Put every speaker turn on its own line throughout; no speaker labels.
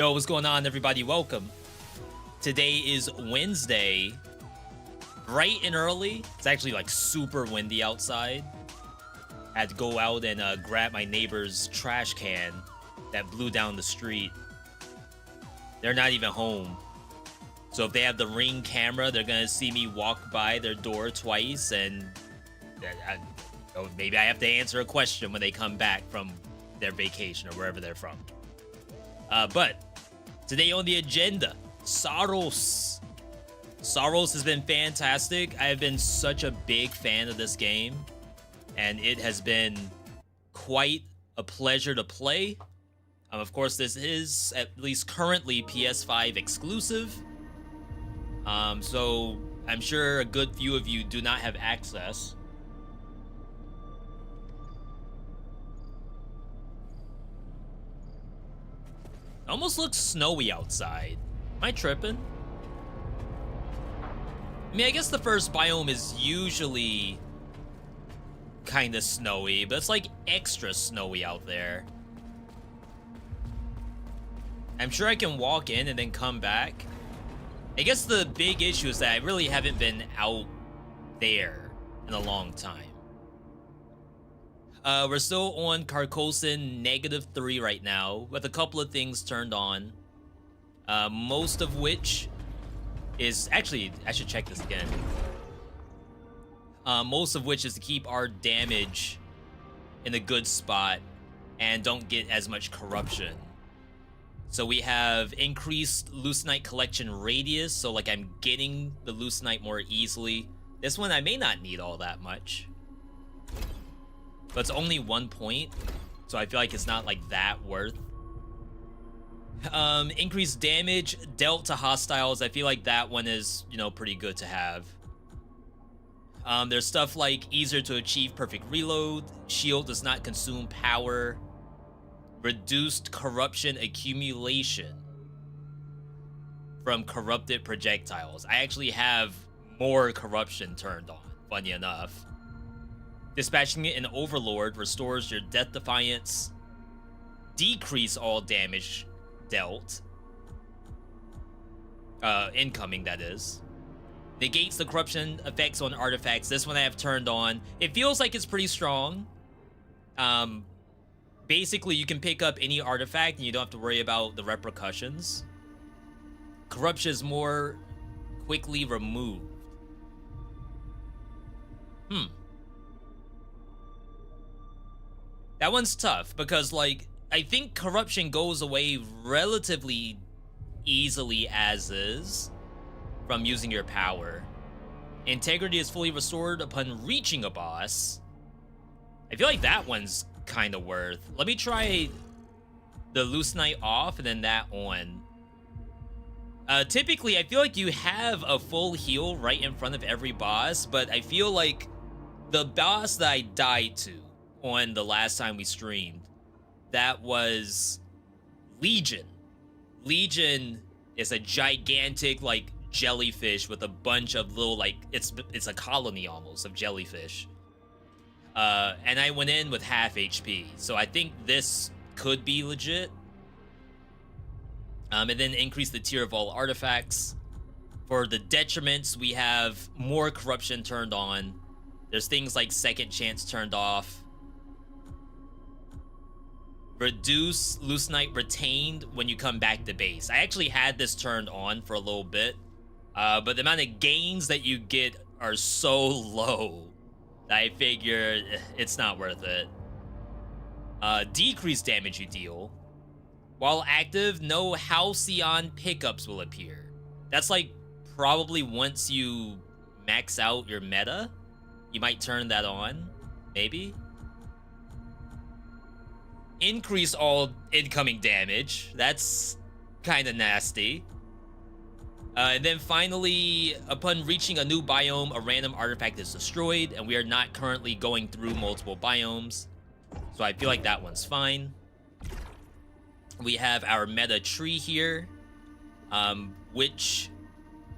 Yo, what's going on, everybody? Welcome. Today is Wednesday, bright and early. It's actually like super windy outside. I had to go out and grab my neighbor's trash can that blew down the street. They're not even home. So if they have the Ring camera, they're gonna see me walk by their door twice, and maybe I have to answer a question when they come back from their vacation or wherever they're from. But today on the agenda, SAROS. SAROS has been fantastic. I have been such a big fan of this game, and it has been quite a pleasure to play. Of course, this is at least currently PS5 exclusive. So I'm sure a good few of you do not have access. Almost looks snowy outside. Am I tripping? I mean, I guess the first biome is usually kind of snowy, but it's like extra snowy out there. I'm sure I can walk in and then come back. I guess the big issue is that I really haven't been out there in a long time. We're still on Carcosan -3 right now, with a couple of things turned on. Most of which is... Actually, I should check this again. Most of which is to keep our damage in a good spot and don't get as much corruption. So we have increased Leucinite collection radius, so like I'm getting the Leucinite more easily. This one I may not need all that much. But it's only 1 point, so I feel like it's not like that worth. Increased damage dealt to hostiles. I feel like that one is, you know, pretty good to have. There's stuff like easier to achieve perfect reload, shield does not consume power, reduced corruption accumulation from corrupted projectiles. I actually have more corruption turned on, funny enough. Dispatching it in Overlord restores your death defiance, decrease all damage dealt, incoming that is, negates the corruption effects on artifacts. This one I have turned on. It feels like it's pretty strong. Basically you can pick up any artifact and you don't have to worry about the repercussions. Corruption is more quickly removed. That one's tough because, like, I think corruption goes away relatively easily as is from using your power. Integrity is fully restored upon reaching a boss. I feel like that one's kind of worth. Let me try the Leucinite off and then that on. Typically, I feel like you have a full heal right in front of every boss, but I feel like the boss that I died to on the last time we streamed, that was Legion. Legion is a gigantic, like, jellyfish with a bunch of little, like, it's a colony almost of jellyfish. And I went in with half HP, so I think this could be legit. And then increase the tier of all artifacts. For the detriments, we have more corruption turned on. There's things like second chance turned off. Reduce Leucinite retained when you come back to base. I actually had this turned on for a little bit, but the amount of gains that you get are so low that I figure it's not worth it. Decreased damage you deal. While active, no Halcyon pickups will appear. That's like probably once you max out your meta, you might turn that on, maybe. Increase all incoming damage. That's kind of nasty. And then finally, upon reaching a new biome, a random artifact is destroyed, and we are not currently going through multiple biomes. So I feel like that one's fine. We have our meta tree here, which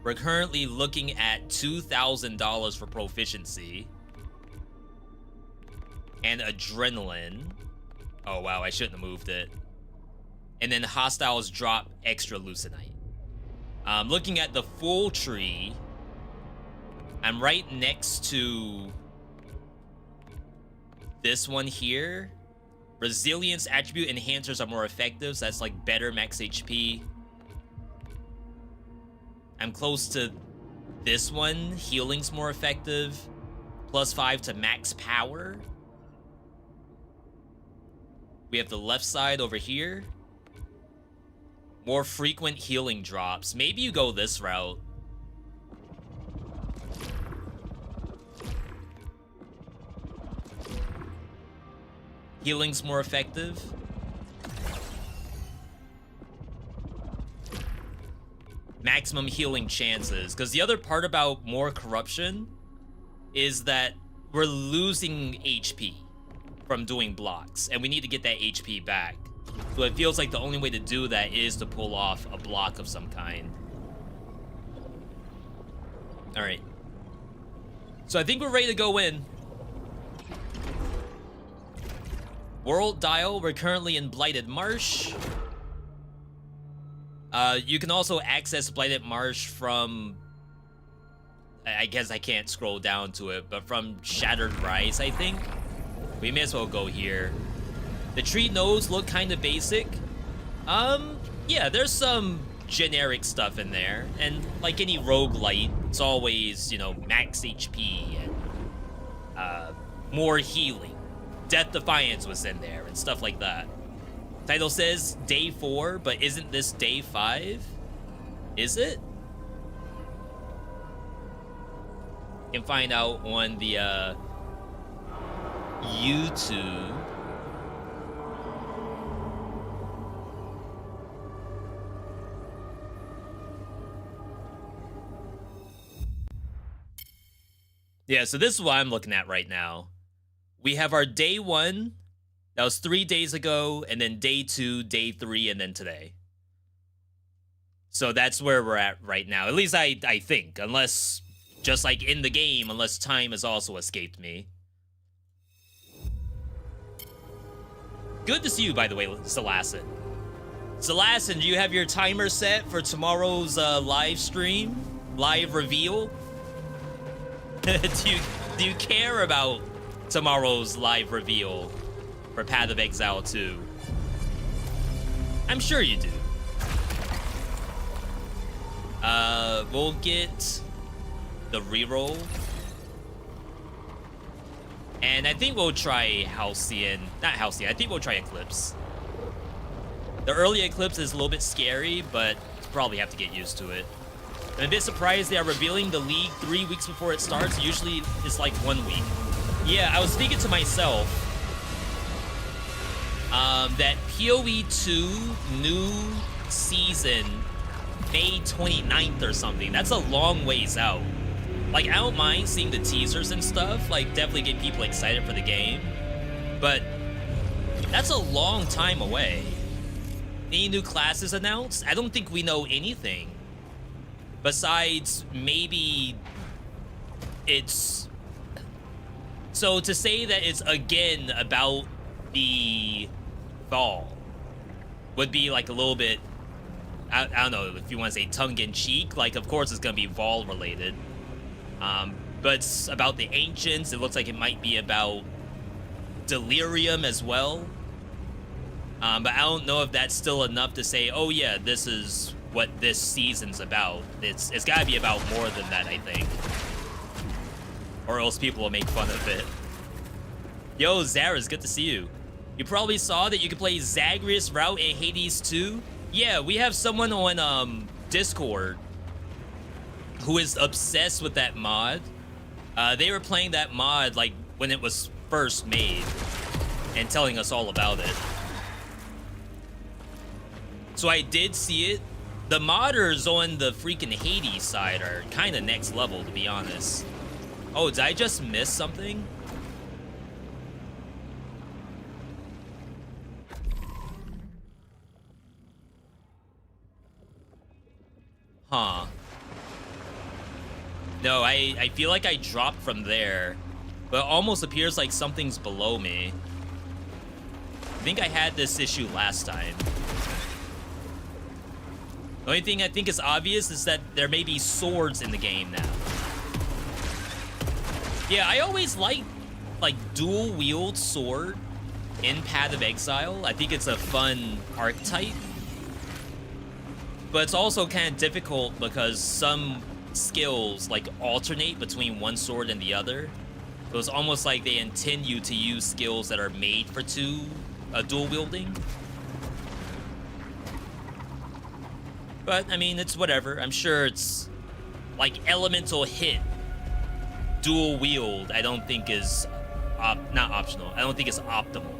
we're currently looking at $2,000 for proficiency. And adrenaline. Oh, wow, I shouldn't have moved it. and then hostiles drop extra Lucenite. Looking at the full tree, I'm right next to this one here. Resilience attribute enhancers are more effective, so that's like better max HP. I'm close to this one. Healing's more effective. +5 to max power. We have the left side over here. More frequent healing drops. Maybe you go this route. Healing's more effective. Maximum healing chances. Because the other part about more corruption is that we're losing HP from doing blocks, and we need to get that HP back. So it feels like the only way to do that is to pull off a block of some kind. All right. So I think we're ready to go in. World Dial, we're currently in Blighted Marsh. You can also access Blighted Marsh from, I guess I can't scroll down to it, but from Shattered Rise, I think. We may as well go here. The tree nodes look kind of basic. Yeah, there's some generic stuff in there. And like any roguelite, it's always, you know, max HP and more healing. Death Defiance was in there and stuff like that. Title says day 4, but isn't this day 5? Is it? You can find out on the YouTube. Yeah, so this is what I'm looking at right now. We have our day 1, that was 3 days ago, and then day 2, day 3, and then today. So that's where we're at right now. At least I think, unless, just like in the game, unless time has also escaped me. Good to see you, by the way, Zalasin. Zalasin, do you have your timer set for tomorrow's live stream? Live reveal? Do you care about tomorrow's live reveal for Path of Exile 2? I'm sure you do. We'll get the reroll. And I think we'll try Halcyon. Not Halcyon, I think we'll try Eclipse. The early Eclipse is a little bit scary, but probably have to get used to it. I'm a bit surprised they are revealing the league 3 weeks before it starts. Usually it's like 1 week. Yeah, I was thinking to myself that PoE 2 new season May 29th or something. That's a long ways out. Like, I don't mind seeing the teasers and stuff. Like, definitely get people excited for the game. But that's a long time away. Any new classes announced? I don't think we know anything. Besides, maybe it's... So to say that it's again about the fall would be like a little bit, I don't know if you want to say tongue-in-cheek. Like, of course it's going to be Vol related. But it's about the Ancients. It looks like it might be about Delirium as well. But I don't know if that's still enough to say, oh yeah, this is what this season's about. It's got to be about more than that, I think. Or else people will make fun of it. Yo, Zara's good to see you. You probably saw that you can play Zagreus route in Hades 2. Yeah, we have someone on Discord who is obsessed with that mod. They were playing that mod like when it was first made and telling us all about it. So I did see it. The modders on the freaking Hades side are kind of next level, to be honest. Oh, did I just miss something? Huh. No, I feel like I dropped from there, but it almost appears like something's below me. I think I had this issue last time. The only thing I think is obvious is that there may be swords in the game now. Yeah, I always like dual wield sword in Path of Exile. I think it's a fun archetype. But it's also kind of difficult because some skills like alternate between one sword and the other. So it's almost like they intend you to use skills that are made for dual wielding. But I mean, it's whatever. I'm sure it's like elemental hit, dual wield. I don't think is not optional. I don't think it's optimal.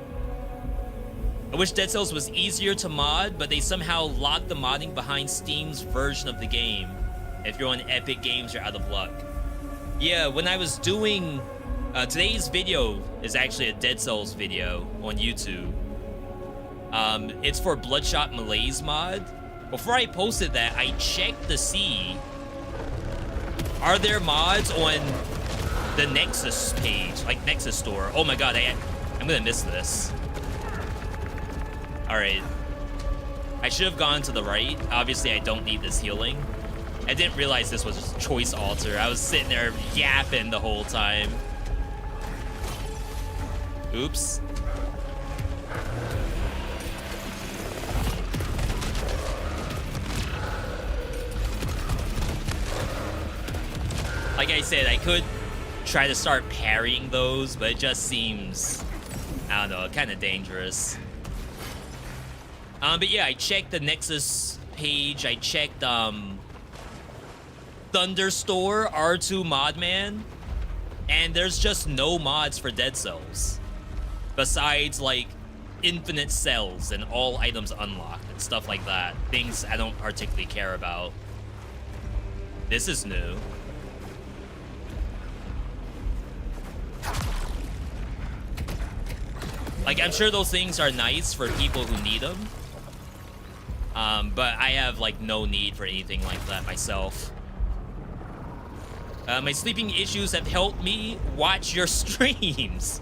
I wish Dead Cells was easier to mod, but they somehow locked the modding behind Steam's version of the game. If you're on Epic Games, you're out of luck. Yeah, when I was doing... today's video is actually a Dead Cells video on YouTube. It's for Bloodshot Malaise mod. Before I posted that, I checked to see... Are there mods on the Nexus page? Like Nexus store? Oh my god, I'm gonna miss this. Alright. I should have gone to the right. Obviously, I don't need this healing. I didn't realize this was just choice alter. I was sitting there yapping the whole time. Oops. Like I said, I could try to start parrying those, but it just seems, I don't know, kind of dangerous. But yeah, I checked the Nexus page. I checked Thunderstore R2 Modman, and there's just no mods for Dead Cells besides like infinite cells and all items unlocked and stuff like that. Things I don't particularly care about. This is new. Like, I'm sure those things are nice for people who need them. But I have, like, no need for anything like that myself. My sleeping issues have helped me watch your streams.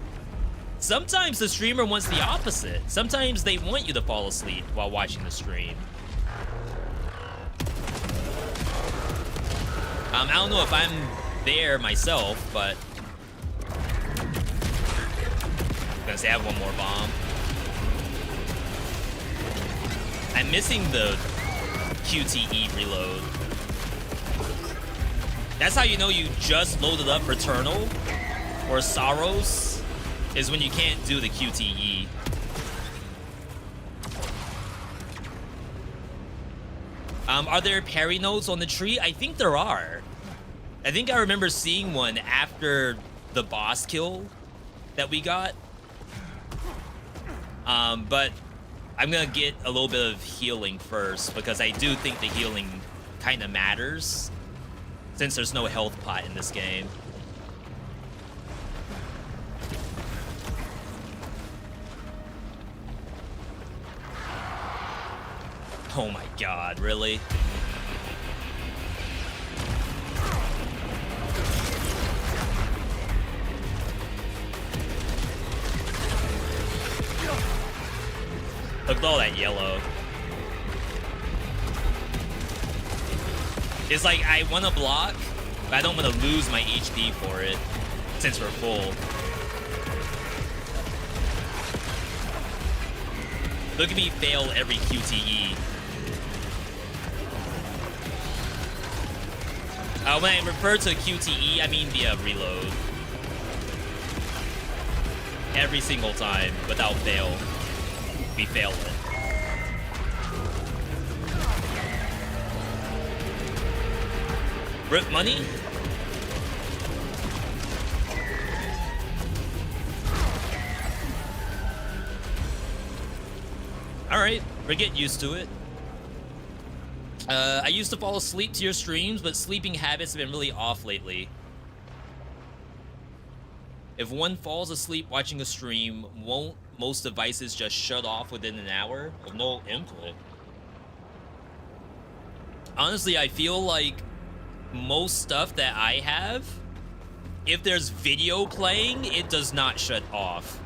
Sometimes the streamer wants the opposite. Sometimes they want you to fall asleep while watching the stream. I don't know if I'm there myself, but... I'm gonna say I have one more bomb. I'm missing the QTE reload. That's how you know you just loaded up Returnal or SAROS, is when you can't do the QTE. Are there parry nodes on the tree? I think there are. I think I remember seeing one after the boss kill that we got. But I'm gonna get a little bit of healing first, because I do think the healing kind of matters since there's no health pot in this game. Oh my god, really? Look at all that yellow. It's like I want to block, but I don't want to lose my HP for it since we're full. Look at me fail every QTE. When I refer to QTE, I mean the reload. Every single time, without fail. We fail it. Rip money? Alright, we're getting used to it. I used to fall asleep to your streams, but sleeping habits have been really off lately. If one falls asleep watching a stream, won't most devices just shut off within an hour with no input? Honestly, I feel like most stuff that I have, if there's video playing, it does not shut off.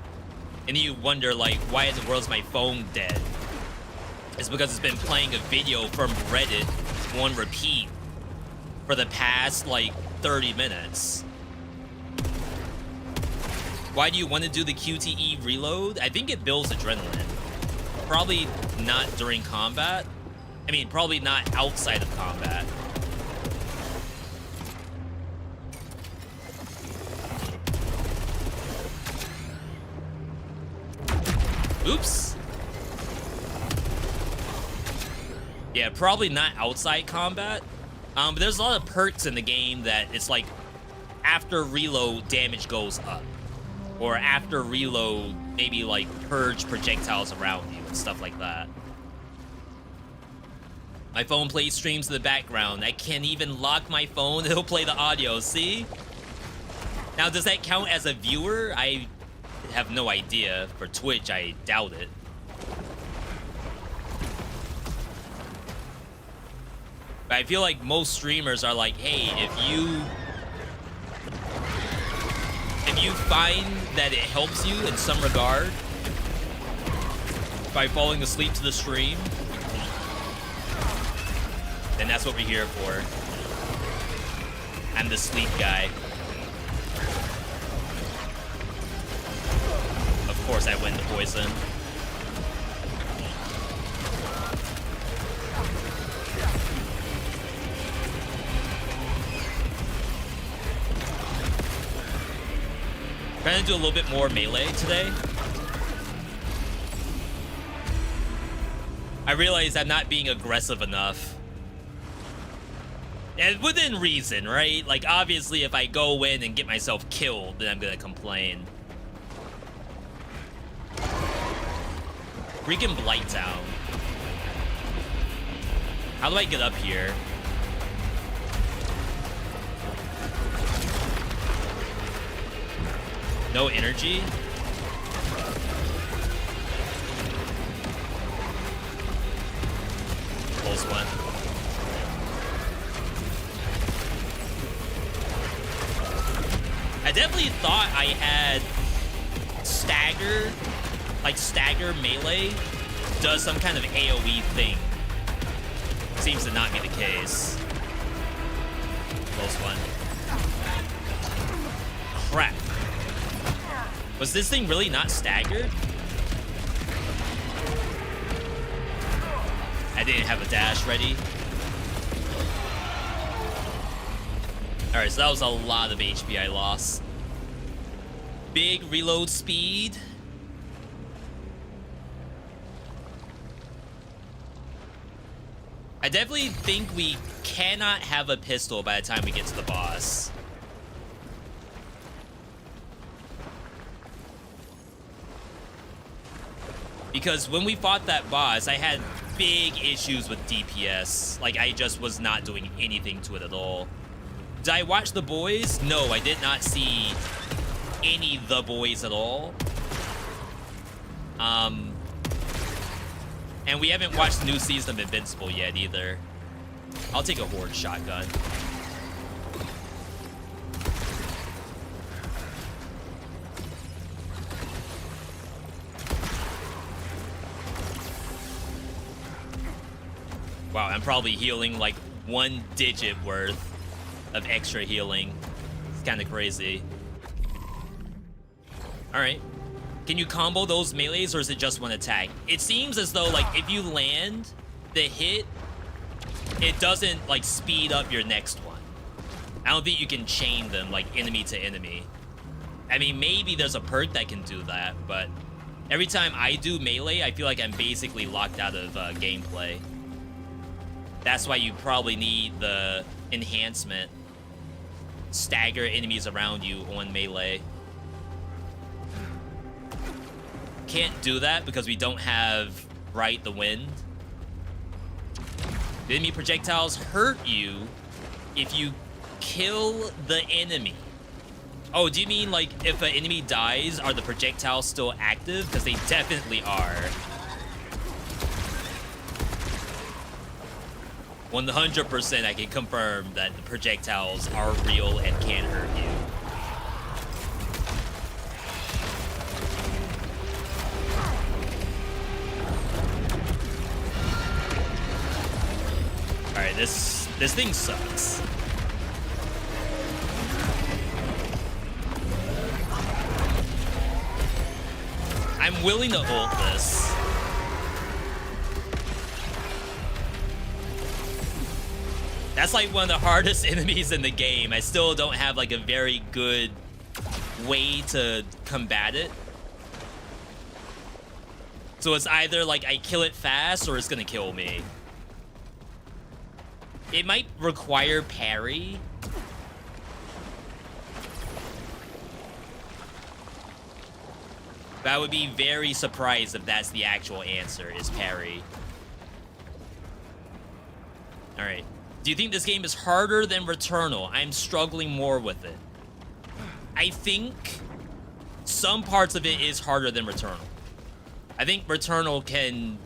And you wonder, like, why in the world is my phone dead? is because it's been playing a video from Reddit on repeat for the past, like, 30 minutes. Why do you want to do the QTE reload? I think it builds adrenaline. Probably not during combat. I mean, probably not outside of combat. Oops. Yeah, probably not outside combat. But there's a lot of perks in the game that it's like after reload, damage goes up. Or after reload, maybe like purge projectiles around you and stuff like that. My phone plays streams in the background. I can't even lock my phone. It'll play the audio, see? Now, does that count as a viewer? I have no idea. For Twitch, I doubt it. But I feel like most streamers are like, hey, if you find that it helps you in some regard by falling asleep to the stream, then that's what we're here for. I'm the sleep guy. Of course I win the poison. Trying to do a little bit more melee today. I realize I'm not being aggressive enough. And within reason, right? Like, obviously, if I go in and get myself killed, then I'm gonna complain. Freaking Blight Town. How do I get up here? No energy? Close one. I definitely thought I had stagger, like stagger melee does some kind of AoE thing. Seems to not be the case. Close one. Crap. Was this thing really not staggered? I didn't have a dash ready. Alright, so that was a lot of HP I lost. Big reload speed. I definitely think we cannot have a pistol by the time we get to the boss. Because when we fought that boss, I had big issues with DPS. Like, I just was not doing anything to it at all. Did I watch The Boys? No, I did not see any The Boys at all. And we haven't watched the new season of Invincible yet either. I'll take a Horde shotgun. Wow, I'm probably healing like 1 digit worth of extra healing. It's kind of crazy. All right. Can you combo those melees or is it just one attack? It seems as though like if you land the hit, it doesn't like speed up your next one. I don't think you can chain them like enemy to enemy. I mean, maybe there's a perk that can do that, but every time I do melee, I feel like I'm basically locked out of gameplay. That's why you probably need the enhancement. Stagger enemies around you on melee. Can't do that because we don't have Ride the Wind. The enemy projectiles hurt you if you kill the enemy. Oh, do you mean like if an enemy dies, are the projectiles still active? Because they definitely are. 100% I can confirm that the projectiles are real and can hurt you. Alright, this thing sucks. I'm willing to ult this. That's like one of the hardest enemies in the game. I still don't have like a very good way to combat it. So it's either like I kill it fast or it's gonna kill me. It might require parry. But I would be very surprised if that's the actual answer, is parry. Alright. Do you think this game is harder than Returnal? I'm struggling more with it. I think some parts of it is harder than Returnal. I think Returnal can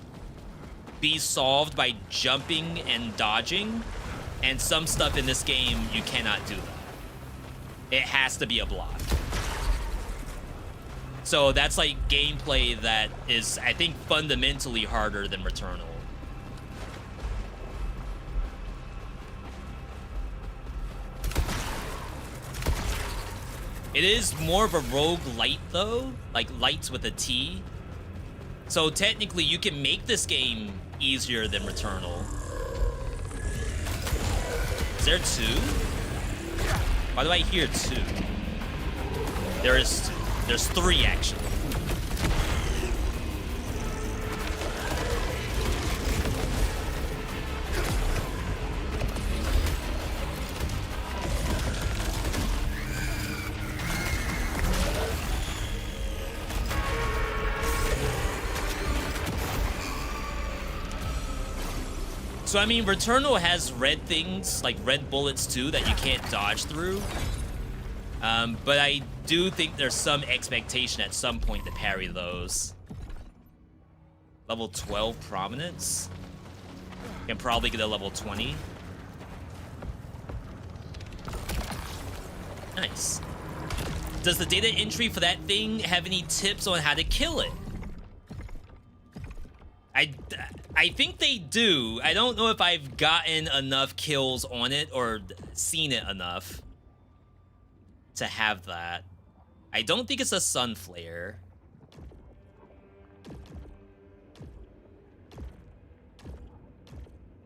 be solved by jumping and dodging, and some stuff in this game, you cannot do that. It has to be a block. So that's like gameplay that is, I think, fundamentally harder than Returnal. It is more of a roguelite though, like lights with a T. So technically you can make this game easier than Returnal. Is there two? Why do I hear two? There is two. There's three actually. So, I mean, Returnal has red things, like red bullets too, that you can't dodge through. But I do think there's some expectation at some point to parry those. Level 12 Prominence. Can probably get a level 20. Nice. Does the data entry for that thing have any tips on how to kill it? I think they do. I don't know if I've gotten enough kills on it or seen it enough to have that. I don't think it's a sun flare.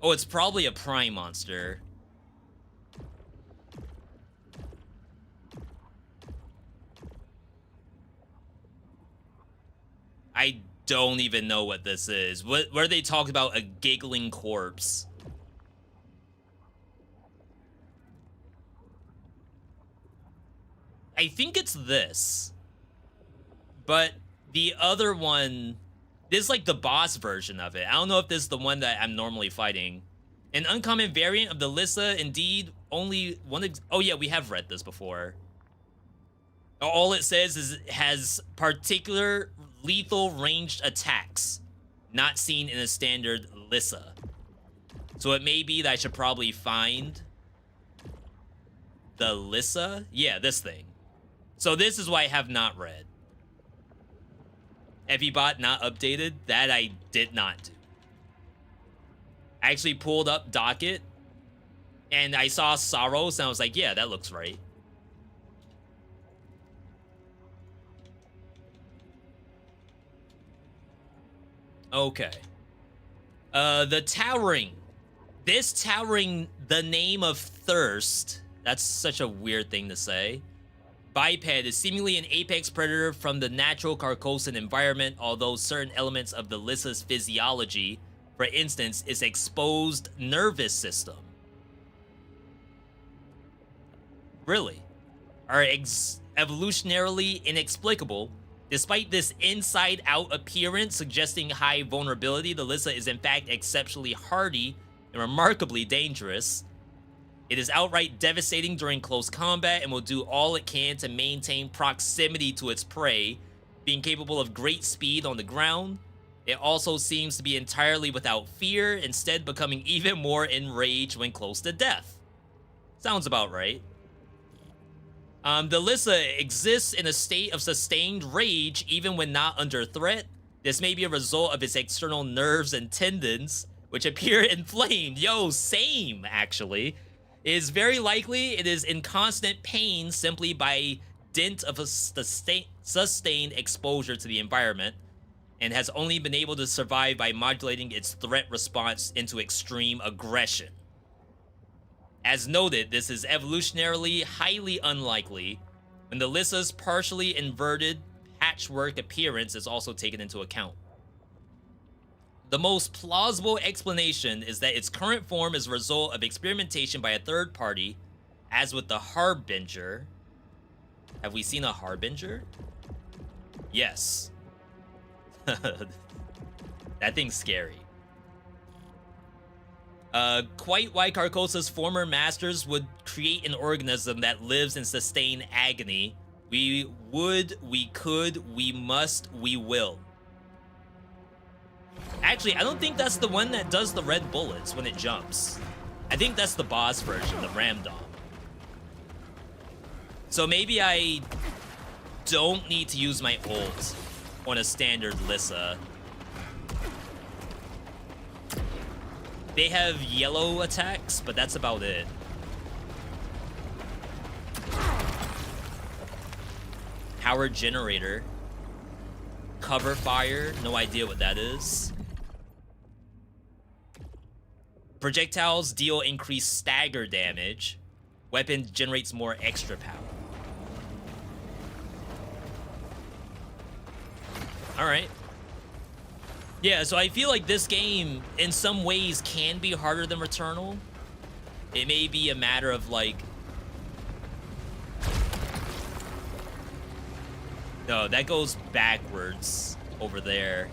Oh, it's probably a prime monster. I don't even know what this is. Where they talk about a giggling corpse. I think it's this. But the other one, this is like the boss version of it. I don't know if this is the one that I'm normally fighting. An uncommon variant of the Lissa, indeed, only one. Oh yeah, we have read this before. All it says is it has particular lethal ranged attacks, not seen in a standard Lissa. So it may be that I should probably find the Lissa. Yeah, this thing. So this is why I have not read. Evibot not updated. That I did not do. I actually pulled up Docket, and I saw SAROS, and I was like, yeah, that looks right. Okay. The Towering. This Towering, the name of thirst. That's such a weird thing to say. Biped is seemingly an apex predator from the natural Carcosan environment, although certain elements of the Lissa's physiology, for instance, its exposed nervous system, really, are evolutionarily inexplicable. Despite this inside-out appearance suggesting high vulnerability, the Lissa is in fact exceptionally hardy and remarkably dangerous. It is outright devastating during close combat and will do all it can to maintain proximity to its prey, being capable of great speed on the ground. It also seems to be entirely without fear, instead becoming even more enraged when close to death. Sounds about right. The Lissa exists in a state of sustained rage even when not under threat. This may be a result of its external nerves and tendons, which appear inflamed. Yo, same, actually. It is very likely it is in constant pain simply by dint of a sustained exposure to the environment, and has only been able to survive by modulating its threat response into extreme aggression. As noted, this is evolutionarily highly unlikely when the Lissa's partially inverted patchwork appearance is also taken into account. The most plausible explanation is that its current form is a result of experimentation by a third party, as with the Harbinger. Have we seen a Harbinger? Yes. That thing's scary. Quite why Carcosa's former masters would create an organism that lives in sustained agony. We would, we could, we must, we will. Actually, I don't think that's the one that does the red bullets when it jumps. I think that's the boss version, the Ramdom. So maybe I don't need to use my ult on a standard Lissa. They have yellow attacks, but that's about it. Power generator. Cover fire, no idea what that is. Projectiles deal increased stagger damage. Weapon generates more extra power. Alright. Yeah, so I feel like this game, in some ways, can be harder than Returnal. It may be a matter of, like... No, that goes backwards over there.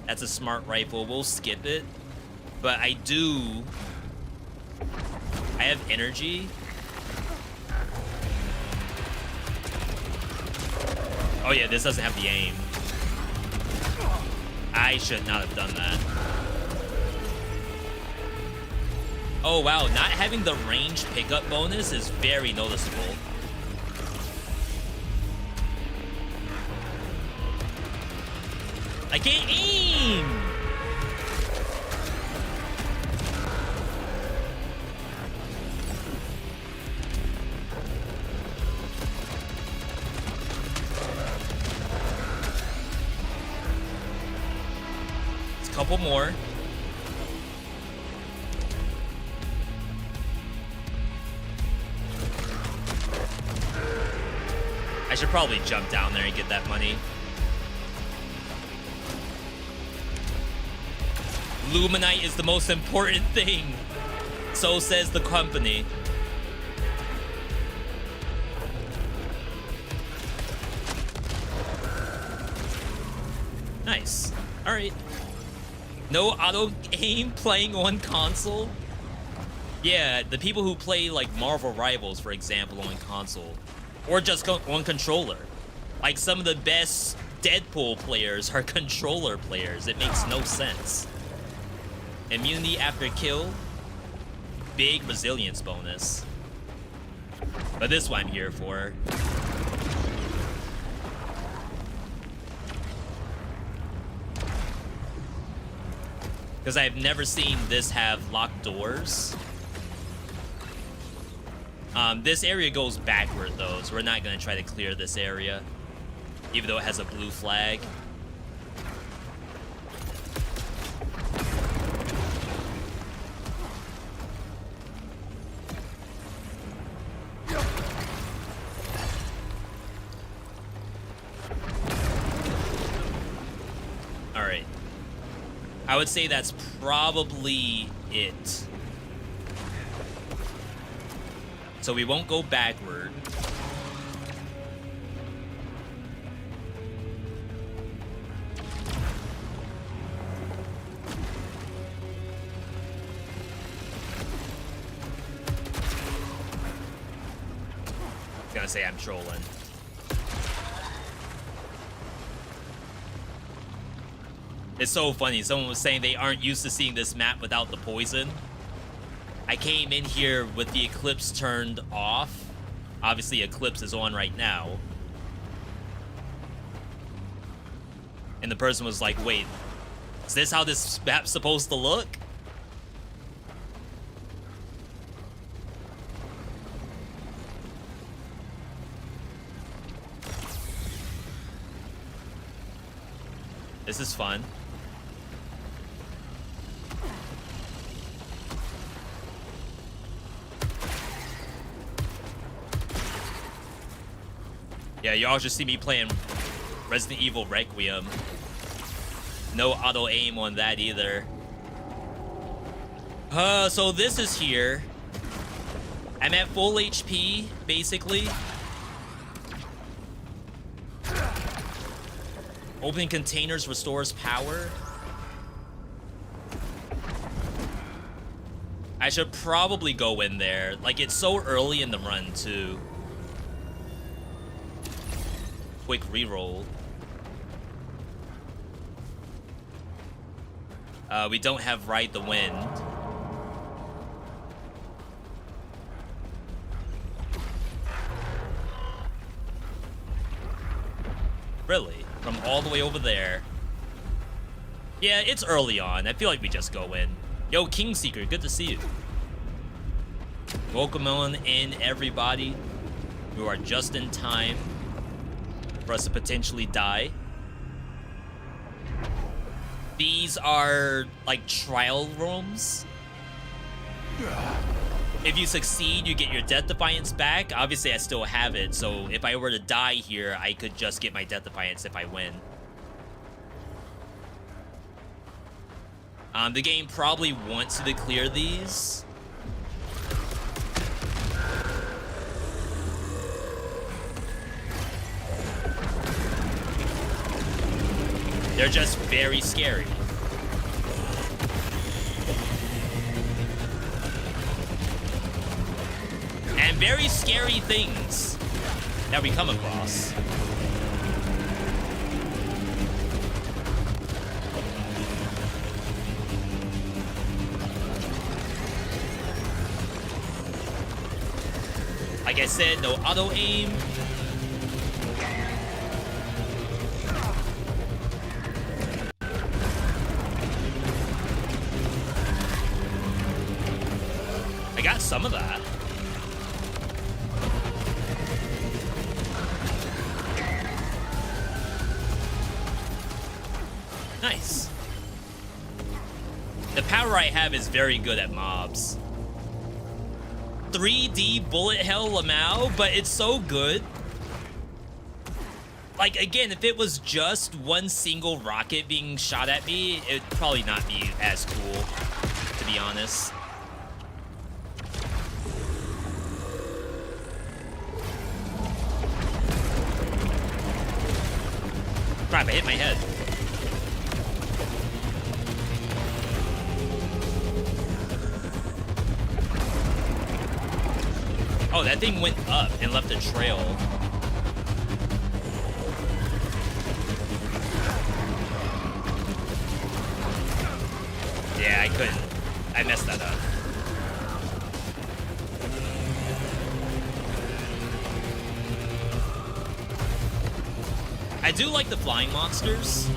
That's a smart rifle. We'll skip it. But I do... I have energy. Oh yeah, this doesn't have the aim. I should not have done that. Oh wow, not having the range pickup bonus is very noticeable. I can't aim! Couple more. I should probably jump down there and get that money. Luminite is the most important thing. So says the company. Nice. All right. No auto aim playing on console? Yeah, the people who play like Marvel Rivals, for example, on console, or just on controller. Like some of the best Deadpool players are controller players. It makes no sense. Immunity after kill, big resilience bonus. But this one I'm here for. Because I've never seen this have locked doors. This area goes backward though, so we're not gonna try to clear this area, even though it has a blue flag. I would say that's probably it. So we won't go backward. I was gonna say I'm trolling. It's so funny. Someone was saying they aren't used to seeing this map without the poison. I came in here with the Eclipse turned off. Obviously, Eclipse is on right now. And the person was like, wait, Is this how this map's supposed to look? This is fun. Yeah, y'all just see me playing Resident Evil Requiem. No auto-aim on that either. So this is here. I'm at full HP, basically. Opening containers restores power. I should probably go in there. Like, it's so early in the run, too. Quick reroll. We don't have Ride the Wind. Really? From all the way over there? Yeah, it's early on. I feel like we just go in. Yo, Kingseeker, good to see you. Welcome on in, everybody. You are just in time for us to potentially die. These are like trial rooms. If you succeed, you get your Death Defiance back. Obviously, I still have it, so if I were to die here, I could just get my Death Defiance if I win. The game probably wants you to clear these. They're just very scary. And very scary things that we come across. Like I said, no auto-aim. I got some of that. Nice. The power I have is very good at mobs. 3D bullet hell Lamau, but it's so good. Like, again, if it was just one single rocket being shot at me, it'd probably not be as cool, to be honest. Crap, I hit my head. Oh, that thing went up and left a trail. Yeah, I couldn't. I messed that up. I do like the flying monsters.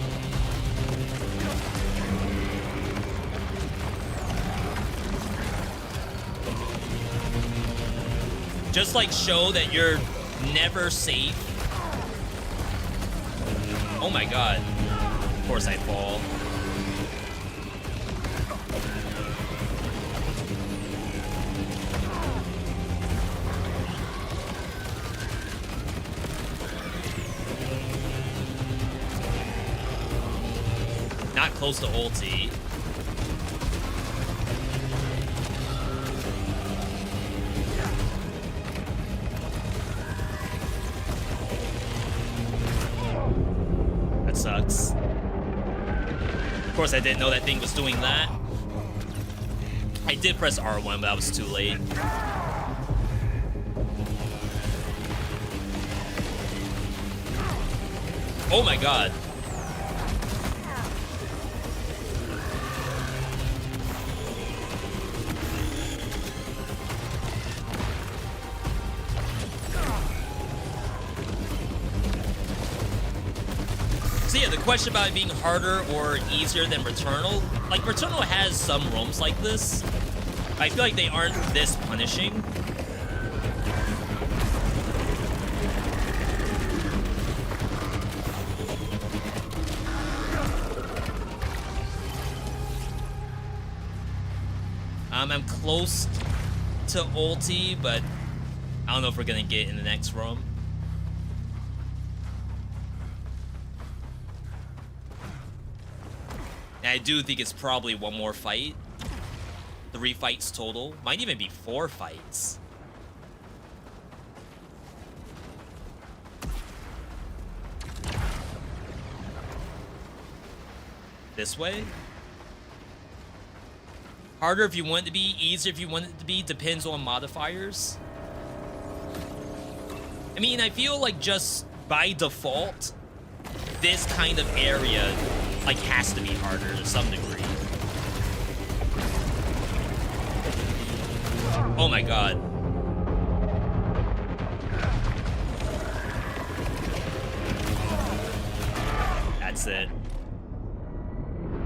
Just like show that you're never safe. Oh my god. Of course I fall. Not close to ulti. That sucks. Of course, I didn't know that thing was doing that. I did press R1, but I was too late. Oh my god. So yeah, the question about it being harder or easier than Returnal, like Returnal has some rooms like this. I feel like they aren't this punishing. I'm close to ulti, but I don't know if we're gonna get in the next room. And I do think it's probably one more fight. 3 fights total. Might even be 4 fights. This way? Harder if you want it to be, easier if you want it to be, depends on modifiers. I mean, I feel like just by default, this kind of area like has to be harder to some degree. Oh my god. That's it.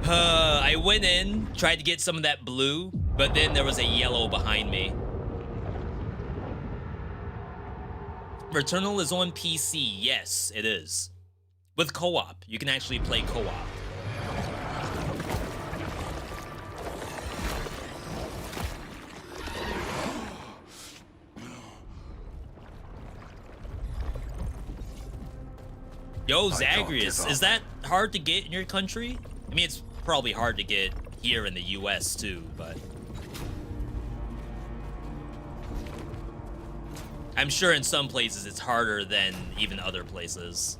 I went in, tried to get some of that blue, but then there was a yellow behind me. Returnal is on PC. Yes, it is. With co-op. You can actually play co-op. Yo, Zagreus, is that hard to get in your country? I mean, it's probably hard to get here in the US too, but I'm sure in some places it's harder than even other places.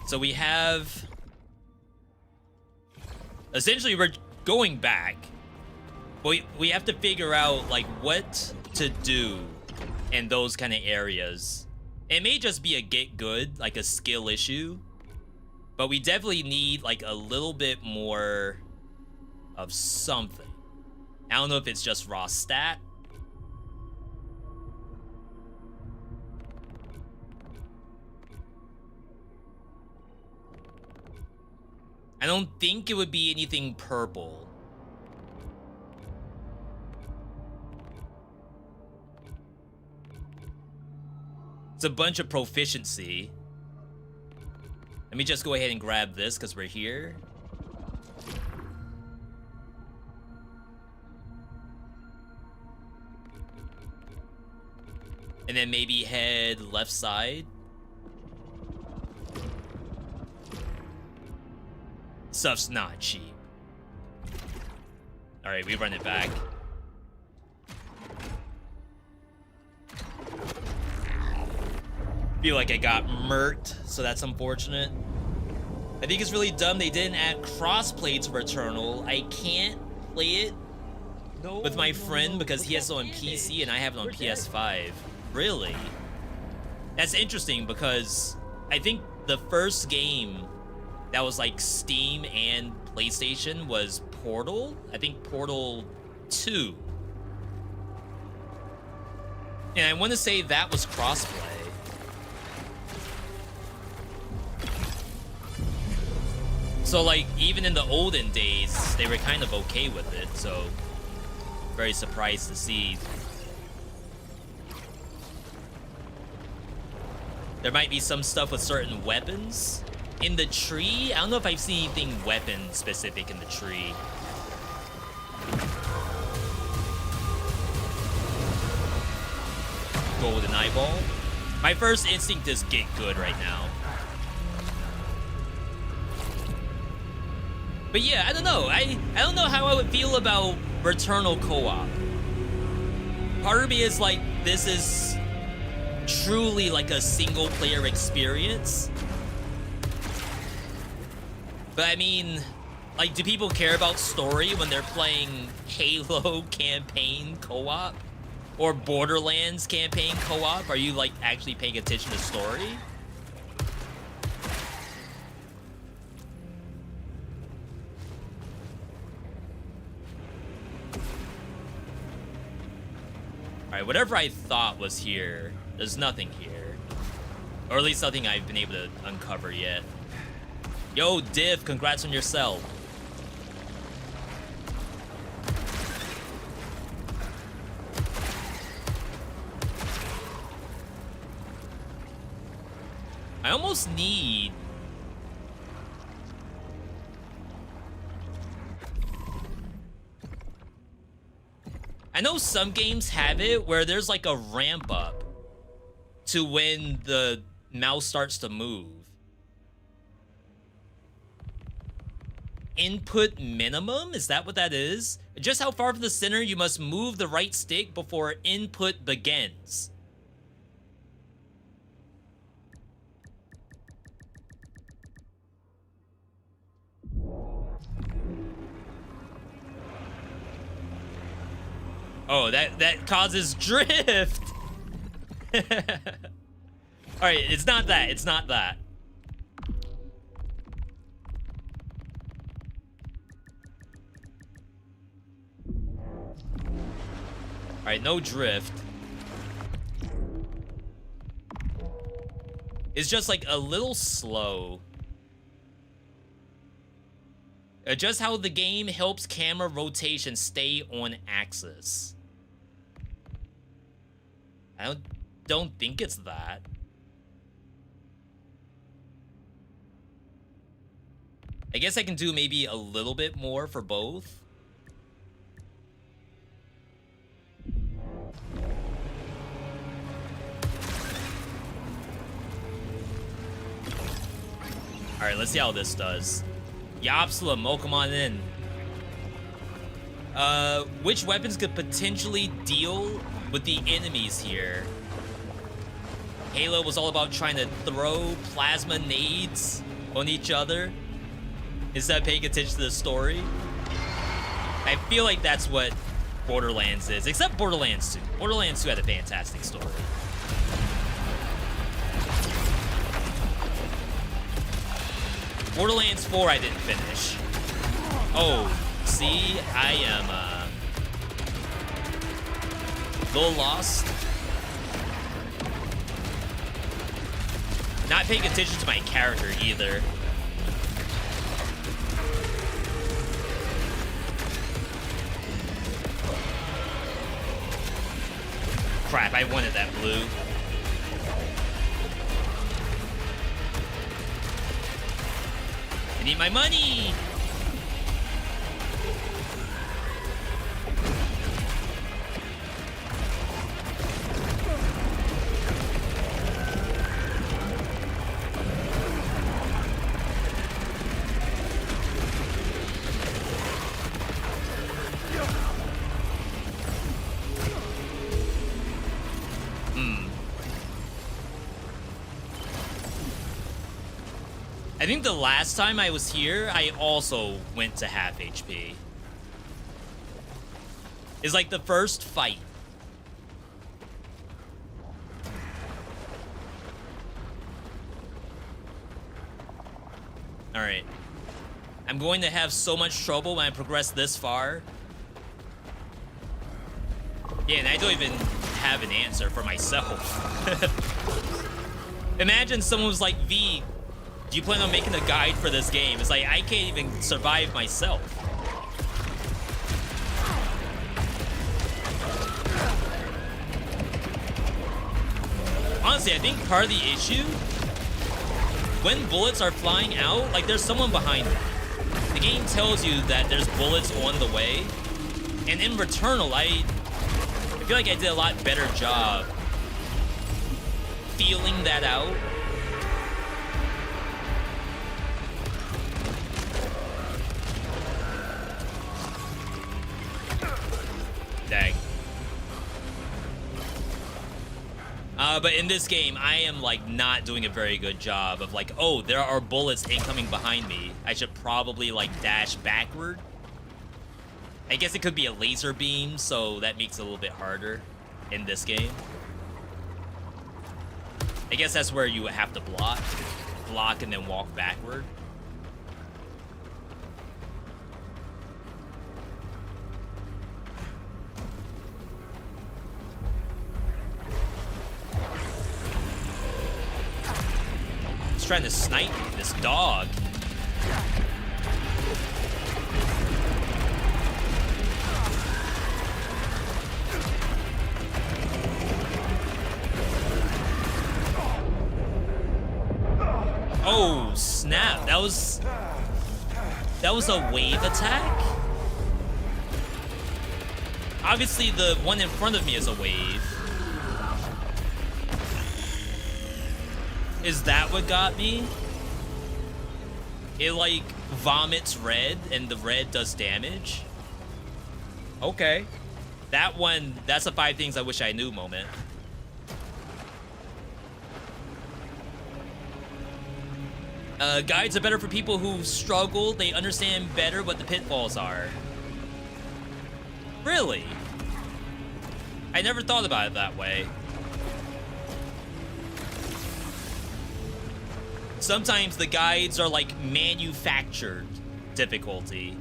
So we have... Essentially, we're going back. But we have to figure out, like, what to do in those kind of areas. It may just be a get good, like a skill issue. But we definitely need, like, a little bit more of something. I don't know if it's just raw stat. I don't think it would be anything purple. It's a bunch of proficiency. Let me just go ahead and grab this because we're here. And then maybe head left side. Stuff's not cheap. All right, we run it back. Feel like I got murked, so that's unfortunate. I think it's really dumb they didn't add crossplay to Returnal. I can't play it with my friend because he has it on PC and I have it on PS5. Really? That's interesting because I think the first game that was like Steam and PlayStation was Portal. I think Portal 2. And I want to say that was crossplay. So like even in the olden days, they were kind of okay with it. So very surprised to see. There might be some stuff with certain weapons. In the tree, I don't know if I've seen anything weapon specific in the tree. Golden eyeball. My first instinct is get good right now. But yeah, I don't know. I don't know how I would feel about Returnal co-op. Part of me is like, this is truly like a single player experience. But I mean, like, do people care about story when they're playing Halo campaign co-op? Or Borderlands campaign co-op? Are you, like, actually paying attention to story? Alright, whatever I thought was here, there's nothing here. Or at least nothing I've been able to uncover yet. Yo, Div, congrats on your cell. I almost need... I know some games have it where there's like a ramp up to when the mouse starts to move. Input minimum? Is that what that is? Just how far from the center you must move the right stick before input begins. Oh, that causes drift. All right, it's not that. It's not that. All right, no drift. It's just like a little slow. Just how the game helps camera rotation stay on axis. I don't think it's that. I guess I can do maybe a little bit more for both. All right, let's see how this does. Yapsula, come on in. Which weapons could potentially deal with the enemies here? Halo was all about trying to throw plasma nades on each other instead of paying attention to the story. I feel like that's what Borderlands is, except Borderlands 2. Borderlands 2 had a fantastic story. Borderlands 4 I didn't finish. Oh, see, I am a little lost. Not paying attention to my character either. Crap, I wanted that blue. I need my money! I think the last time I was here, I also went to half HP. It's like the first fight. All right. I'm going to have so much trouble when I progress this far. Yeah, and I don't even have an answer for myself. Imagine someone was like, V, do you plan on making a guide for this game? It's like, I can't even survive myself. Honestly, I think part of the issue, when bullets are flying out, like there's someone behind me. The game tells you that there's bullets on the way. And in Returnal, I feel like I did a lot better job feeling that out. Dang. But in this game, I am like not doing a very good job of like, oh, there are bullets incoming behind me. I should probably like dash backward. I guess it could be a laser beam, so that makes it a little bit harder in this game. I guess that's where you have to block and then walk backward. He's trying to snipe me, this dog. Oh, snap. That was a wave attack? Obviously, the one in front of me is a wave. Is that what got me? It, like, vomits red, and the red does damage? Okay. That one, that's a 5 things I wish I knew moment. Guides are better for people who struggle. They understand better what the pitfalls are. Really? I never thought about it that way. Sometimes the guides are like manufactured difficulty.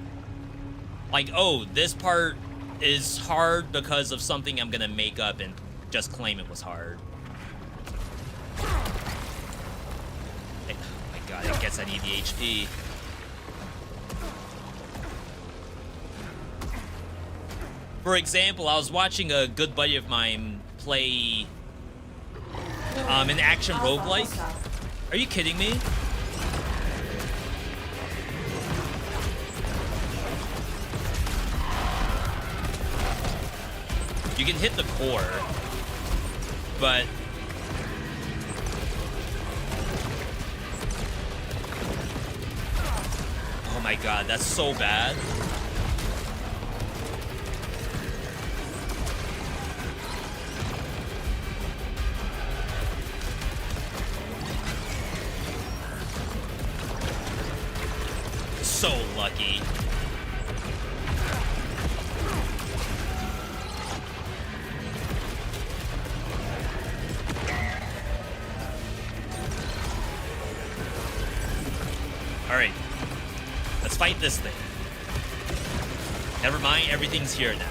Like, oh, this part is hard because of something I'm gonna make up and just claim it was hard. God, I guess I need the HP. For example, I was watching a good buddy of mine play an action roguelike. Are you kidding me? You can hit the core, but oh my god, that's so bad. So lucky. All right. Let's fight this thing. Never mind, everything's here now.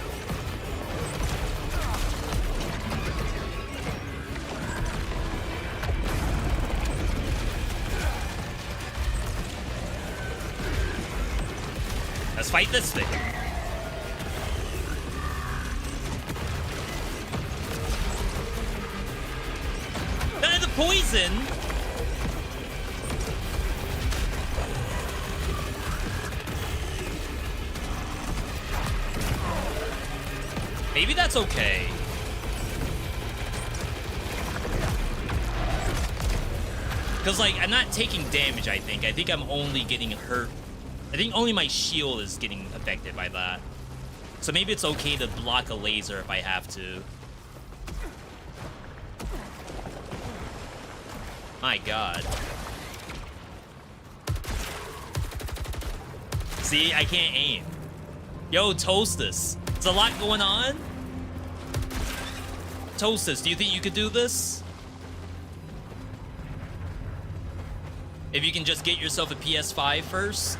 Let's fight this thing. None of the poison. Maybe that's okay. Because, like, I'm not taking damage, I think. I think I'm only getting hurt. I think only my shield is getting affected by that. So maybe it's okay to block a laser if I have to. My god. See, I can't aim. Yo, Toastus. There's a lot going on. Toastus, do you think you could do this? If you can just get yourself a PS5 first?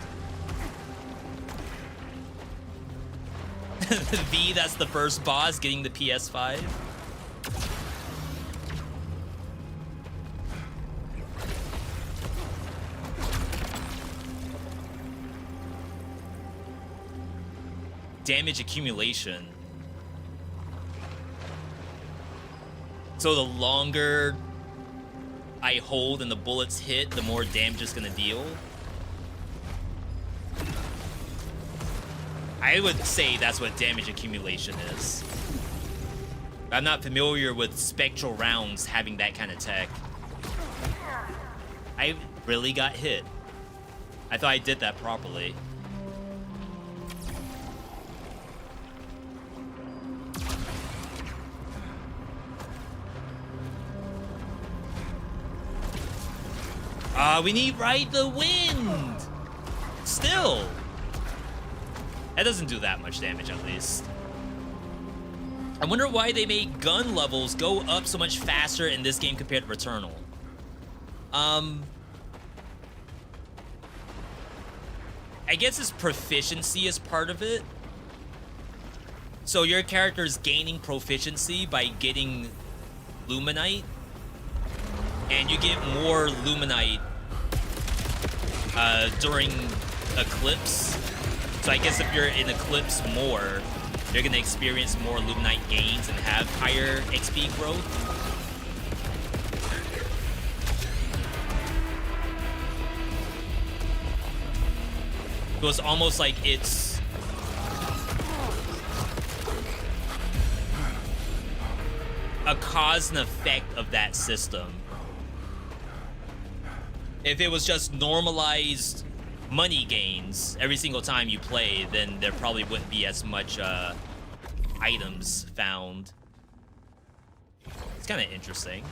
V, that's the first boss, getting the PS5. Damage accumulation. So the longer I hold and the bullets hit, the more damage it's gonna deal. I would say that's what damage accumulation is. I'm not familiar with spectral rounds having that kind of tech. I really got hit. I thought I did that properly. We need Ride the Wind! Still! That doesn't do that much damage, at least. I wonder why they made gun levels go up so much faster in this game compared to Returnal. I guess its proficiency is part of it. So your character is gaining proficiency by getting Luminite. And you get more Luminite during Eclipse. So I guess if you're in Eclipse more, you're gonna experience more Luminite gains and have higher XP growth. So it's almost like it's a cause and effect of that system. If it was just normalized money gains every single time you play, then there probably wouldn't be as much items found. It's kind of interesting.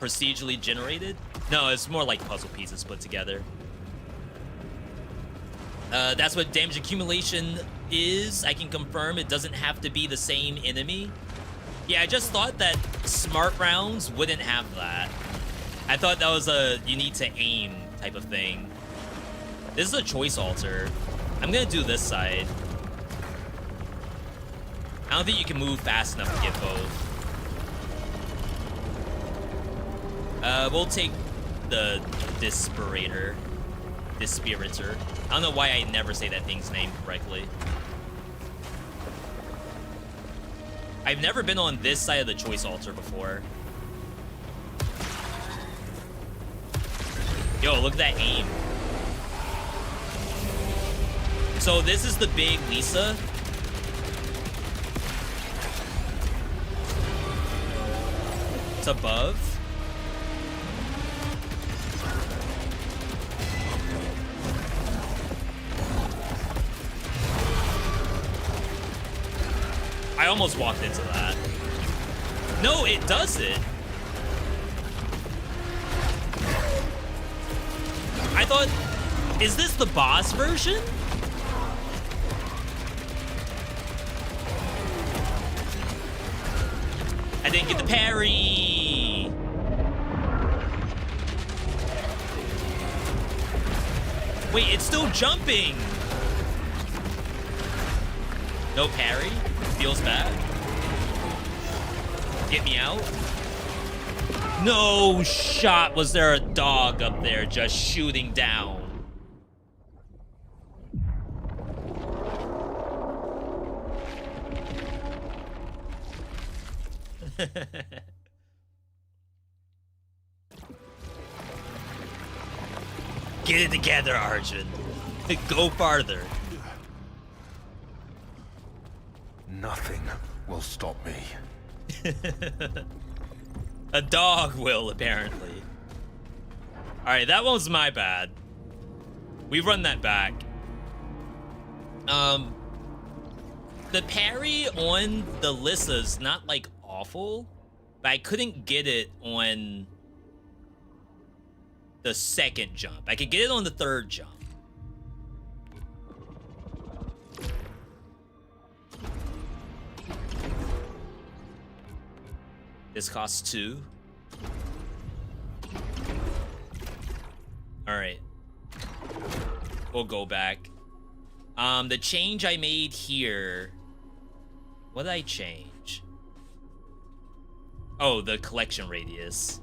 Procedurally generated? No, it's more like puzzle pieces put together. That's what damage accumulation is. I can confirm it doesn't have to be the same enemy. Yeah, I just thought that smart rounds wouldn't have that. I thought that was a you need to aim type of thing. This is a choice altar. I'm gonna do this side. I don't think you can move fast enough to get both. We'll take the Dispirator. Dispirator. I don't know why I never say that thing's name correctly. I've never been on this side of the choice altar before. Yo, look at that aim. So this is the big Lisa. It's above. I almost walked into that. No, it doesn't. I thought, is this the boss version? I didn't get the parry. Wait, it's still jumping. No parry? Feels bad. Get me out. No shot was there a dog up there just shooting down. Get it together, Arjun. Go farther.
Nothing will stop me.
A dog will, apparently. Alright, that one was my bad. We run that back. The parry on the Lissa's not, like, awful, but I couldn't get it on the second jump. I could get it on the third jump. This costs 2. Alright. We'll go back. The change I made here... What did I change? Oh, the collection radius.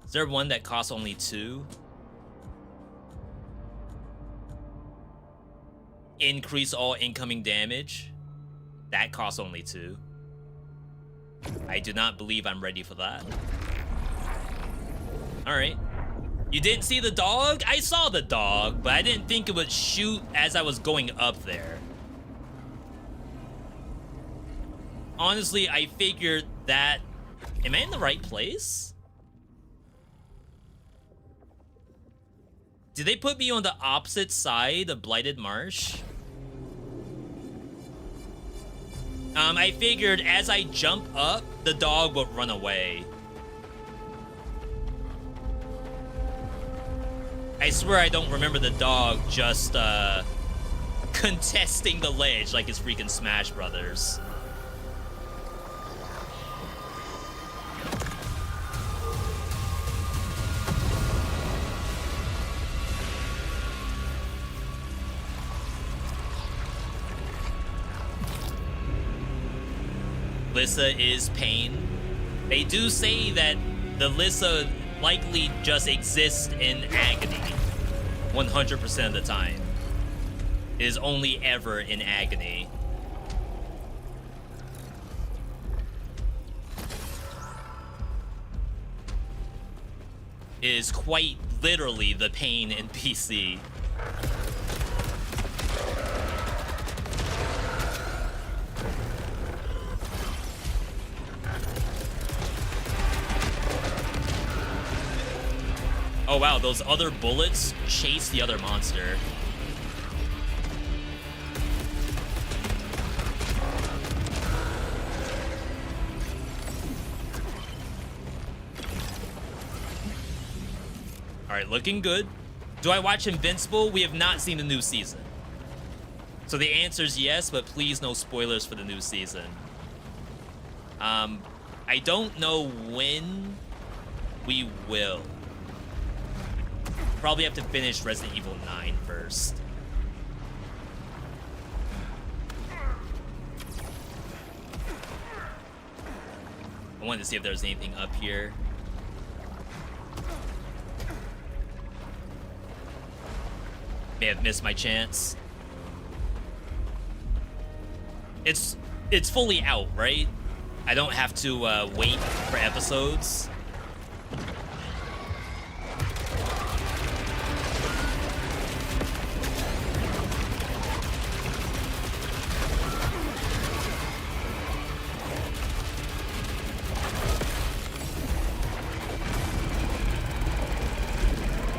Is there one that costs only 2? Increase all incoming damage. That costs only 2. I do not believe I'm ready for that. Alright. You didn't see the dog? I saw the dog, but I didn't think it would shoot as I was going up there. Honestly, I figured that... Am I in the right place? Did they put me on the opposite side of Blighted Marsh? I figured as I jump up, the dog would run away. I swear I don't remember the dog just, contesting the ledge like it's freaking Smash Brothers. Lissa is pain. They do say that the Lissa likely just exists in agony 100% of the time. It is only ever in agony. It is quite literally the pain NPC. Oh wow, those other bullets chase the other monster. Alright, looking good. Do I watch Invincible? We have not seen the new season. So the answer is yes, but please no spoilers for the new season. I don't know when we will. Probably have to finish Resident Evil 9 first. I wanted to see if there's anything up here. May have missed my chance. It's fully out, right? I don't have to wait for episodes.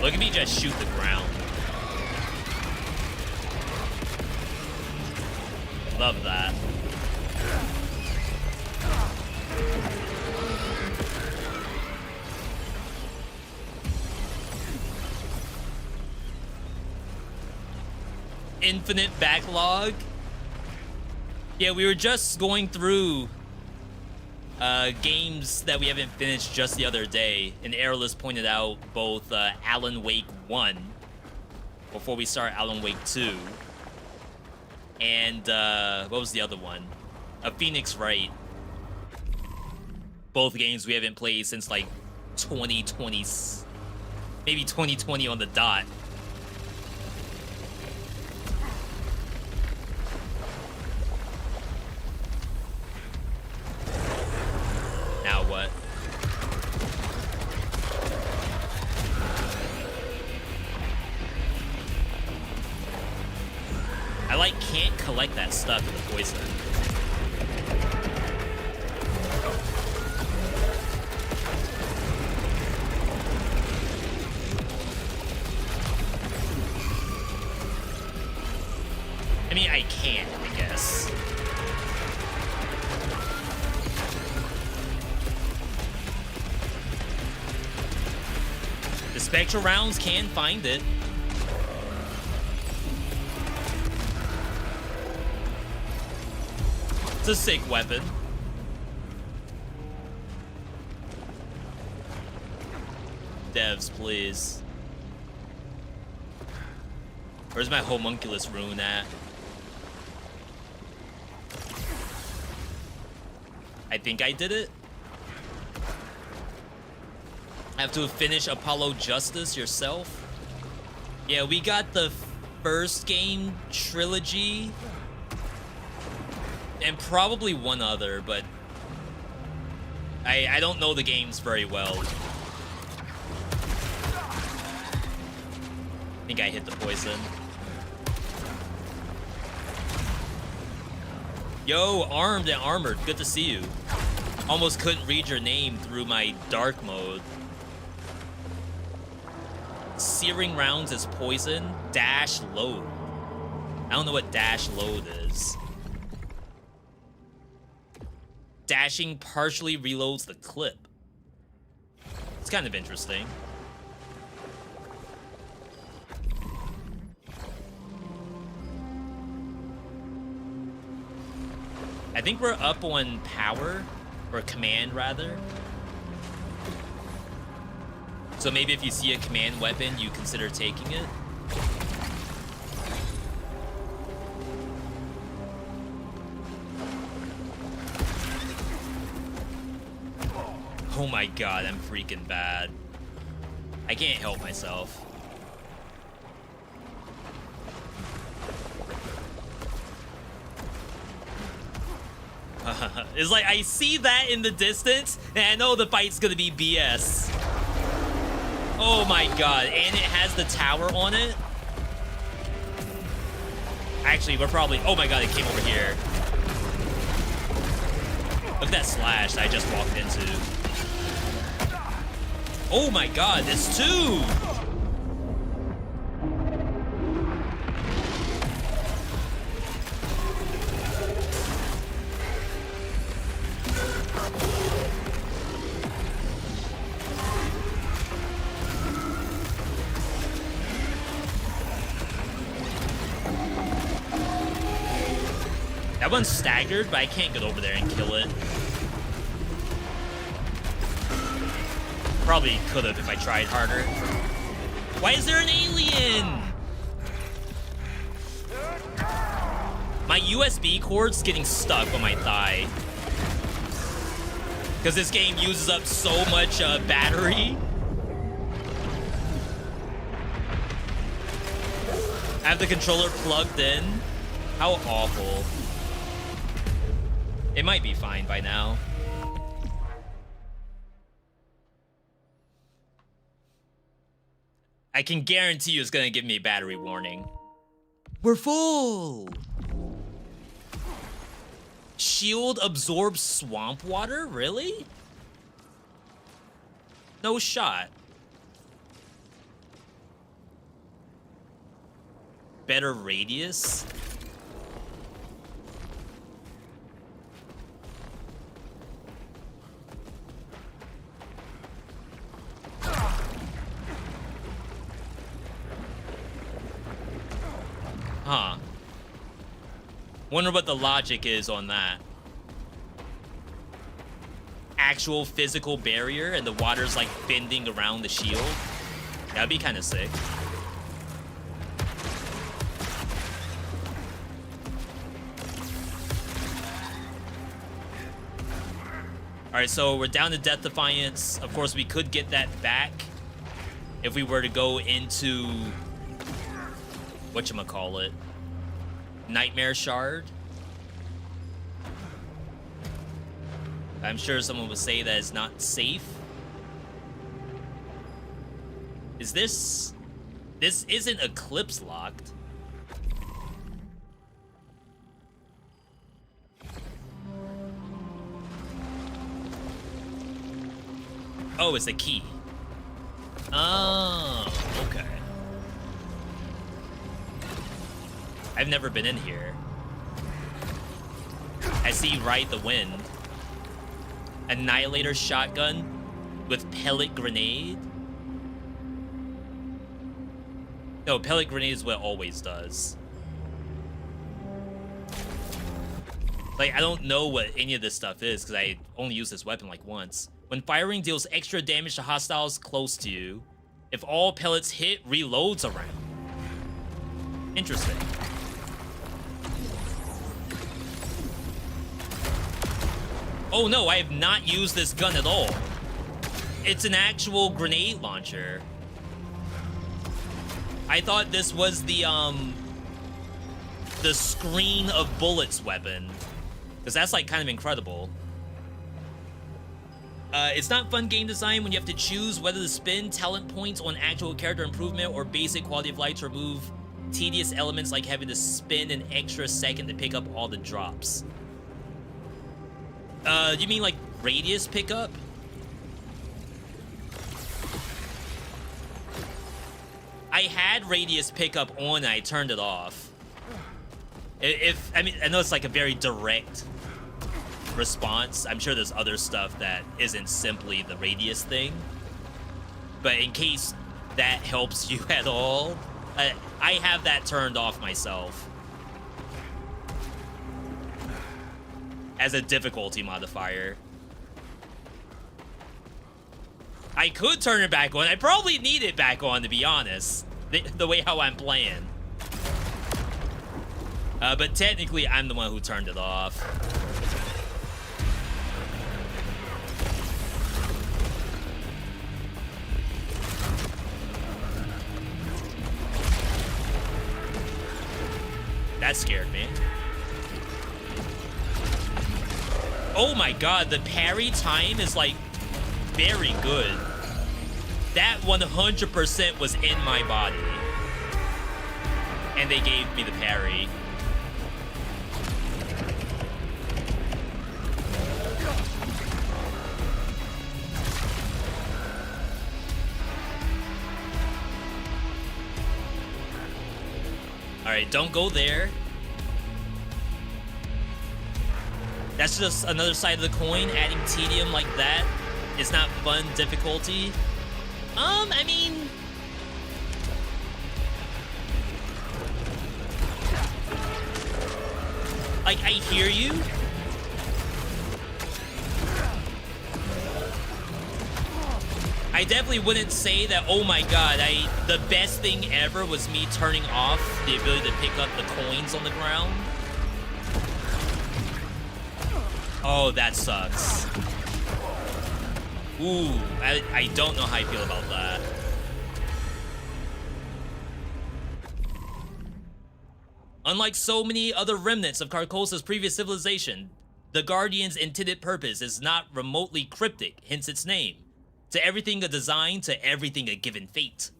Look at me just shoot the ground. Love that. Infinite backlog. Yeah, we were just going through games that we haven't finished just the other day, and Airless pointed out both Alan Wake 1 before we start Alan Wake 2, and what was the other one? Phoenix Wright. Both games we haven't played since like 2020, maybe 2020 on the dot. Now what? I like can't collect that stuff in the poison. I mean, I can, I guess. The spectral rounds can find it. It's a sick weapon. Devs, please. Where's my homunculus rune at? I think I did it. Have to finish Apollo Justice yourself. Yeah, we got the first game trilogy. And probably one other, but I don't know the games very well. I think I hit the poison. Yo, Armed and Armored, good to see you. Almost couldn't read your name through my dark mode. Searing rounds is poison. Dash load. I don't know what dash load is. Dashing partially reloads the clip. It's kind of interesting. I think we're up on power, or command rather. So maybe if you see a command weapon, you consider taking it. Oh my god, I'm freaking bad. I can't help myself. It's like I see that in the distance, and I know the fight's gonna be BS. Oh my god, and it has the tower on it. Actually, we're probably... Oh my god, it came over here. Look at that slash that I just walked into. Oh my god, there's two! That one's staggered, but I can't get over there and kill it. Probably could have if I tried harder. Why is there an alien? My USB cord's getting stuck on my thigh. Because this game uses up so much battery. I have the controller plugged in. How awful. It might be fine by now. I can guarantee you it's gonna give me a battery warning. We're full! Shield absorbs swamp water? Really? No shot. Better radius? Huh. Wonder what the logic is on that. Actual physical barrier and the water's like bending around the shield. That'd be kind of sick. Alright, so we're down to Death Defiance. Of course, we could get that back if we were to go into... whatchamacallit? Nightmare Shard. I'm sure someone would say that it's not safe. Is this... This isn't Eclipse locked. Oh, it's a key. Oh, okay. I've never been in here. I see Ride the Wind. Annihilator shotgun with pellet grenade. No, pellet grenade is what it always does. Like, I don't know what any of this stuff is because I only used this weapon like once. When firing deals extra damage to hostiles close to you. If all pellets hit, reloads around. Interesting. Oh no, I have not used this gun at all. It's an actual grenade launcher. I thought this was the screen of bullets weapon. Because that's like kind of incredible. It's not fun game design when you have to choose whether to spend talent points on actual character improvement or basic quality of life to remove tedious elements like having to spend an extra second to pick up all the drops. You mean like radius pickup? I had radius pickup on and I turned it off. I mean, I know it's like a very direct response. I'm sure there's other stuff that isn't simply the radius thing. But in case that helps you at all, I have that turned off myself. As a difficulty modifier. I could turn it back on. I probably need it back on, to be honest. The way how I'm playing. But technically, I'm the one who turned it off. That scared me. Oh my god, the parry time is like very good. That 100% was in my body. And they gave me the parry. Alright, don't go there. That's just another side of the coin. Adding tedium like that is not fun difficulty. I mean... like, I hear you. I definitely wouldn't say that, oh my god, the best thing ever was me turning off the ability to pick up the coins on the ground. Oh, that sucks. Ooh, I don't know how I feel about that. Unlike so many other remnants of Carcosa's previous civilization, the Guardian's intended purpose is not remotely cryptic, hence its name. To everything a design, to everything a given fate.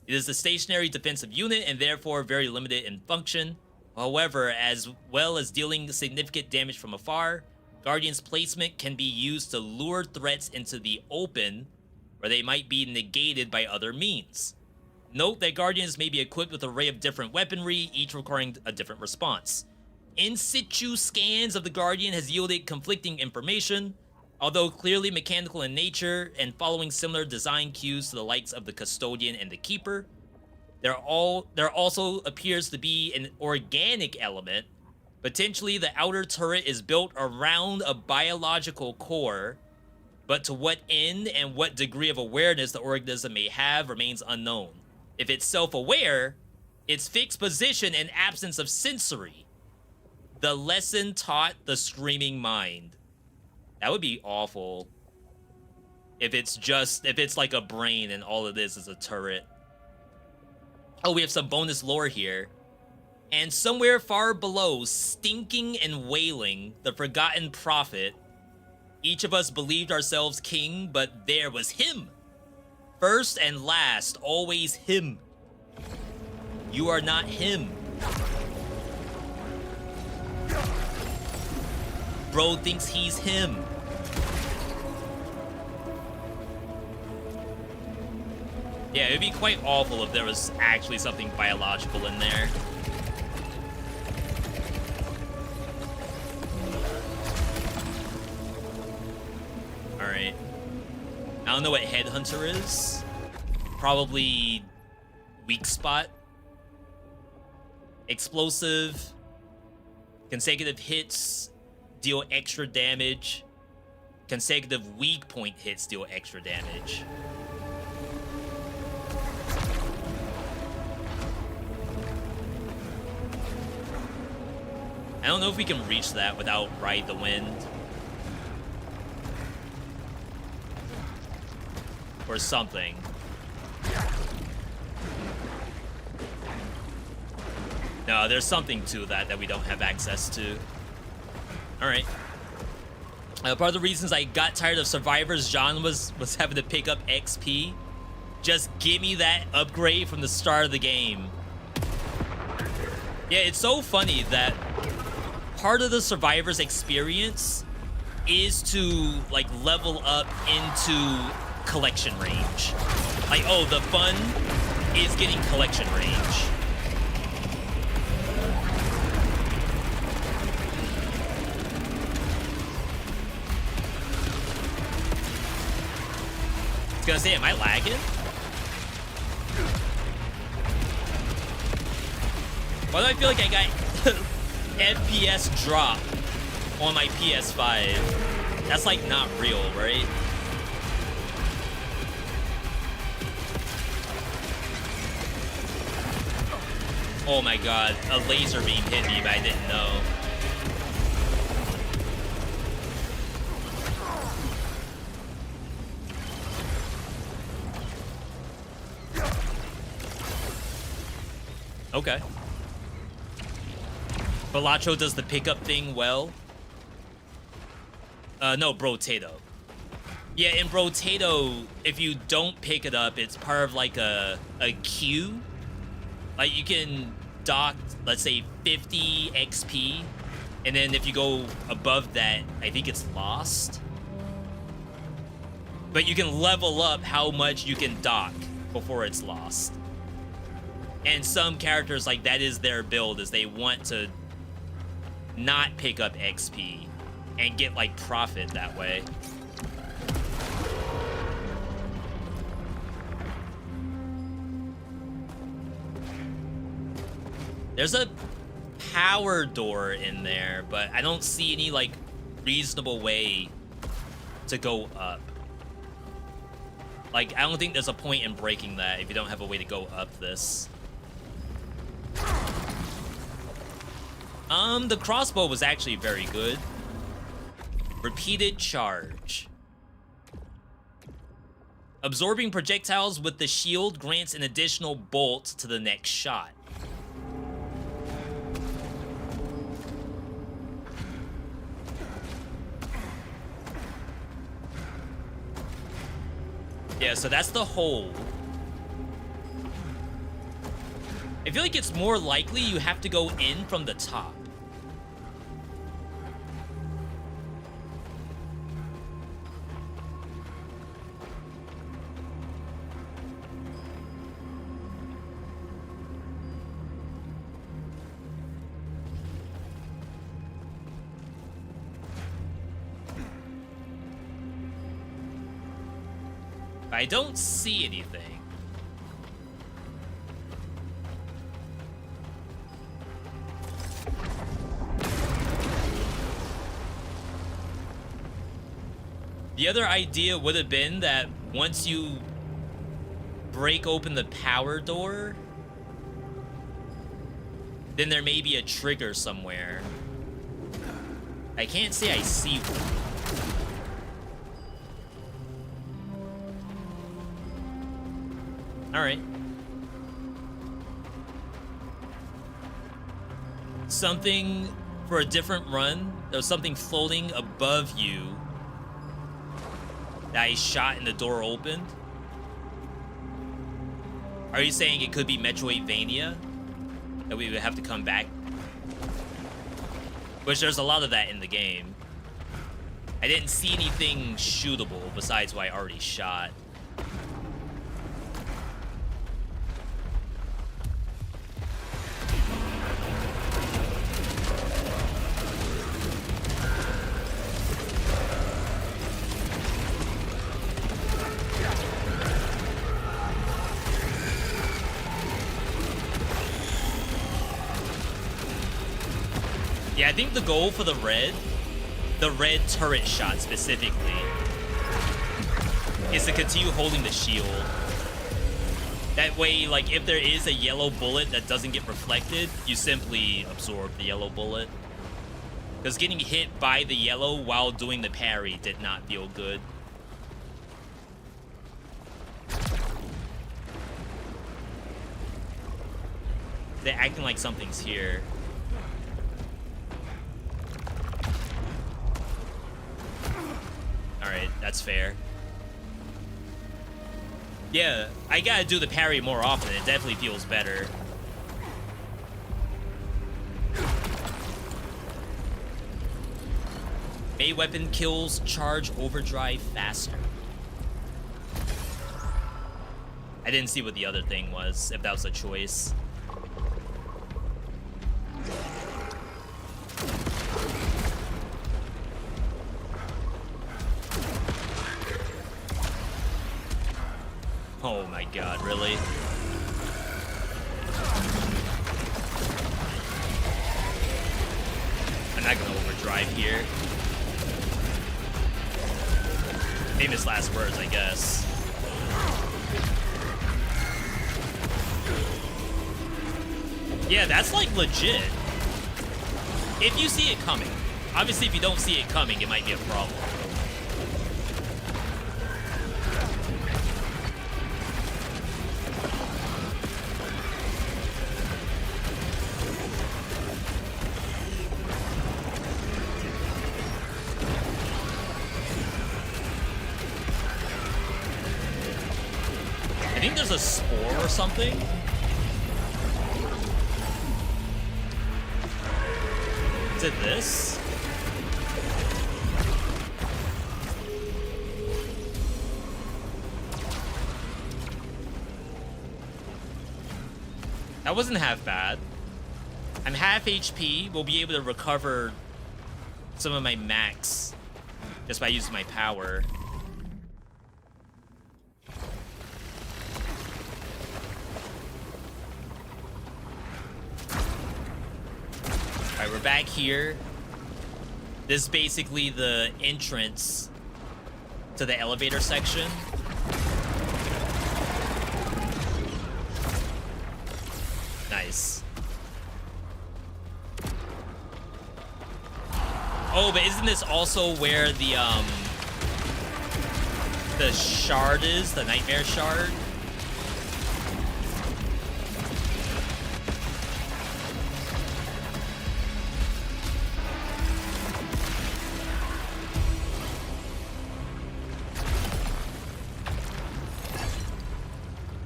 It is a stationary defensive unit and therefore very limited in function. However, as well as dealing significant damage from afar, Guardian's placement can be used to lure threats into the open, where they might be negated by other means. Note that Guardians may be equipped with an array of different weaponry, each requiring a different response. In situ scans of the Guardian has yielded conflicting information. Although clearly mechanical in nature and following similar design cues to the likes of the Custodian and the Keeper, there also appears to be an organic element. Potentially, the outer turret is built around a biological core, but to what end and what degree of awareness the organism may have remains unknown. If it's self-aware, its fixed position and absence of sensory. The lesson taught the screaming mind. That would be awful. If it's like a brain and all it is a turret. Oh, we have some bonus lore here. And somewhere far below, stinking and wailing, the forgotten prophet, each of us believed ourselves king, but there was him. First and last, always him. You are not him. Bro thinks he's him. Yeah, it'd be quite awful if there was actually something biological in there. Alright. I don't know what Headhunter is. Probably weak spot. Explosive. Consecutive hits deal extra damage. Consecutive weak point hits deal extra damage. I don't know if we can reach that without Ride the Wind. Or something. No, there's something to that we don't have access to. Alright. Part of the reasons I got tired of Survivor's genre was having to pick up XP. Just give me that upgrade from the start of the game. Yeah, it's so funny that part of the Survivor's experience is to, like, level up into collection range. Like, oh, the fun is getting collection range. I was gonna say, am I lagging? Why do I feel like I got FPS drop on my PS5? That's like not real, right? Oh my god, a laser beam hit me, but I didn't know. Okay. Balatro does the pickup thing well. No, Brotato. Yeah, in Brotato, if you don't pick it up, it's part of like a queue. Like you can dock, let's say 50 XP, and then if you go above that, I think it's lost. But you can level up how much you can dock before it's lost. And some characters, like, that is their build, is they want to not pick up XP and get, like, profit that way. There's a power door in there, but I don't see any, like, reasonable way to go up. Like, I don't think there's a point in breaking that if you don't have a way to go up this. The crossbow was actually very good. Repeated charge. Absorbing projectiles with the shield grants an additional bolt to the next shot. Yeah, so that's the hole. I feel like it's more likely you have to go in from the top. I don't see anything. The other idea would have been that once you break open the power door, then there may be a trigger somewhere. I can't say I see one. All right. Something for a different run. There was something floating above you that I shot and the door opened. Are you saying it could be Metroidvania? That we would have to come back? Which there's a lot of that in the game. I didn't see anything shootable besides what I already shot. Yeah, I think the goal for the red turret shot specifically, is to continue holding the shield. That way, like, if there is a yellow bullet that doesn't get reflected, you simply absorb the yellow bullet. Because getting hit by the yellow while doing the parry did not feel good. They're acting like something's here. Alright, that's fair. Yeah, I gotta do the parry more often. It definitely feels better. A weapon kills charge overdrive faster. I didn't see what the other thing was, if that was a choice. Oh my god, really? I'm not gonna overdrive here. Famous last words, I guess. Yeah, that's like legit. If you see it coming. Obviously, if you don't see it coming, it might be a problem. think there's a spore or something. Is it this? That wasn't half bad. I'm half HP. We'll be able to recover some of my max just by using my power. Alright, we're back here. This is basically the entrance to the elevator section. Nice. Oh, but isn't this also where the shard is? The nightmare shard?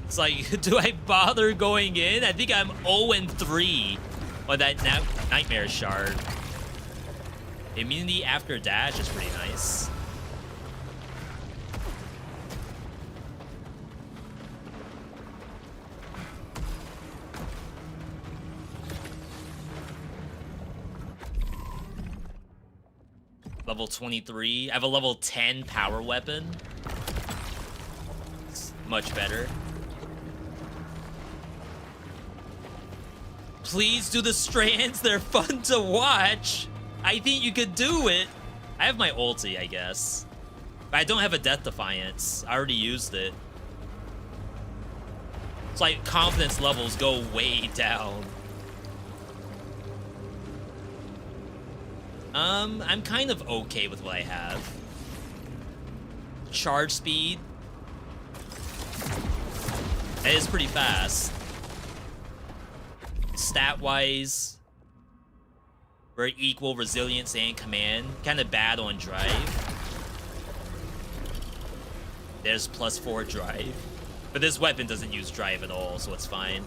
It's like, do I bother going in? I think I'm 0-3 on that nightmare shard. Immunity after dash is pretty nice. Level 23. I have a level 10 power weapon. It's much better. Please do the strands. They're fun to watch. I think you could do it. I have my ulti, I guess. But I don't have a Death Defiance. I already used it. It's like confidence levels go way down. I'm kind of okay with what I have. Charge speed. It is pretty fast. Stat-wise, we're equal resilience and command. Kind of bad on drive. There's +4 drive. But this weapon doesn't use drive at all, so it's fine.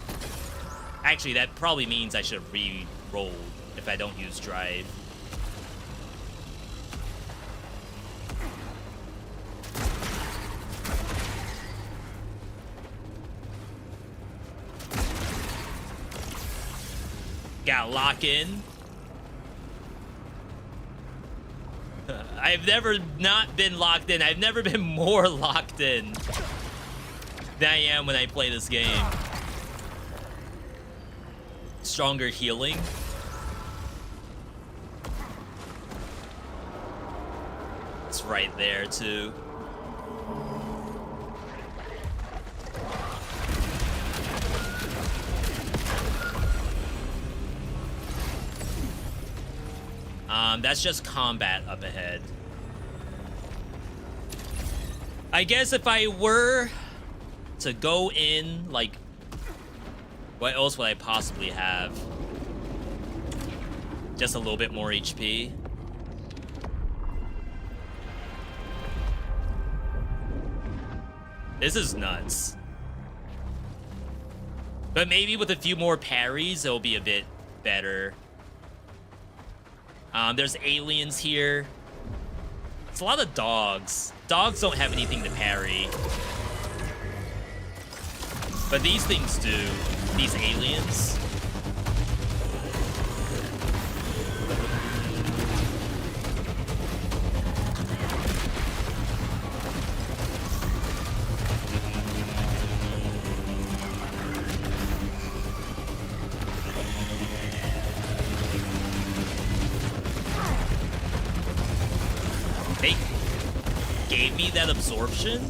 Actually, that probably means I should have re-rolled if I don't use drive. Got lock in. I've never not been locked in. I've never been more locked in than I am when I play this game. Stronger healing. It's right there too. That's just combat up ahead. I guess if I were to go in, like, what else would I possibly have? Just a little bit more HP. This is nuts. But maybe with a few more parries, it'll be a bit better. There's aliens here. It's a lot of dogs. Dogs don't have anything to parry. But these things do. These aliens. They gave me that absorption?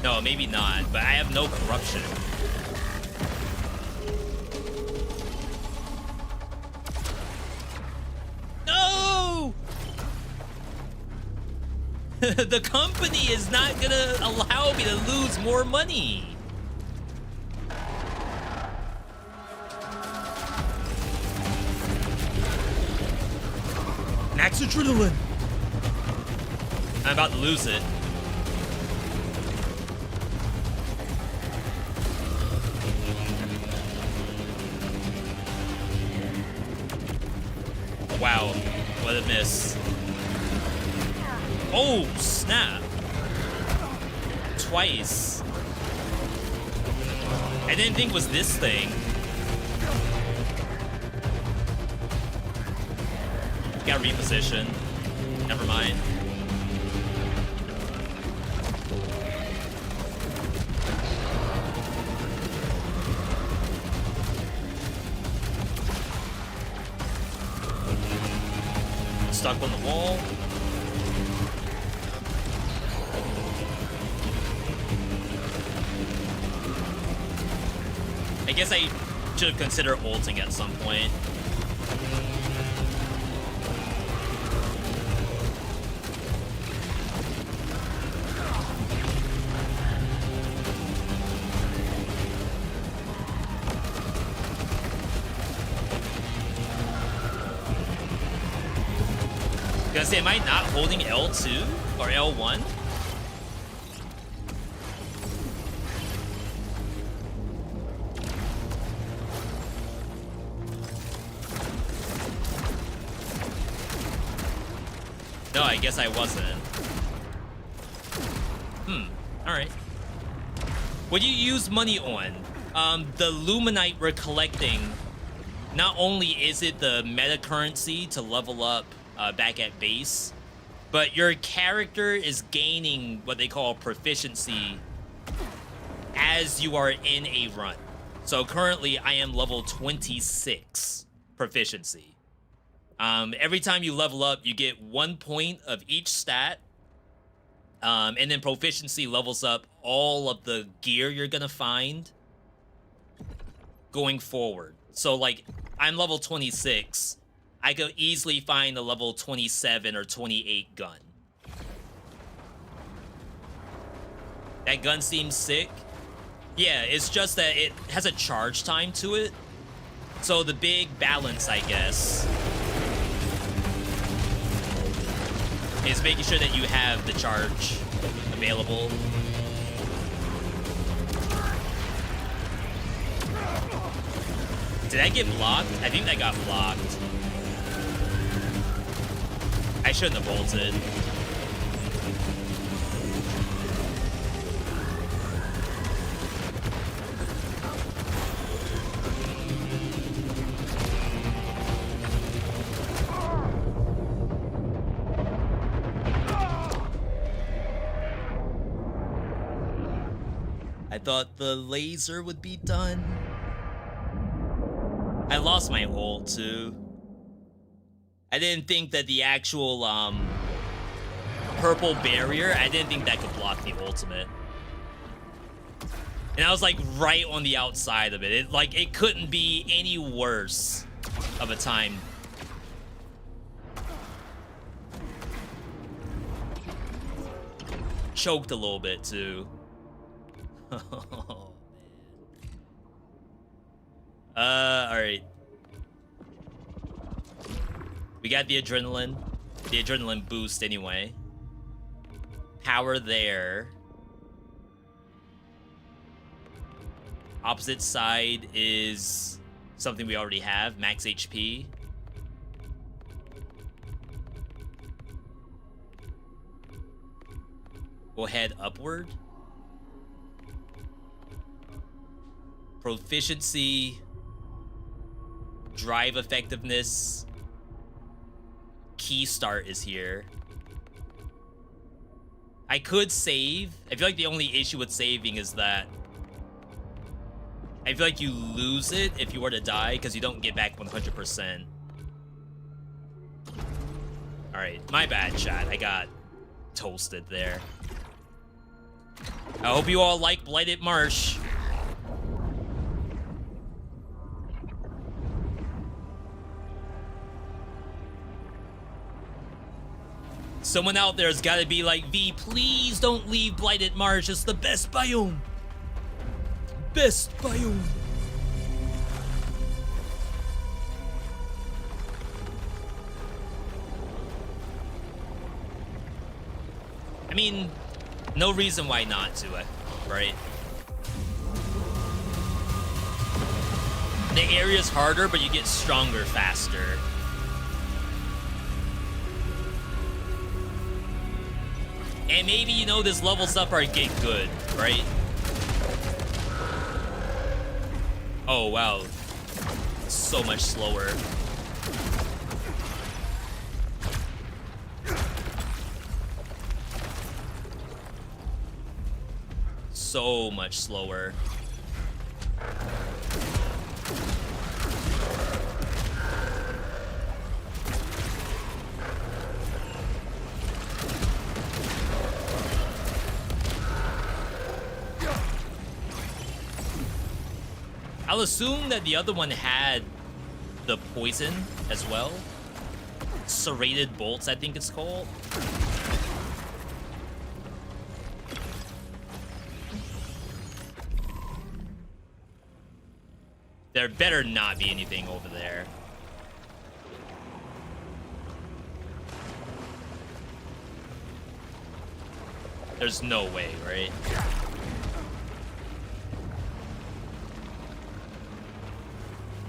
No, maybe not, but I have no corruption. No! The company is not gonna allow me to lose more money. Max adrenaline. I'm about to lose it. Let it miss. Oh, snap. Twice. I didn't think it was this thing. Got reposition. Never mind. Stuck on the wall. I guess I should have considered ulting at some point. Gonna say, am I not holding L2 or L1? No, I guess I wasn't. Alright. What do you use money on? The Luminite we're collecting, not only is it the meta currency to level up back at base, but your character is gaining what they call proficiency as you are in a run. So currently I am level 26 proficiency. Every time you level up, you get 1 point of each stat. And then proficiency levels up all of the gear you're gonna find going forward. So like, I'm level 26. I could easily find a level 27 or 28 gun. That gun seems sick. Yeah, it's just that it has a charge time to it. So the big balance, I guess, is making sure that you have the charge available. Did I get blocked? I think that got blocked. I shouldn't have bolted. I thought the laser would be done. I lost my ult too. I didn't think that the actual purple barrier, I didn't think that could block the ultimate. And I was like right on the outside of it. It couldn't be any worse of a time. Choked a little bit too. Oh, man. All right. We got the adrenaline boost anyway. Power there. Opposite side is something we already have, max HP. We'll head upward. Proficiency, drive effectiveness, key start is here. I could save. I feel like the only issue with saving is that I feel like you lose it if you were to die because you don't get back 100%. All right, my bad, chat. I got toasted there. I hope you all like Blighted Marsh. Someone out there has got to be like, V, please don't leave Blighted Marsh. It's the best biome. Best biome. I mean, no reason why not to it, right? The area's harder, but you get stronger faster. And maybe, you know, this levels up our get good, right? Oh, wow. So much slower. So much slower. I'll assume that the other one had the poison as well. Serrated bolts, I think it's called. There better not be anything over there. There's no way, right?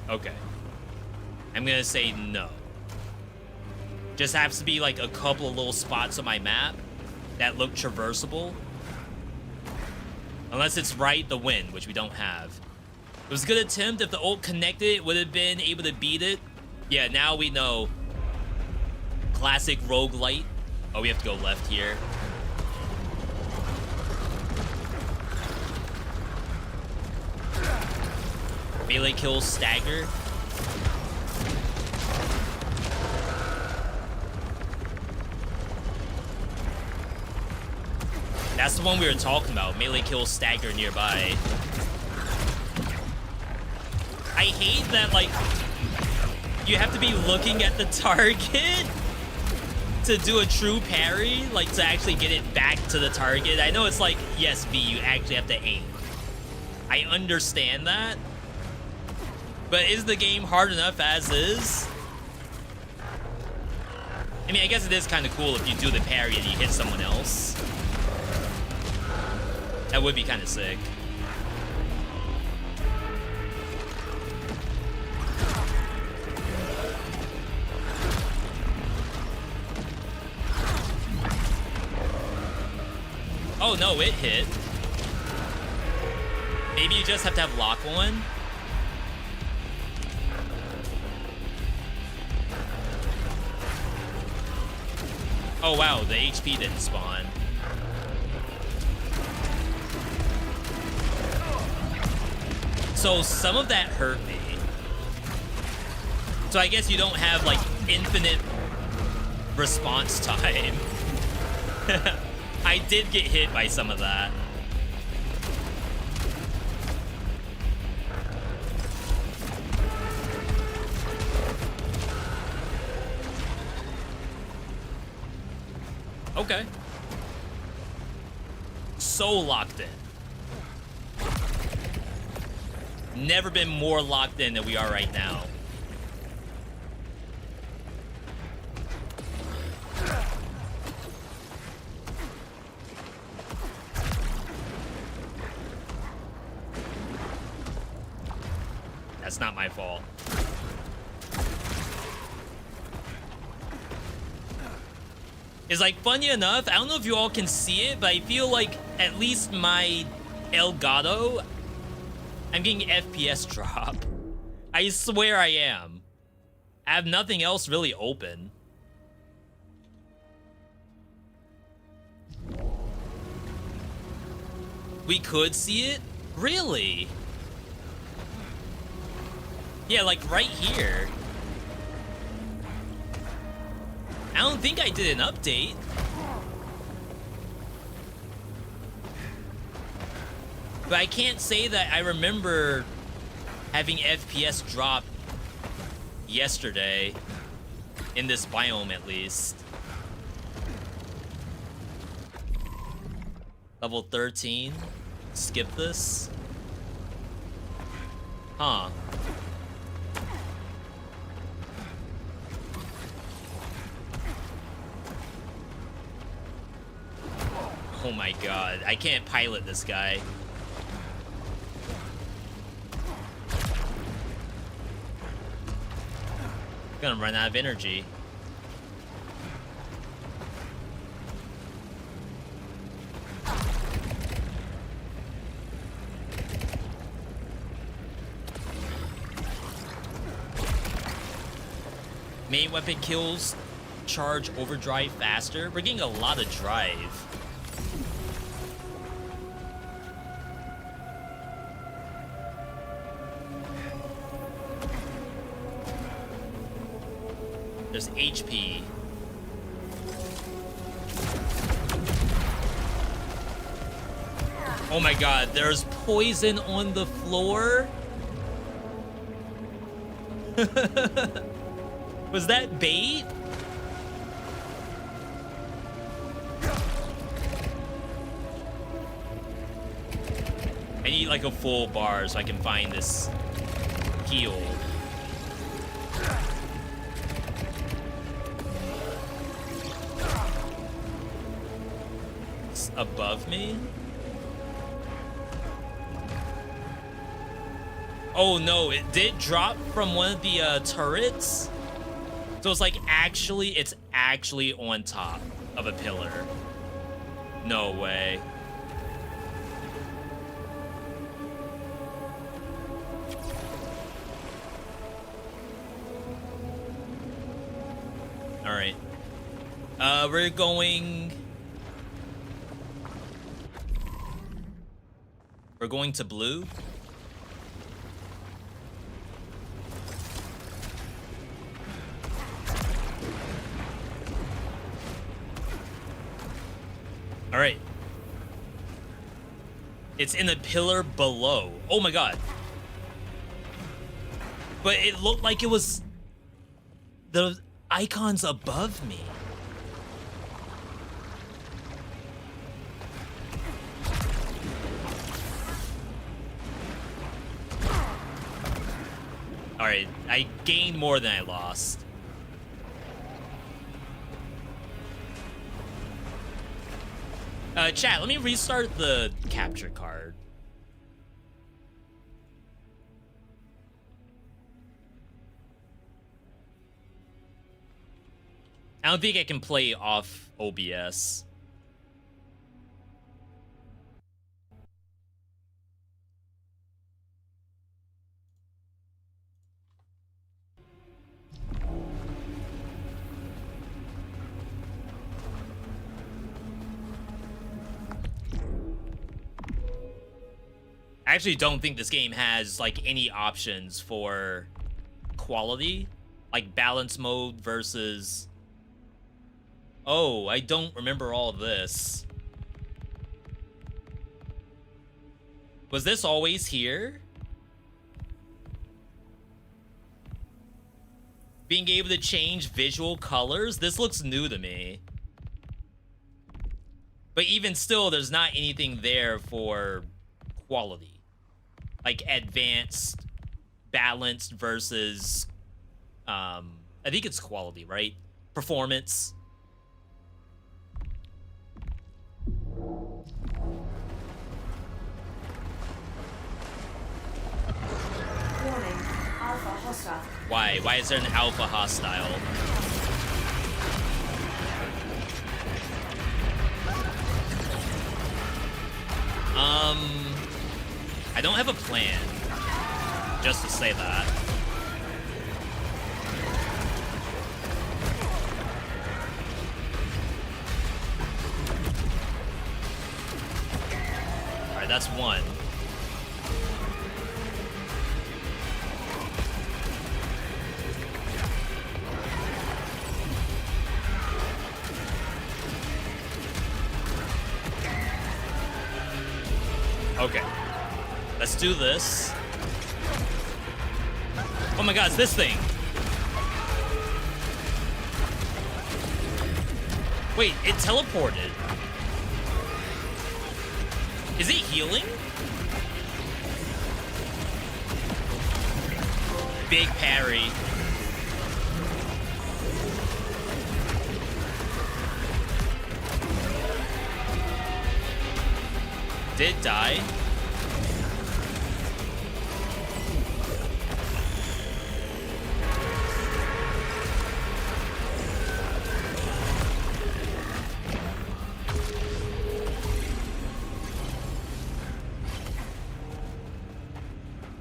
Okay. I'm gonna say no. Just has to be like a couple of little spots on my map that look traversable. Unless it's right the wind, which we don't have. It was a good attempt. If the ult connected, would have been able to beat it. Yeah, now we know. Classic roguelite. Oh, we have to go left here. Melee kills stagger. That's the one we were talking about. Melee kills stagger nearby. I hate that, like, you have to be looking at the target to do a true parry, like, to actually get it back to the target. I know it's like, yes, V, you actually have to aim. I understand that. But is the game hard enough as is? I mean, I guess it is kind of cool if you do the parry and you hit someone else. That would be kind of sick. Oh no, it hit. Maybe you just have to have lock on. Oh wow, the HP didn't spawn. So some of that hurt me. So I guess you don't have like infinite response time. I did get hit by some of that. Okay. So locked in. Never been more locked in than we are right now. That's not my fault. It's like, funny enough, I don't know if you all can see it, but I feel like at least my Elgato, I'm getting FPS drop. I swear I am. I have nothing else really open. We could see it? Really? Yeah, like right here. I don't think I did an update. But I can't say that I remember having FPS drop yesterday. In this biome, at least. Level 13. Skip this. Huh. Oh my god, I can't pilot this guy. Gonna run out of energy. Main weapon kills charge overdrive faster. We're getting a lot of drive. There's HP. Oh my god, there's poison on the floor? Was that bait? I need like a full bar so I can find this heal. It's above me? Oh no, it did drop from one of the turrets. So it's like it's actually on top of a pillar. No way. All right. We're going to blue. All right. It's in the pillar below. Oh my god. But it looked like it was the icons above me. All right, I gained more than I lost. Chat, let me restart the capture card. I don't think I can play off OBS. I actually don't think this game has like any options for quality, like balance mode versus... Oh, I don't remember all this. Was this always here? Being able to change visual colors? This looks new to me. But even still, there's not anything there for quality. Like advanced, balanced versus, I think it's quality, right? Performance.
Warning, Alpha hostile.
Why? Why is there an alpha hostile? I don't have a plan. Just to say that. Alright, that's one. Okay. Let's do this. Oh my god, it's this thing. Wait, it teleported. Is it healing? Big parry. Did die.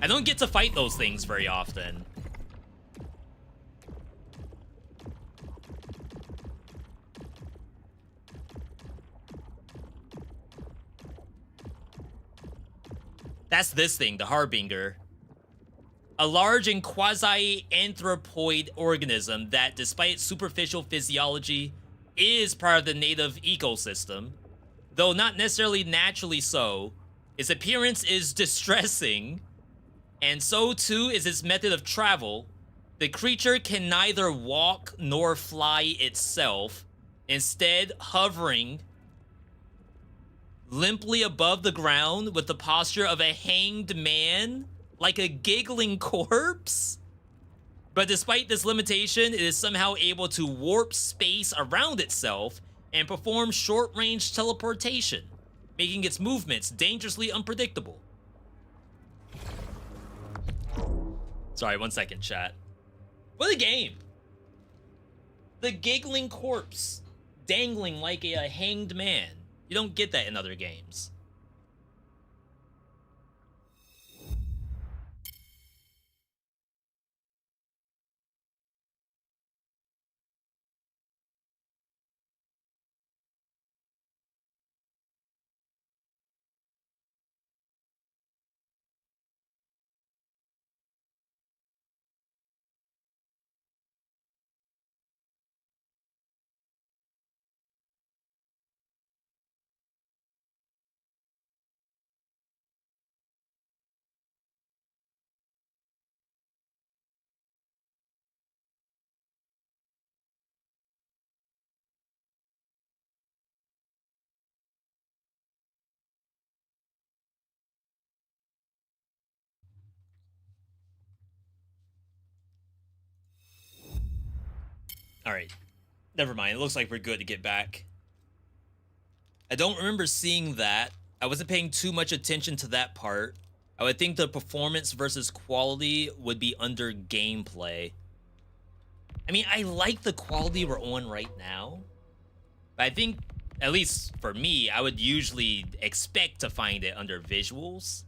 I don't get to fight those things very often. That's this thing, the Harbinger. A large and quasi-anthropoid organism that, despite its superficial physiology, is part of the native ecosystem. Though not necessarily naturally so, its appearance is distressing, and so too is its method of travel. The creature can neither walk nor fly itself, instead hovering limply above the ground with the posture of a hanged man, like a giggling corpse. But despite this limitation, it is somehow able to warp space around itself and perform short-range teleportation, making its movements dangerously unpredictable. Sorry, 1 second, chat. What a game! The giggling corpse, dangling like a hanged man. You don't get that in other games. All right, never mind. It looks like we're good to get back. I don't remember seeing that. I wasn't paying too much attention to that part. I would think the performance versus quality would be under gameplay. I mean, I like the quality we're on right now, but I think, at least for me, I would usually expect to find it under visuals,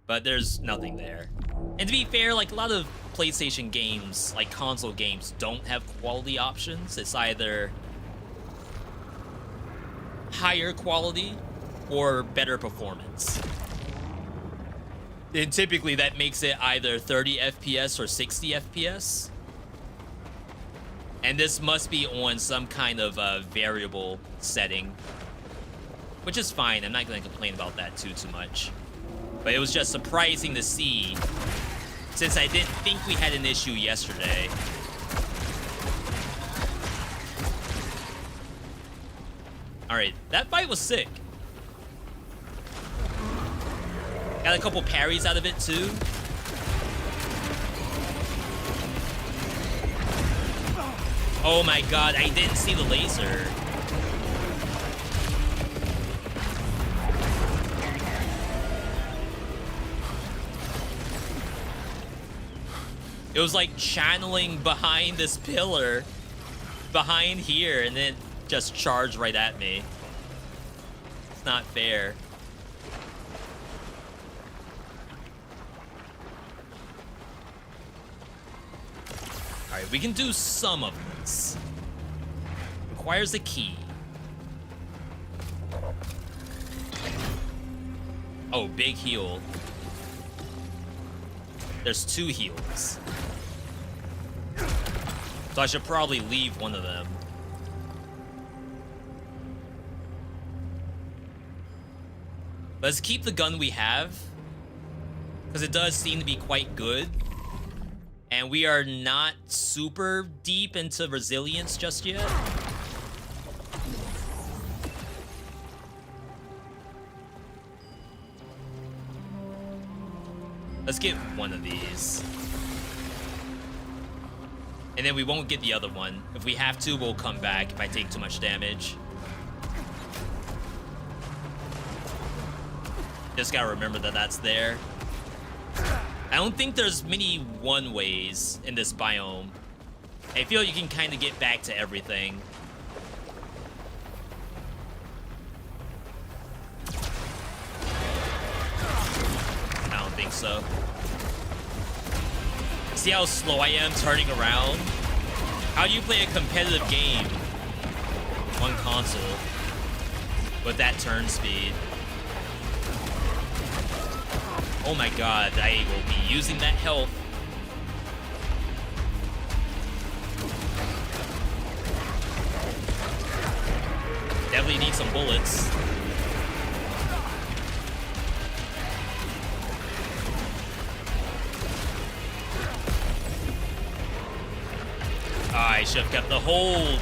but there's nothing there. And to be fair, like a lot of PlayStation games, like console games, don't have quality options. It's either higher quality or better performance. And typically that makes it either 30 FPS or 60 FPS. And this must be on some kind of variable setting, which is fine. I'm not going to complain about that too much. But it was just surprising to see, since I didn't think we had an issue yesterday. Alright, that fight was sick. Got a couple parries out of it too. Oh my god, I didn't see the laser. It was like channeling behind this pillar, behind here, and then just charged right at me. It's not fair. Alright, we can do some of this. Requires a key. Oh, big heal. There's 2 heals. So I should probably leave one of them. Let's keep the gun we have, because it does seem to be quite good. And we are not super deep into resilience just yet. Let's get one of these. And then we won't get the other one. If we have to, we'll come back if I take too much damage. Just gotta remember that that's there. I don't think there's many one-ways in this biome. I feel you can kind of get back to everything. I don't think so. See how slow I am turning around? How do you play a competitive game on console with that turn speed? Oh my god, I will be using that health. Definitely need some bullets. I should have kept the hold.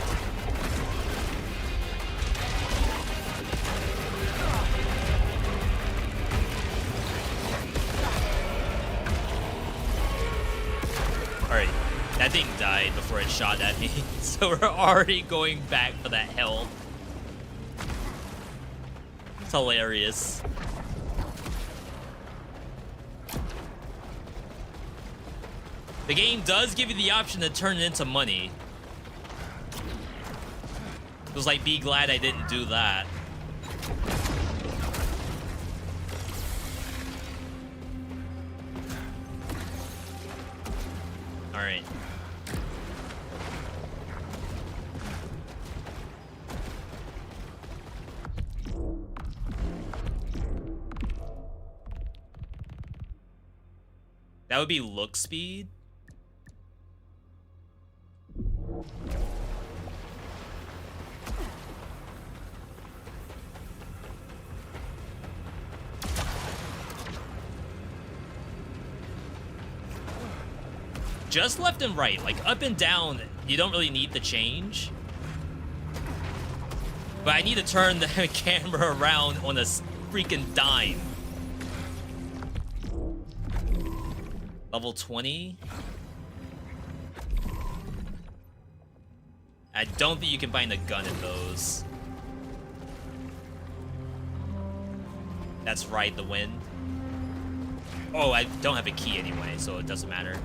Alright, that thing died before it shot at me, so we're already going back for that health. It's hilarious. The game does give you the option to turn it into money. It was like, be glad I didn't do that. All right. That would be look speed. Just left and right, like up and down, you don't really need to change. But I need to turn the camera around on a freaking dime. Level 20. I don't think you can find a gun in those. That's right, the wind. Oh, I don't have a key anyway, so it doesn't matter.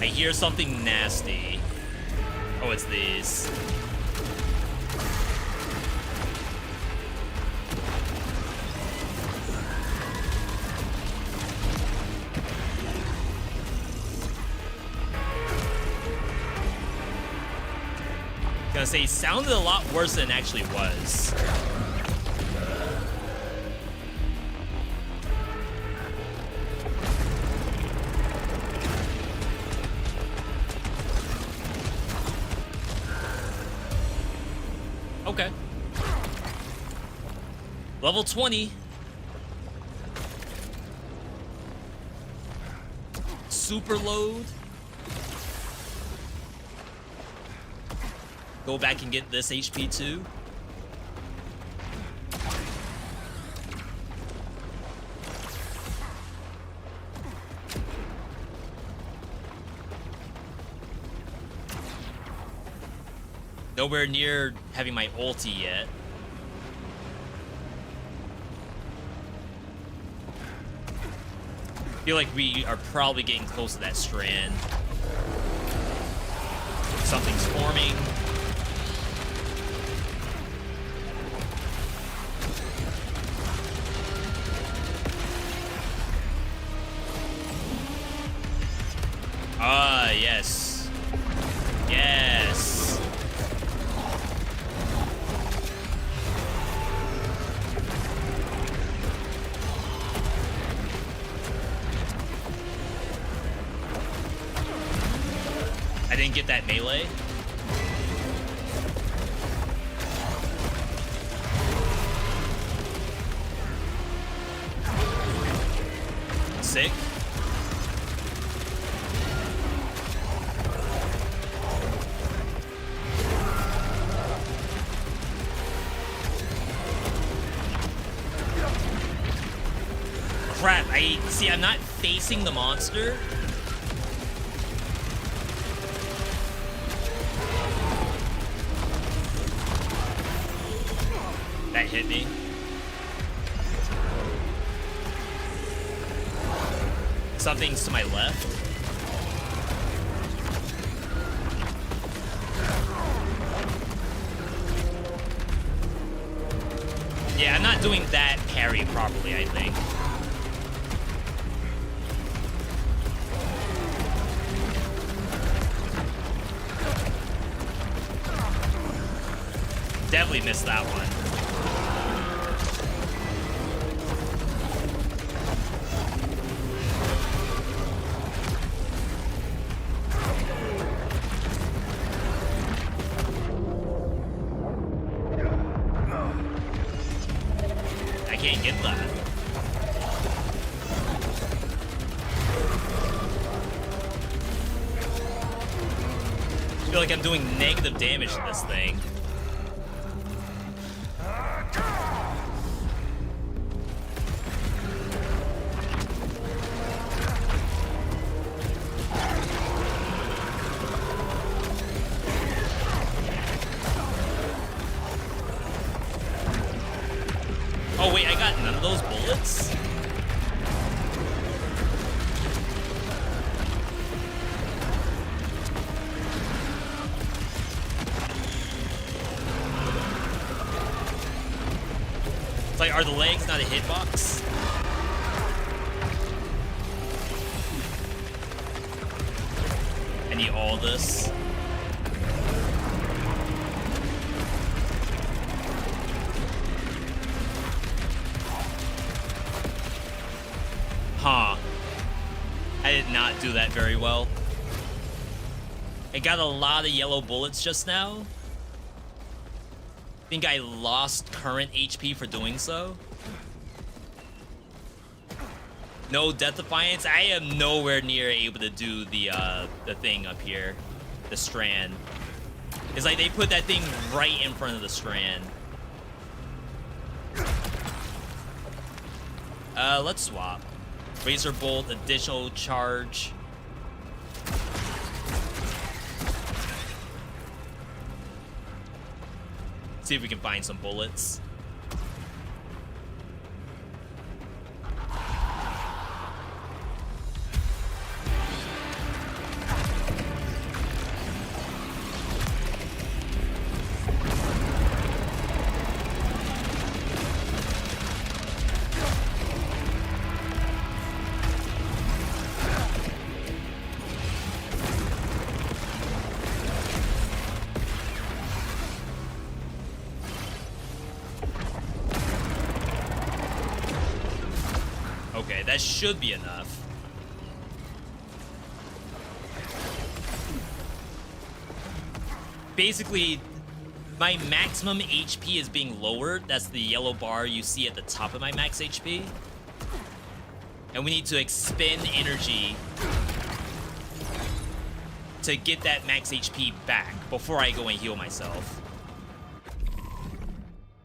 I hear something nasty. Oh, it's these. Gonna say, it sounded a lot worse than it actually was. Okay. Level 20. Super load. Go back and get this HP too. Nowhere near having my ulti yet. Feel like we are probably getting close to that strand. Something's forming. Ah, yes. Yes. I didn't get that melee. Sick. Crap, I'm not facing the monster. That hit me. Something's to my left. Yeah, I'm not doing that parry properly, I think. Definitely missed that one. I can't get that. I feel like I'm doing negative damage to this thing. Oh wait, I got none of those bullets? It's like, are the legs not a hitbox? I need all this. Huh. I did not do that very well. I got a lot of yellow bullets just now. I think I lost current HP for doing so. No Death Defiance. I am nowhere near able to do the thing up here. The strand. It's like they put that thing right in front of the strand. Let's swap. Razor Bolt, additional charge. See if we can find some bullets. Okay, that should be enough. Basically, my maximum HP is being lowered. That's the yellow bar you see at the top of my max HP. And we need to expend energy to get that max HP back before I go and heal myself.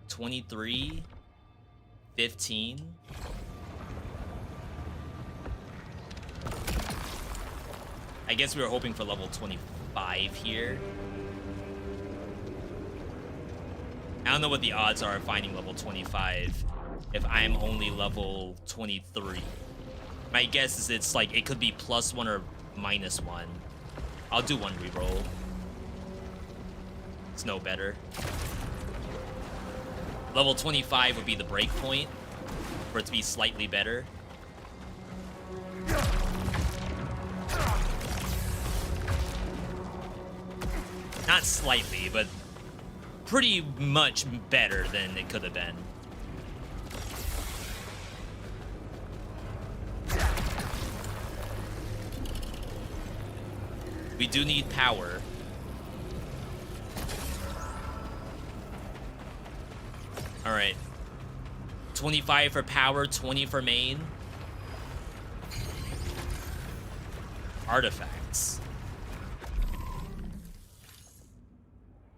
23, 15. I guess we were hoping for level 25 here. I don't know what the odds are of finding level 25 if I'm only level 23. My guess is it's like, it could be +1 or -1. I'll do one reroll. It's no better. Level 25 would be the break point for it to be slightly better. Not slightly, but pretty much better than it could have been. We do need power. All right. 25 for power, 20 for main. Artifacts.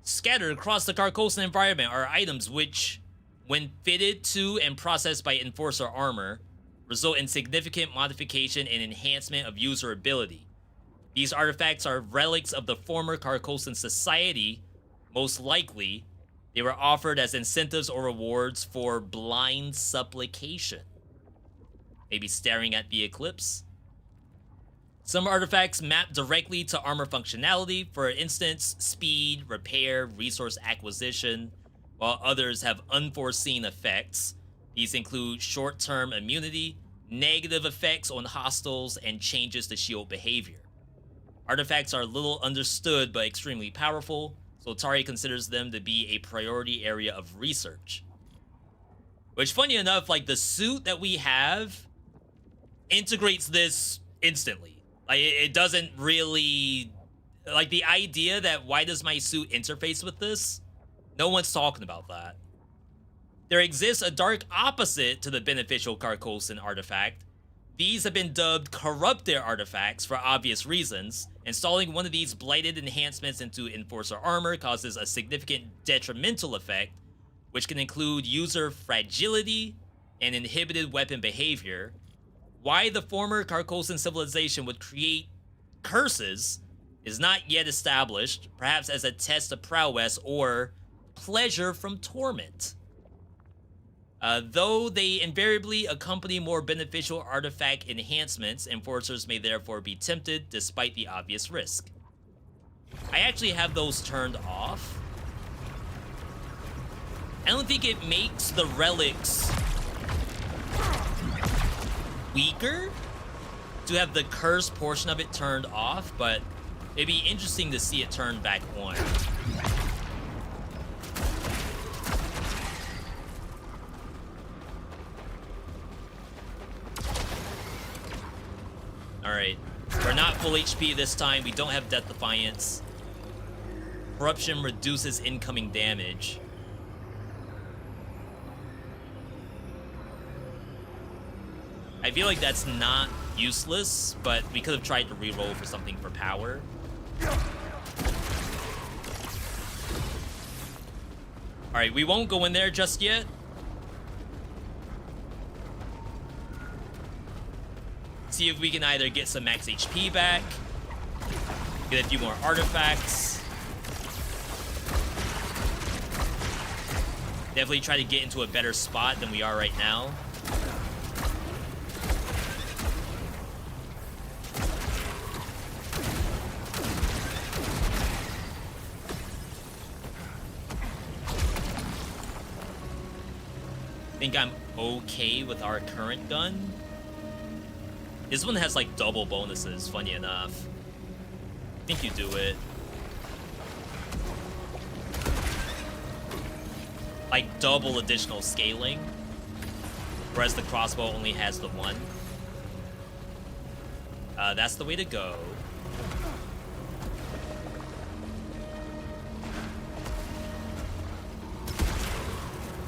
Scattered across the Carcosan environment are items which, when fitted to and processed by Enforcer armor, result in significant modification and enhancement of user ability. These artifacts are relics of the former Carcosan society. Most likely, they were offered as incentives or rewards for blind supplication. Maybe staring at the eclipse. Some artifacts map directly to armor functionality, for instance, speed, repair, resource acquisition, while others have unforeseen effects. These include short-term immunity, negative effects on hostiles, and changes to shield behavior. Artifacts are little understood but extremely powerful, so Atari considers them to be a priority area of research. Which, funny enough, like, the suit that we have integrates this instantly. Like, it doesn't really... Like, the idea that why does my suit interface with this? No one's talking about that. There exists a dark opposite to the beneficial Carcosan artifact. These have been dubbed corrupted artifacts for obvious reasons. Installing one of these blighted enhancements into Enforcer armor causes a significant detrimental effect, which can include user fragility and inhibited weapon behavior. Why the former Carcosan civilization would create curses is not yet established, perhaps as a test of prowess or pleasure from torment. Though they invariably accompany more beneficial artifact enhancements, enforcers may therefore be tempted despite the obvious risk. I actually have those turned off. I don't think it makes the relics weaker to have the curse portion of it turned off, but it'd be interesting to see it turned back on. Alright, we're not full HP this time. We don't have Death Defiance. Corruption reduces incoming damage. I feel like that's not useless, but we could have tried to reroll for something for power. Alright, we won't go in there just yet. See if we can either get some max HP back, get a few more artifacts. Definitely try to get into a better spot than we are right now. I think I'm okay with our current gun. This one has like double bonuses, funny enough. I think you do it. Like double additional scaling. Whereas the crossbow only has the one. That's the way to go.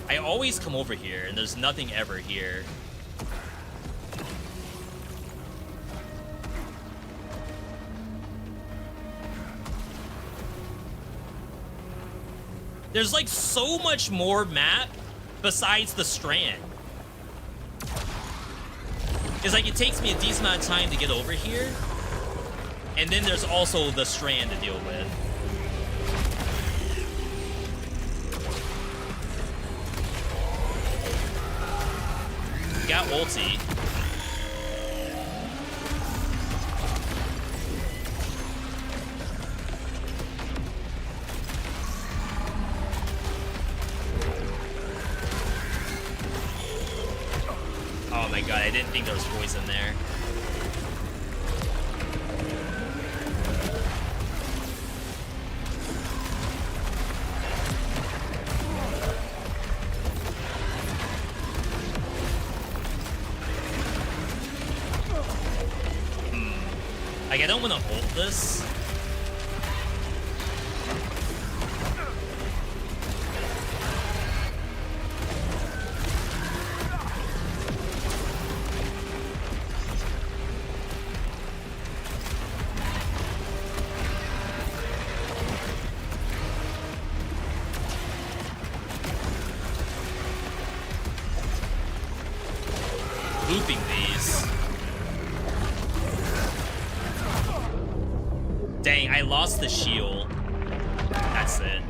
I always come over here and there's nothing ever here. There's like so much more map besides the strand. It's like it takes me a decent amount of time to get over here. And then there's also the strand to deal with. Got ulti. Oh my god, I didn't think there was poison there. Like, I don't want to ult this. Looping these. Dang, I lost the shield. That's it.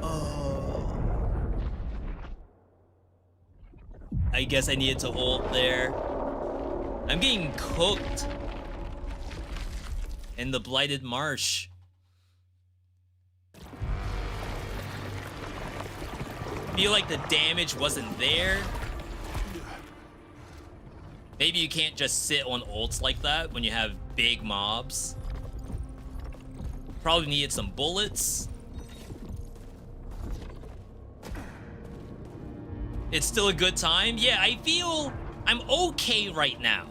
Oh. I guess I needed to ult there. I'm getting cooked in the Blighted Marsh. Feel like the damage wasn't there. Maybe you can't just sit on ults like that when you have big mobs. Probably needed some bullets. It's still a good time. Yeah, I feel I'm okay right now.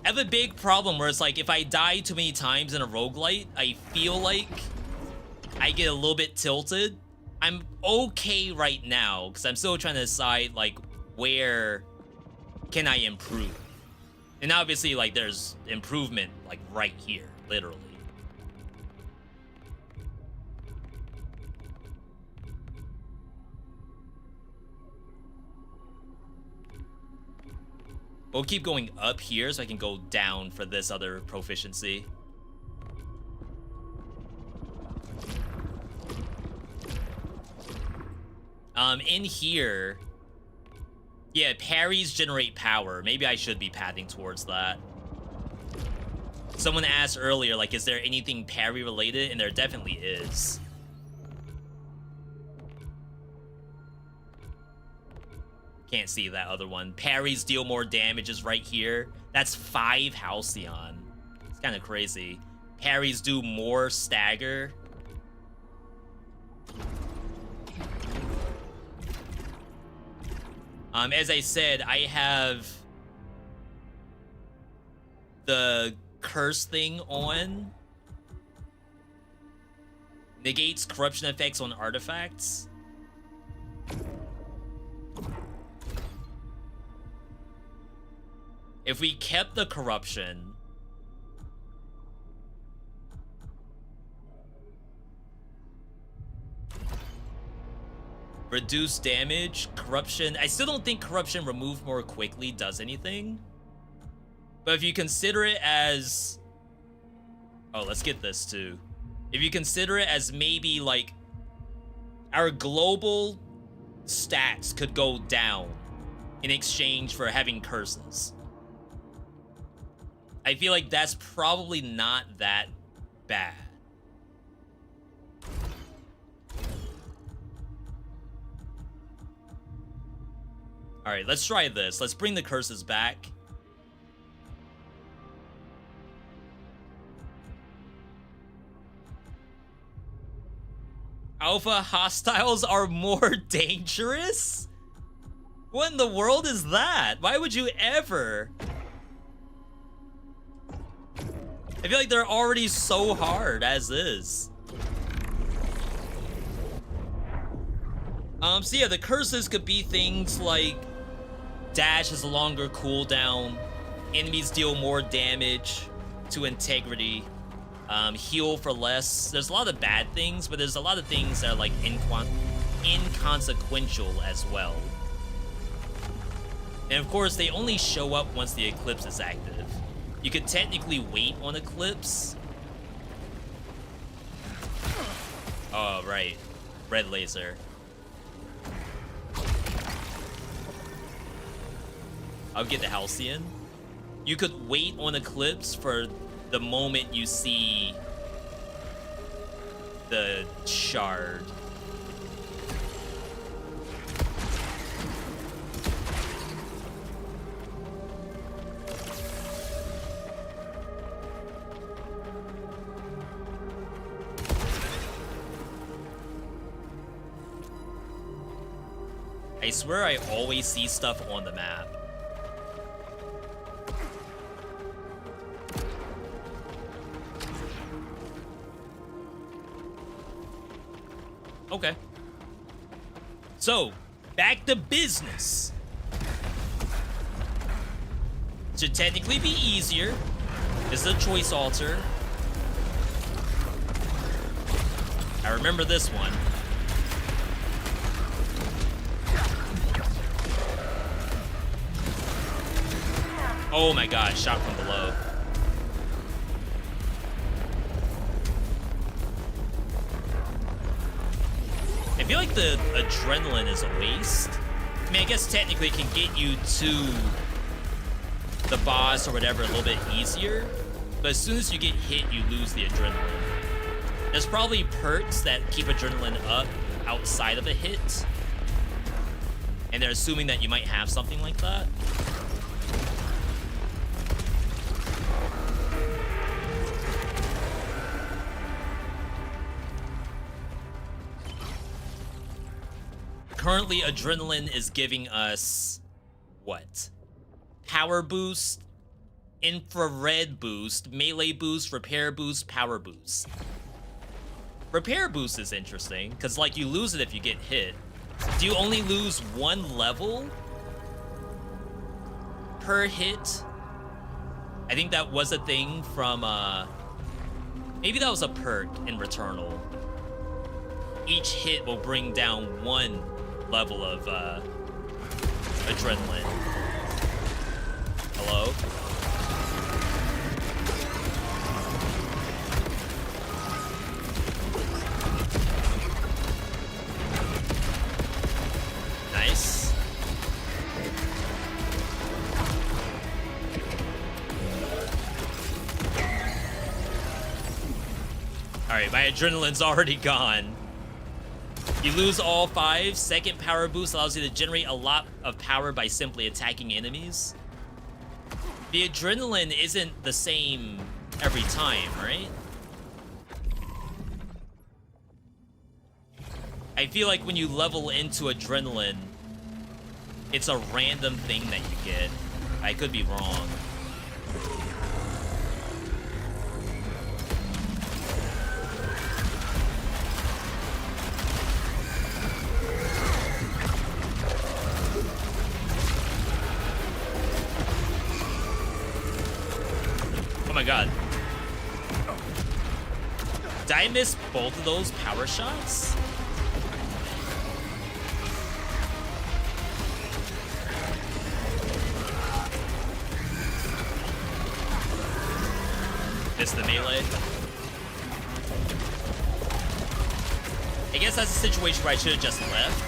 I have a big problem where it's like if I die too many times in a roguelite, I feel like I get a little bit tilted. I'm okay right now because I'm still trying to decide like where can I improve. And obviously like there's improvement like right here, literally. We'll keep going up here so I can go down for this other proficiency. In here, yeah, parries generate power. Maybe I should be padding towards that. Someone asked earlier, like, is there anything parry related? And there definitely is. Can't see that other one. Parries deal more damage is right here. That's 5 Halcyon. It's kind of crazy. Parries do more stagger. As I said, I have the curse thing on. Negates corruption effects on artifacts. If we kept the corruption, reduce damage, corruption. I still don't think corruption removed more quickly does anything. But if you consider it as... Oh, let's get this too. If you consider it as maybe like our global stats could go down in exchange for having curses. I feel like that's probably not that bad. All right, let's try this. Let's bring the curses back. Alpha hostiles are more dangerous? What in the world is that? Why would you ever? I feel like they're already so hard as is. So yeah, the curses could be things like dash has a longer cooldown, enemies deal more damage to integrity, heal for less. There's a lot of bad things, but there's a lot of things that are like inconsequential as well. And of course, they only show up once the eclipse is active. You could technically wait on eclipse. Oh, right. Red laser. I'll get the Halcyon. You could wait on eclipse for the moment you see the shard. I swear I always see stuff on the map. Okay. So, back to business. Should technically be easier. This is a choice altar. I remember this one. Oh my god, shot from below. I feel like the adrenaline is a waste. I mean, I guess technically it can get you to the boss or whatever a little bit easier, but as soon as you get hit, you lose the adrenaline. There's probably perks that keep adrenaline up outside of a hit, and they're assuming that you might have something like that. Currently, adrenaline is giving us what? Power boost, infrared boost, melee boost, repair boost, power boost. Repair boost is interesting, because like you lose it if you get hit. Do you only lose 1 level per hit? I think that was a thing from, maybe that was a perk in Returnal. Each hit will bring down 1 level of, adrenaline. Hello? Nice. Alright, my adrenaline's already gone. You lose all 5. Second power boost allows you to generate a lot of power by simply attacking enemies. The adrenaline isn't the same every time, right? I feel like when you level into adrenaline, it's a random thing that you get. I could be wrong. Oh my god. Did I miss both of those power shots? Missed the melee. I guess that's a situation where I should have just left.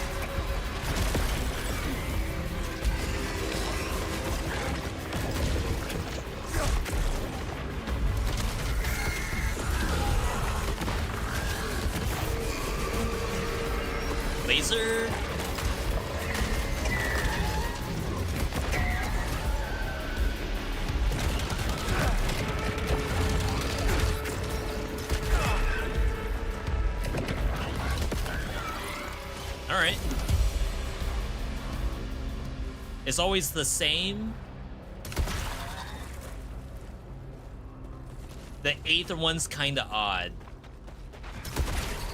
Laser. Alright. It's always the same. The Aether one's kinda odd.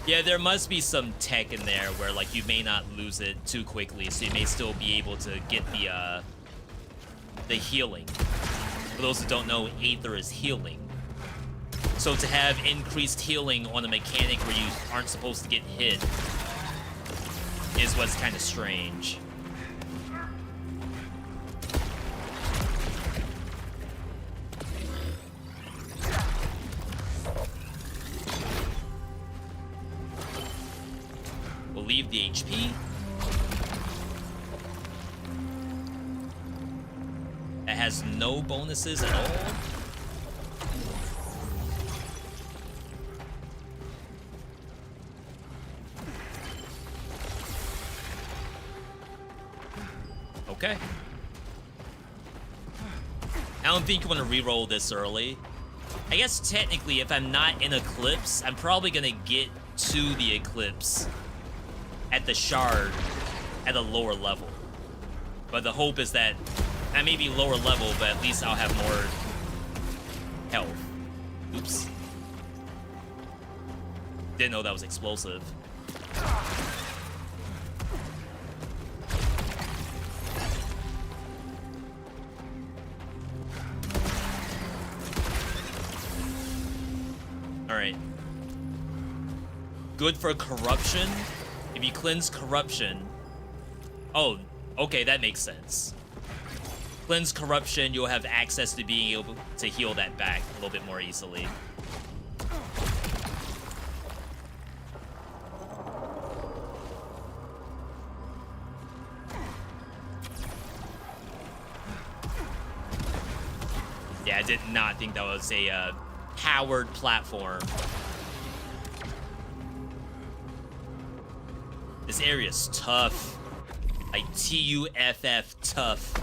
Yeah, there must be some tech in there where like you may not lose it too quickly, so you may still be able to get the healing. For those who don't know, Aether is healing. So to have increased healing on a mechanic where you aren't supposed to get hit is what's kind of strange. We'll leave the HP. That has no bonuses at all. Okay. I don't think you want to re-roll this early. I guess technically, if I'm not in Eclipse, I'm probably gonna get to the Eclipse at the shard at a lower level. But the hope is that I may be lower level, but at least I'll have more health. Oops. Didn't know that was explosive. Alright. Good for corruption. If you cleanse corruption... Oh, okay, that makes sense. Cleanse corruption, you'll have access to being able to heal that back a little bit more easily. Yeah, I did not think that was a powered platform. This area's tough. Like T-U-F-F, tough.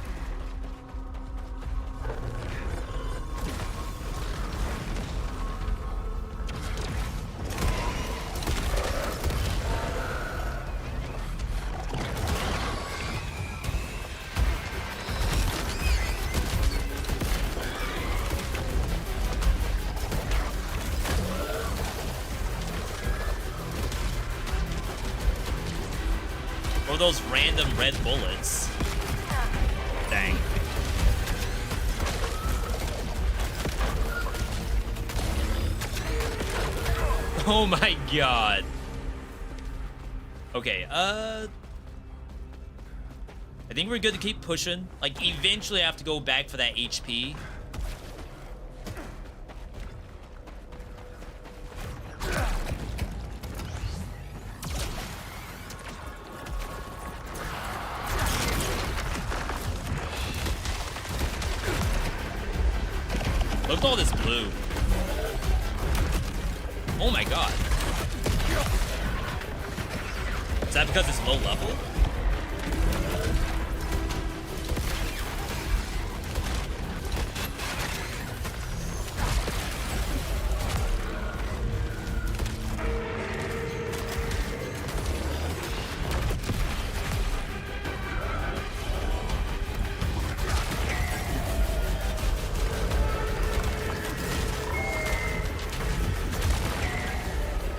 Or those random red bullets. Dang. Oh my god. Okay, I think we're good to keep pushing. Like, eventually I have to go back for that HP. Look at all this blue. Oh my god. Is that because it's low level?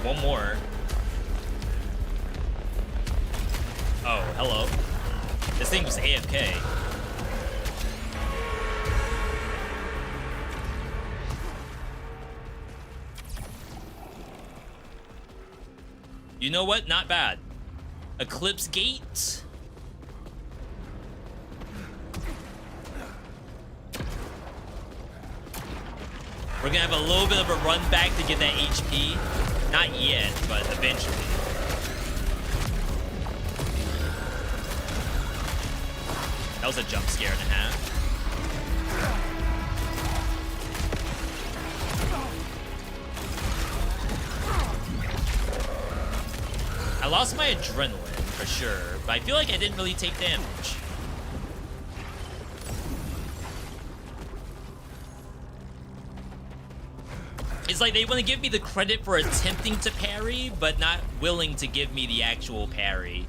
One more. Oh, hello. This thing was AFK. You know what? Not bad. Eclipse Gate. We're gonna have a little bit of a run back to get that HP. Not yet, but eventually. That was a jump scare and a half. I lost my adrenaline, for sure, but I feel like I didn't really take damage. It's like they want to give me the credit for attempting to parry, but not willing to give me the actual parry.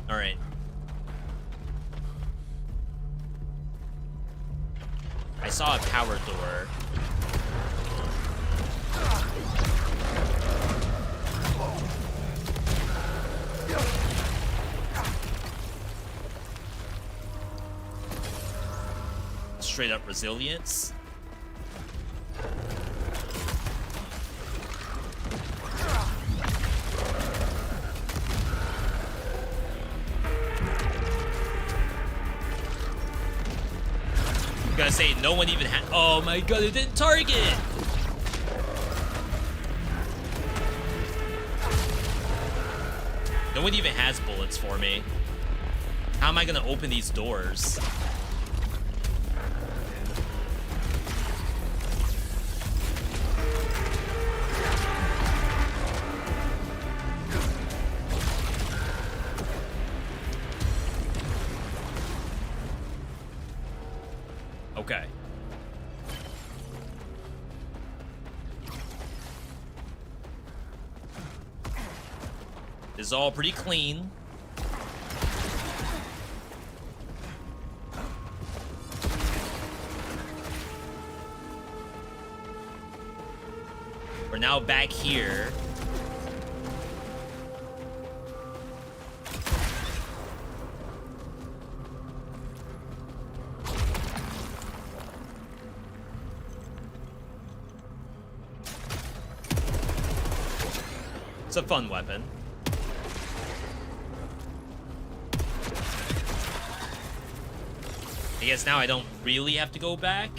All right. I saw a power door. Straight up resilience. Gotta say, no one even had. Oh my god, it didn't target! No one even has bullets for me. How am I gonna open these doors? Okay. This is all pretty clean. We're now back here. It's a fun weapon. I guess now I don't really have to go back.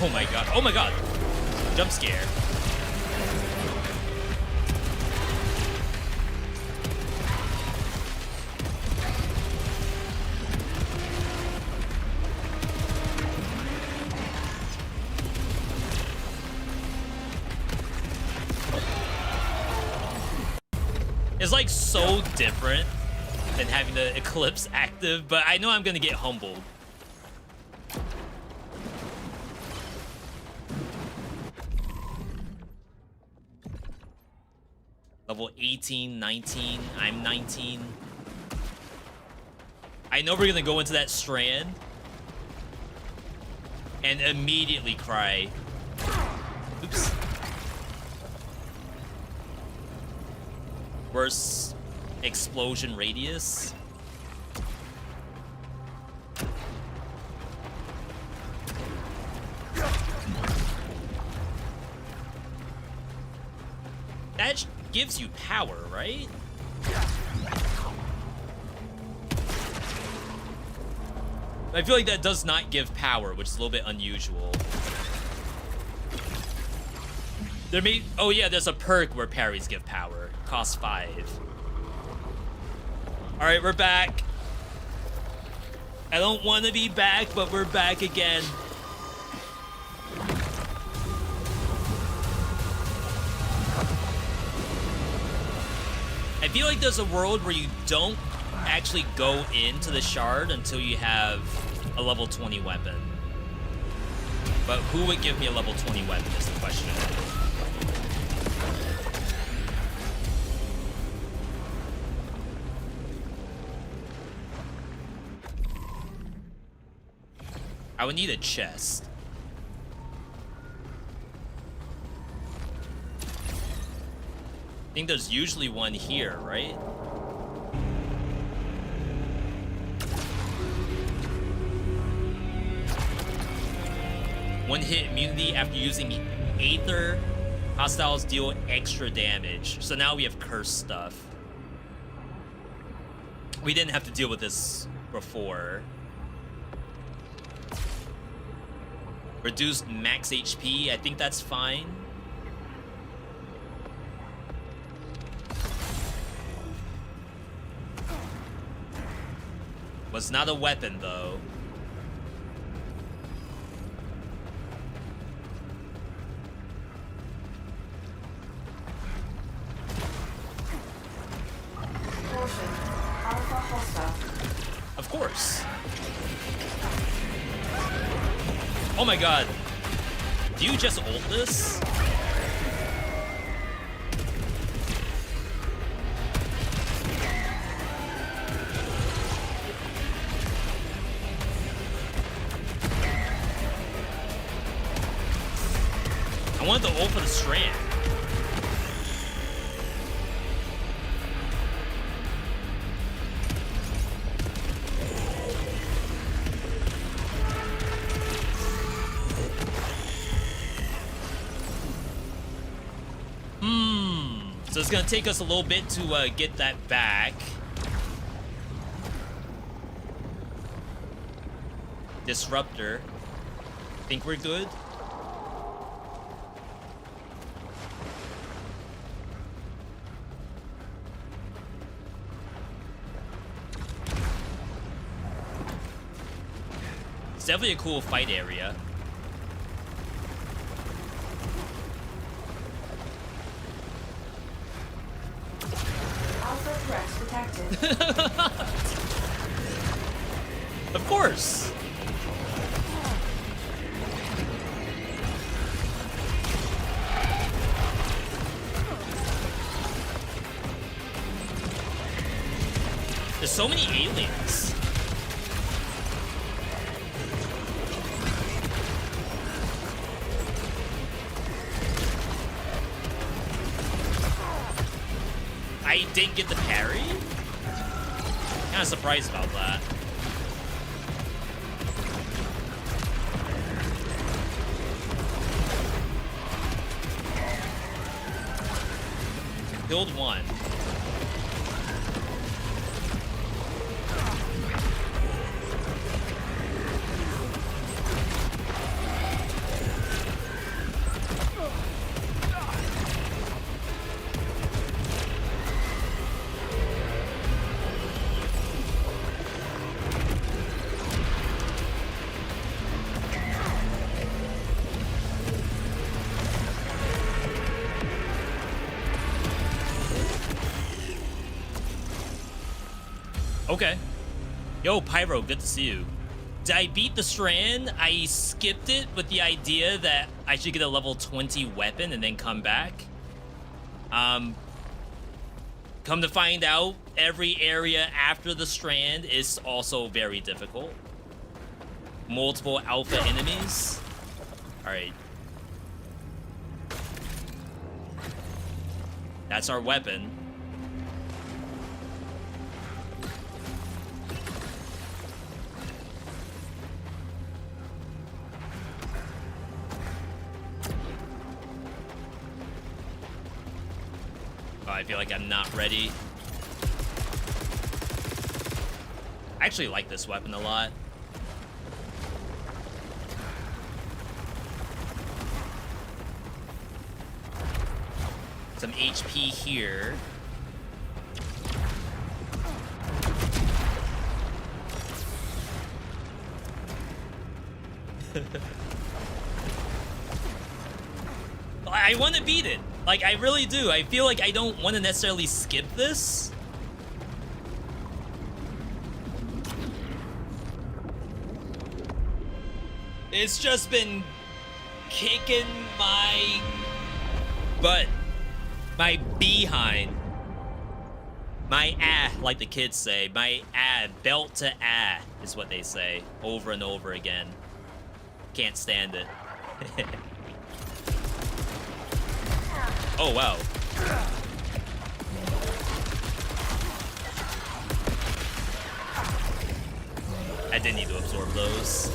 Oh my god. Oh my god. Jump scare. It's like so different than having the Eclipse active, but I know I'm gonna get humbled. Level 18, 19, I'm 19. I know we're gonna go into that strand. and immediately cry. Oops. Worst explosion radius. That gives you power, right? I feel like that does not give power, which is a little bit unusual. There may... Oh yeah, there's a perk where parries give power. Cost 5. Alright, we're back. I don't want to be back, but we're back again. I feel like there's a world where you don't actually go into the shard until you have a level 20 weapon. But who would give me a level 20 weapon is the question. I would need a chest. I think there's usually one here, right? One hit immunity after using Aether. Hostiles deal extra damage. So now we have cursed stuff. We didn't have to deal with this before. Reduced max HP. I think that's fine. Was not a weapon, though.
Caution. Alpha hostile.
Of course. Oh my god. Do you just ult this? I wanted the ult for the strand. So it's gonna take us a little bit to get that back. Disruptor. Think we're good? It's definitely a cool fight area. Of course. There's so many aliens. I didn't get the parry? Kind of surprised about that. Killed one. Okay. Yo, Pyro, good to see you. Did I beat the Strand? I skipped it with the idea that I should get a level 20 weapon and then come back. Come to find out, every area after the Strand is also very difficult. multiple alpha enemies. All right. That's our weapon. Oh, I feel like I'm not ready. I actually like this weapon a lot. Some HP here. I want to beat it. Like, I really do. I feel like I don't want to necessarily skip this. It's just been kicking my butt. My behind. My like the kids say. My belt to is what they say over and over again. Can't stand it. Oh, wow. I didn't need to absorb those.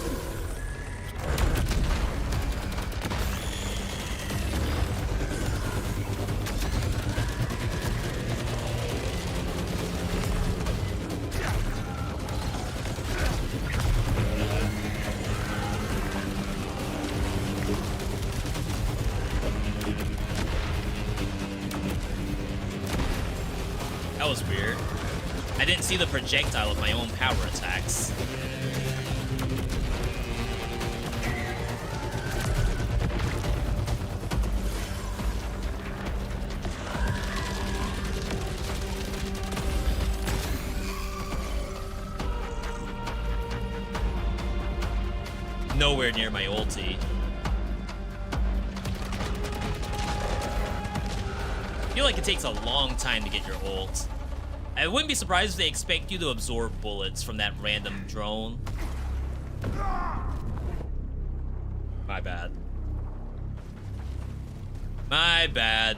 That was weird. I didn't see the projectile of my own power attacks. Nowhere near my ulti. I feel like it takes a long time to get your ult. I wouldn't be surprised if they expect you to absorb bullets from that random drone. My bad. My bad.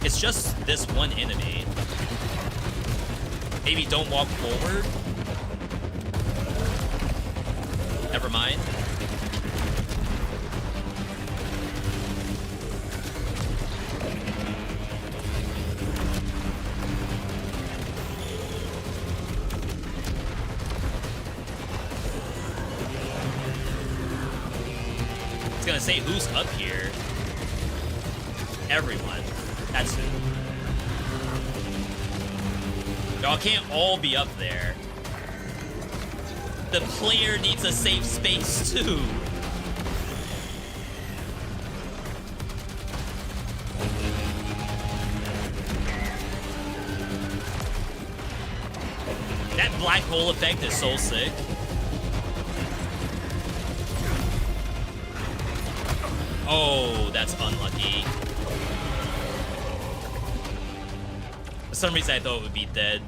It's just this one enemy. Maybe don't walk forward. Never mind. I was gonna say, who's up here? Everyone. That's who. Y'all can't all be up there. The player needs a safe space too. That black hole effect is so sick. Oh, that's unlucky. For some reason I thought it would be dead.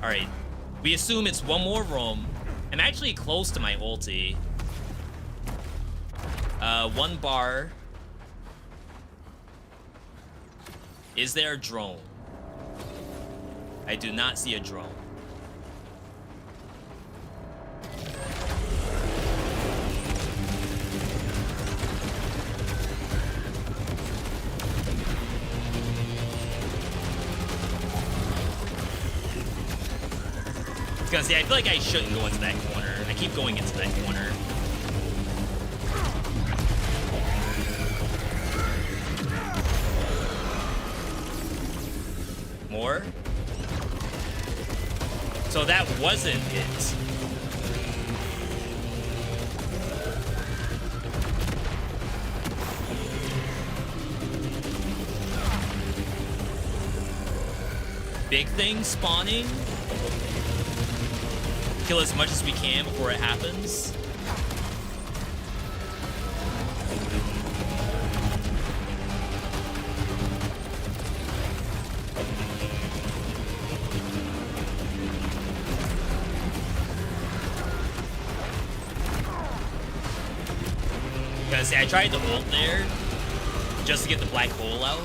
Alright. We assume it's one more room. I'm actually close to my ulti. One bar. Is there a drone? I do not see a drone. See, I feel like I shouldn't go into that corner. I keep going into that corner. More? So that wasn't it. Big thing spawning. Kill as much as we can before it happens. Gonna say, I tried to ult there just to get the black hole out.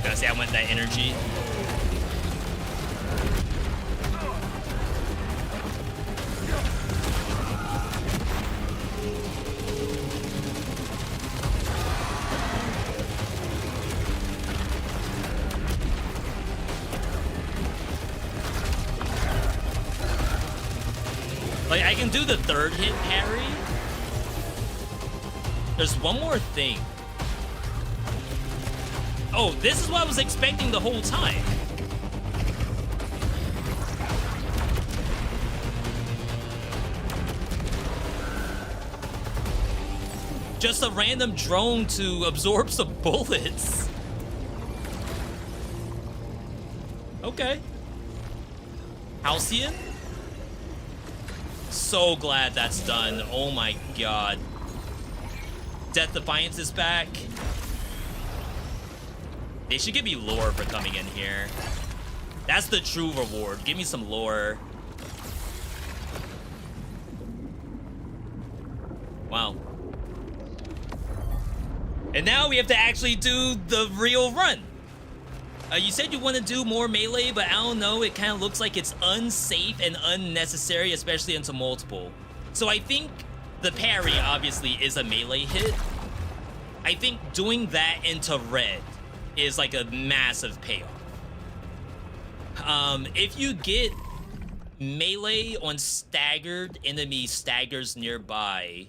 Gonna say, I want that energy. Like, I can do the third hit parry. There's one more thing. Oh, this is what I was expecting the whole time. Just a random drone to absorb some bullets. Okay. Halcyon? So glad that's done. Oh my god. Death Defiance is back. They should give me lore for coming in here. That's the true reward. Give me some lore. Wow. And now we have to actually do the real run. You said you want to do more melee, but I don't know. It kind of looks like it's unsafe and unnecessary, especially into multiple. So I think the parry, obviously, is a melee hit. I think doing that into red is like a massive payoff. If you get melee on staggered enemy staggers nearby,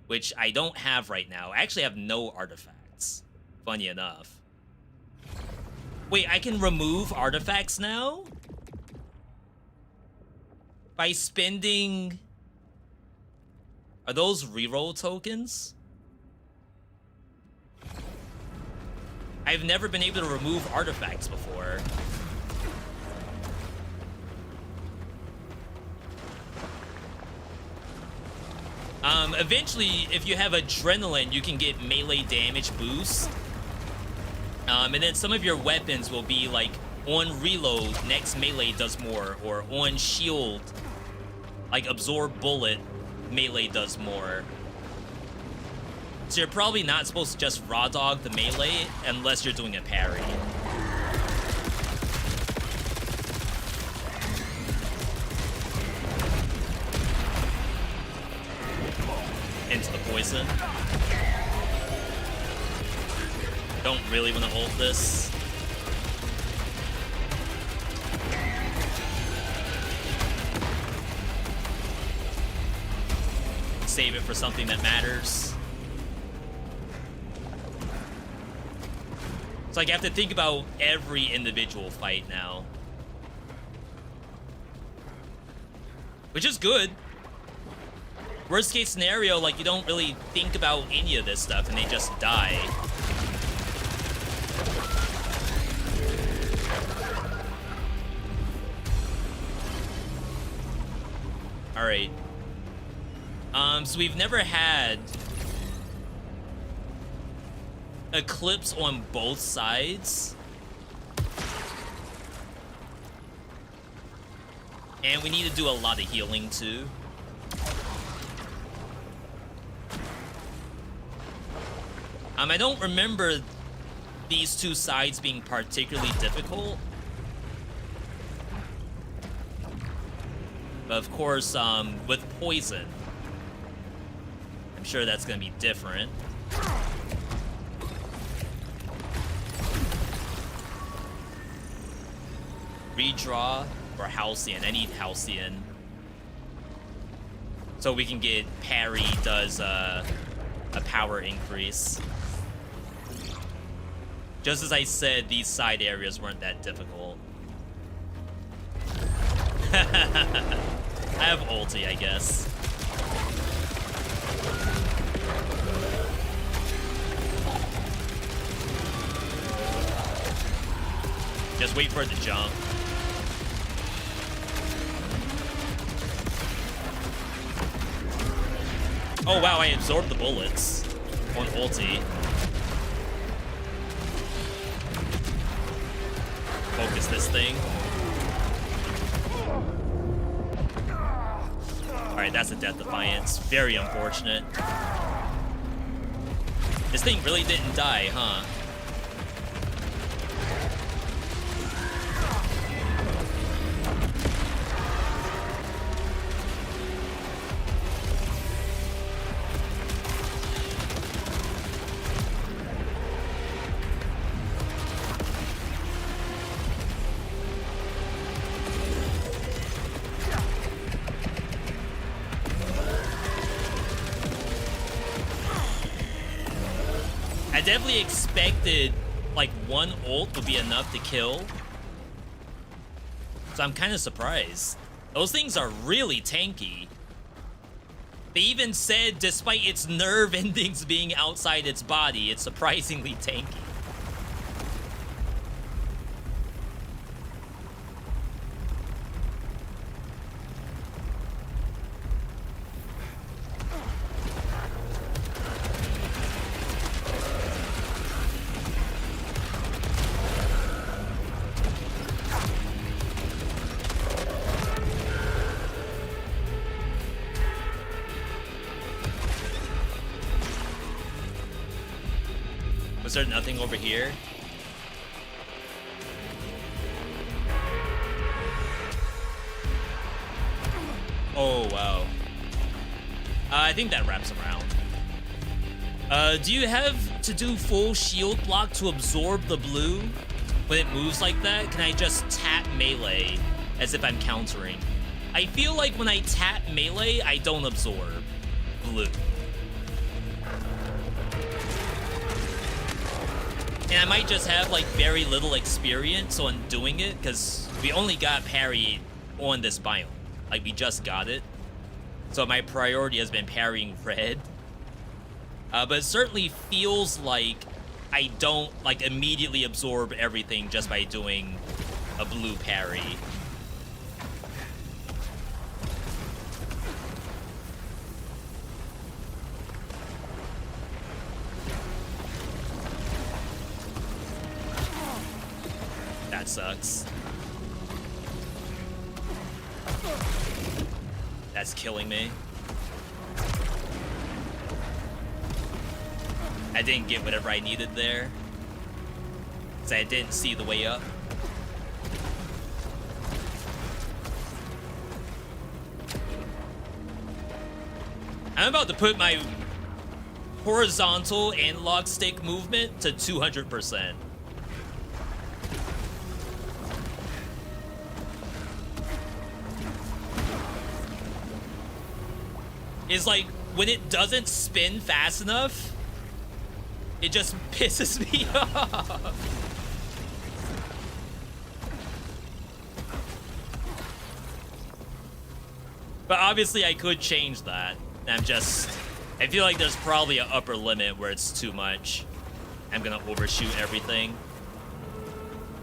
which I don't have right now. I actually have no artifacts, funny enough. Wait, I can remove artifacts now? By spending... Are those reroll tokens? I've never been able to remove artifacts before. Eventually, if you have adrenaline, you can get melee damage boost. And then some of your weapons will be like, on reload, next melee does more, or on shield, like absorb bullet, melee does more. So you're probably not supposed to just raw dog the melee unless you're doing a parry. Into the poison. Don't really want to ult this. Save it for something that matters. It's like I have to think about every individual fight now. Which is good. Worst case scenario, like, you don't really think about any of this stuff and they just die. Alright. So we've never had Eclipse on both sides. And we need to do a lot of healing too. I don't remember these two sides being particularly difficult. But of course, with poison, I'm sure that's gonna be different. Redraw for Halcyon. I need Halcyon. So we can get parry does a power increase. Just as I said, these side areas weren't that difficult. I have ulti, I guess. Just wait for it to jump. Oh wow, I absorbed the bullets on ulti. Focus is this thing? Alright, that's a Death Defiance. Very unfortunate. This thing really didn't die, huh? I definitely expected like one ult would be enough to kill. So I'm kind of surprised. Those things are really tanky. They even said despite its nerve endings being outside its body, it's surprisingly tanky. Was there nothing over here? Oh, wow. I think that wraps around. Do you have to do full shield block to absorb the blue when it moves like that? Can I just tap melee as if I'm countering? I feel like when I tap melee, I don't absorb blue. And I might just have like very little experience on doing it because we only got parried on this biome. Like we just got it. So my priority has been parrying red. But it certainly feels like I don't like immediately absorb everything just by doing a blue parry. That sucks. That's killing me. I didn't get whatever I needed there, because I didn't see the way up. I'm about to put my horizontal analog stick movement to 200%. Is like when it doesn't spin fast enough, it just pisses me off. But obviously I could change that. I feel like there's probably an upper limit where it's too much. I'm gonna overshoot everything.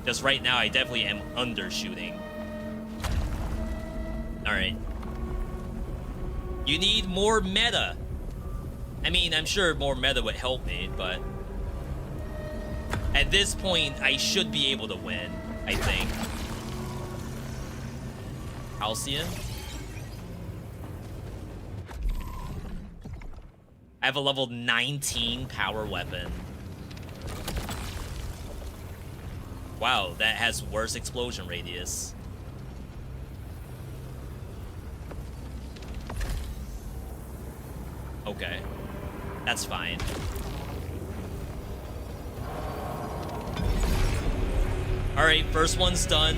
Just right now I definitely am undershooting. Alright. You need more meta. I mean, I'm sure more meta would help me, but at this point, I should be able to win, I think. Halcyon? I have a level 19 power weapon. Wow, that has worse explosion radius. Okay, that's fine. Alright, first one's done.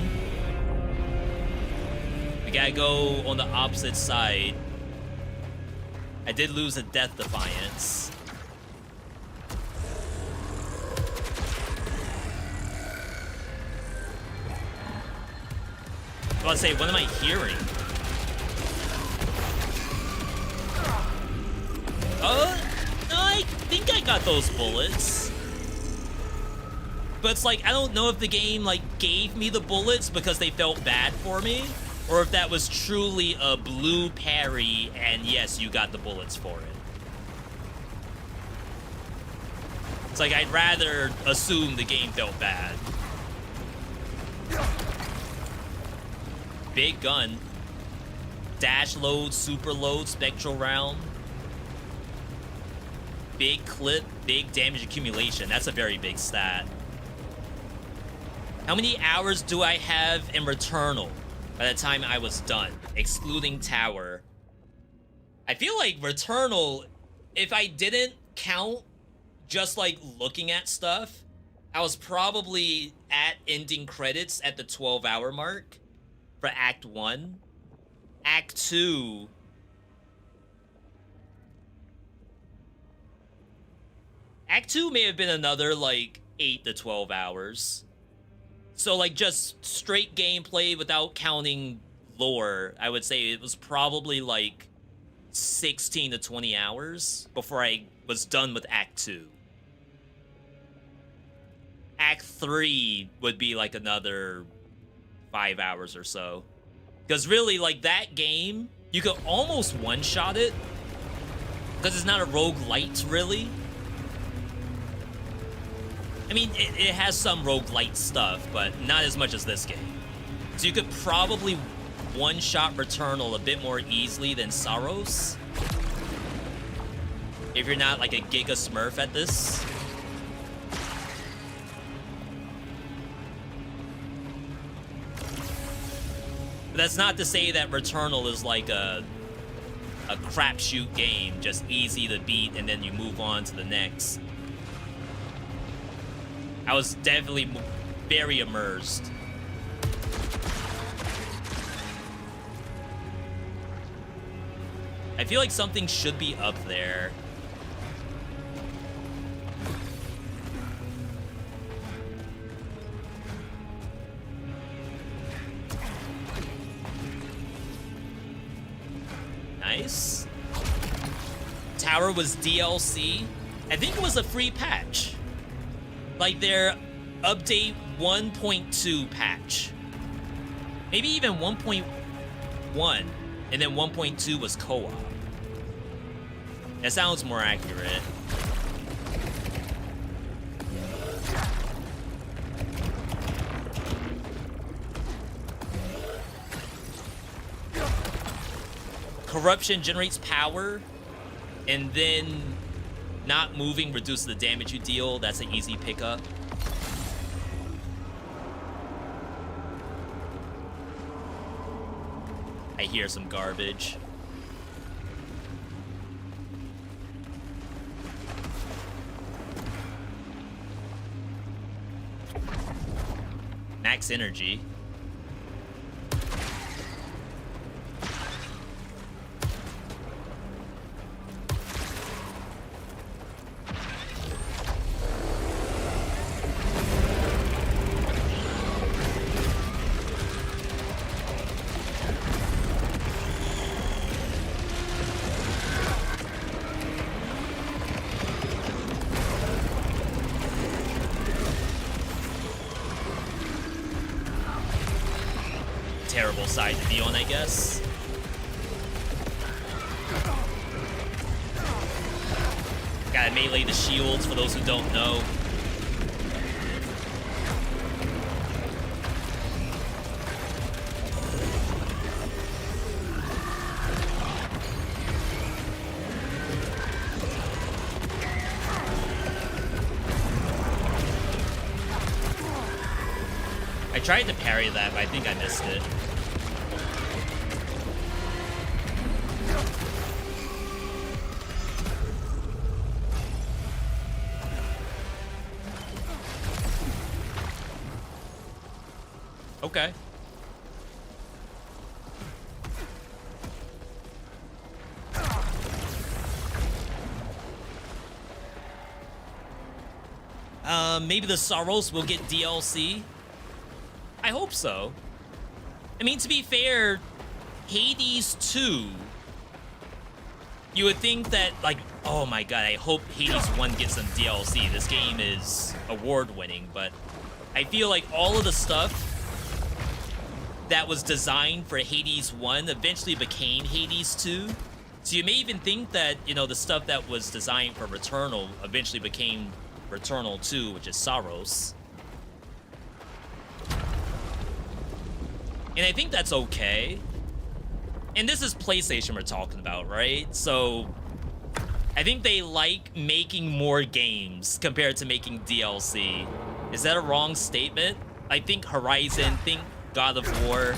We gotta go on the opposite side. I did lose a Death Defiance. I was about to say, what am I hearing? I think I got those bullets. But it's like, I don't know if the game, like, gave me the bullets because they felt bad for me, or if that was truly a blue parry, and yes, you got the bullets for it. It's like, I'd rather assume the game felt bad. big gun. Dash load, super load, spectral round. Big clip, big damage accumulation. That's a very big stat. How many hours do I have in Returnal by the time I was done, excluding Tower? I feel like Returnal, if I didn't count just like looking at stuff, I was probably at ending credits at the 12-hour mark for Act 1. Act 2... Act 2 may have been another, like, 8 to 12 hours. So, like, just straight gameplay without counting lore, I would say it was probably, like, 16 to 20 hours before I was done with Act 2. Act 3 would be, like, another 5 hours or so. Because really, like, that game, you could almost one-shot it. Because it's not a roguelite, really. I mean, it has some roguelite stuff, but not as much as this game. So you could probably one-shot Returnal a bit more easily than SAROS. If you're not like a Giga Smurf at this. But that's not to say that Returnal is like a crapshoot game, just easy to beat and then you move on to the next. I was definitely very immersed. I feel like something should be up there. Nice. Tower was DLC. I think it was a free patch. Like their update 1.2 patch. Maybe even 1.1. And then 1.2 was co-op. That sounds more accurate. Corruption generates power, and then not moving reduces the damage you deal. That's an easy pickup. I hear some garbage. Max energy. Terrible side to be on, I guess. Gotta melee the shields for those who don't know. I tried to parry that, but I think I missed it. Okay. Maybe the SAROS will get DLC. I hope so. I mean, to be fair, Hades 2, you would think that, like, oh my god, I hope Hades 1 gets some DLC. This game is award-winning, but I feel like all of the stuff that was designed for Hades 1 eventually became Hades 2. So you may even think that, you know, the stuff that was designed for Returnal eventually became Returnal 2, which is SAROS. And I think that's okay. And this is PlayStation we're talking about, right? So I think they like making more games compared to making DLC. Is that a wrong statement? I think Horizon, think God of War.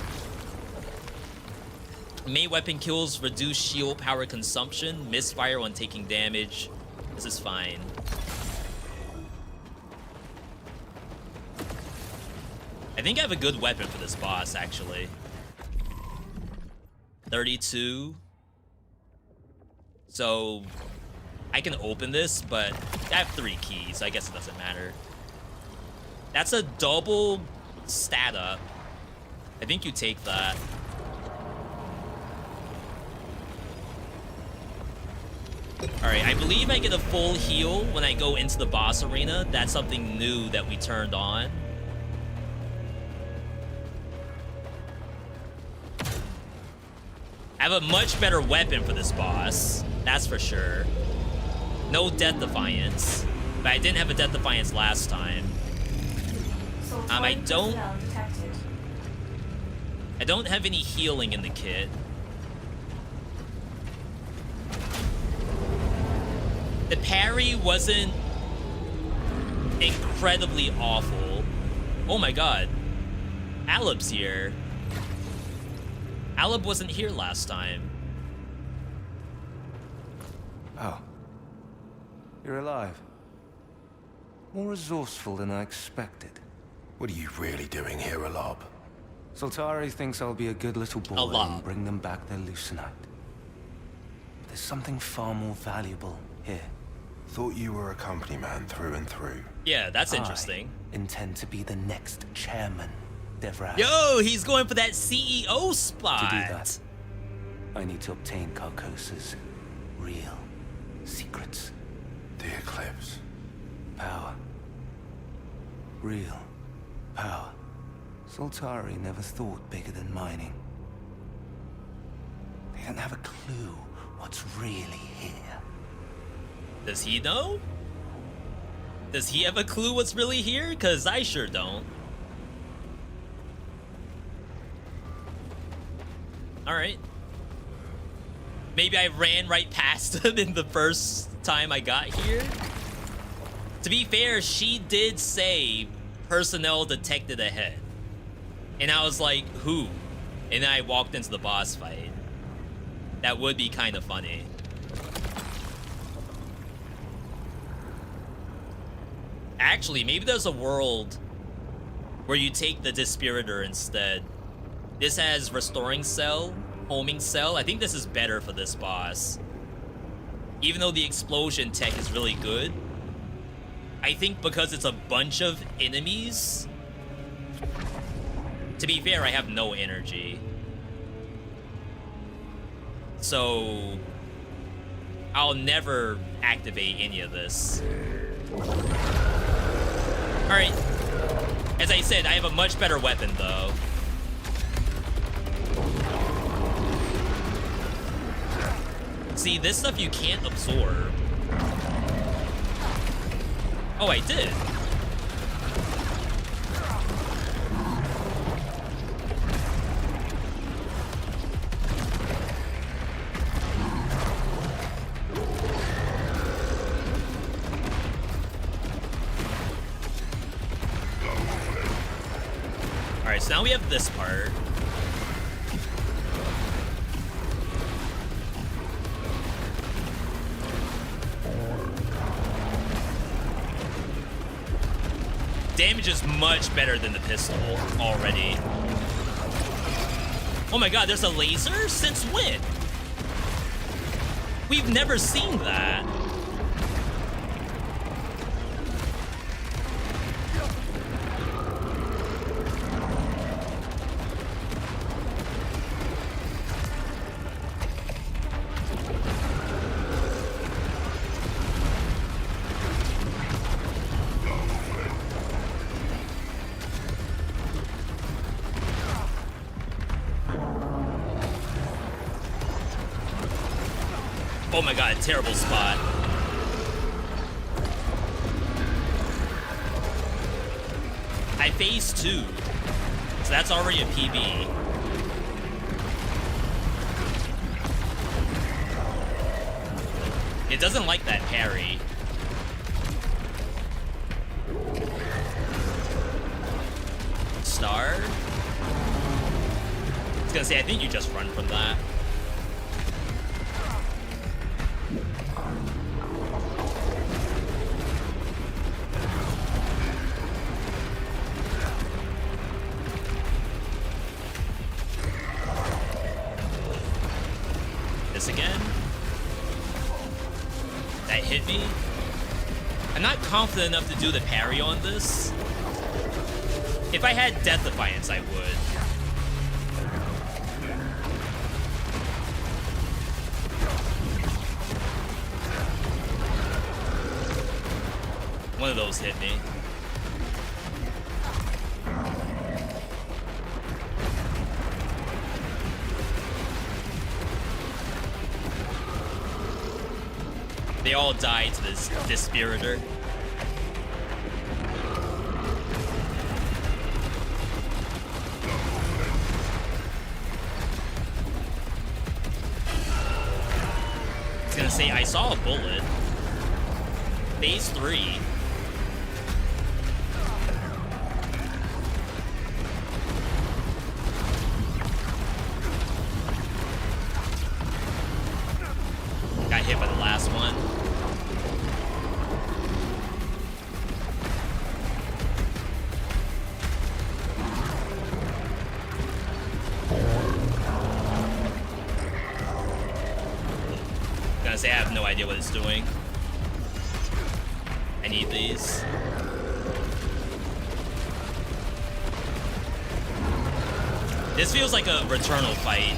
Main weapon kills reduce shield power consumption, misfire when taking damage. This is fine. I think I have a good weapon for this boss, actually. 32. So I can open this, but I have 3 keys. So I guess it doesn't matter. That's a double stat up. I think you take that. Alright, I believe I get a full heal when I go into the boss arena. That's something new that we turned on. I have a much better weapon for this boss. That's for sure. No Death Defiance. But I didn't have a Death Defiance last time. I don't have any healing in the kit. The parry wasn't incredibly awful. Oh my god. Aleb's here. Aleb wasn't here last time.
Oh. You're alive. More resourceful than I expected. What are you really doing here, Aleb? Soltari thinks I'll be a good little boy and bring them back their Lucenite. But there's something far more valuable here. Thought you were a company man through and through.
Yeah, that's interesting.
I intend to be the next chairman, Devraz.
Yo, he's going for that CEO spot.
To do that, I need to obtain Carcosa's real secrets. The Eclipse. Power. Real power. Soltari never thought bigger than mining. They don't have a clue what's really here.
Does he know? Does he have a clue what's really here? Because I sure don't. Alright. Maybe I ran right past him in the first time I got here. To be fair, she did say personnel detected ahead. And I was like, who? And then I walked into the boss fight. That would be kind of funny. Actually, maybe there's a world where you take the Dispiritor instead. This has Restoring Cell, Homing Cell. I think this is better for this boss. Even though the explosion tech is really good, I think because it's a bunch of enemies... To be fair, I have no energy. So... I'll never activate any of this. Alright. As I said, I have a much better weapon, though. See, this stuff you can't absorb. Oh, I did. Alright, so now we have this part. Damage is much better than the pistol already. Oh my god, there's a laser? Since when? We've never seen that. Oh my god, terrible spot. I phase 2. So that's already a PB. It doesn't like that parry. Star? I was gonna say, I think you just run from that. This again? That hit me? I'm not confident enough to do the parry on this. If I had Death Defiance, I would. One of those hit me. They all died to this Dispiritor. I was gonna say, I saw a bullet. Phase 3. Got hit by the last one. Gonna say, I have no idea what it's doing. I need these. This feels like a Returnal fight.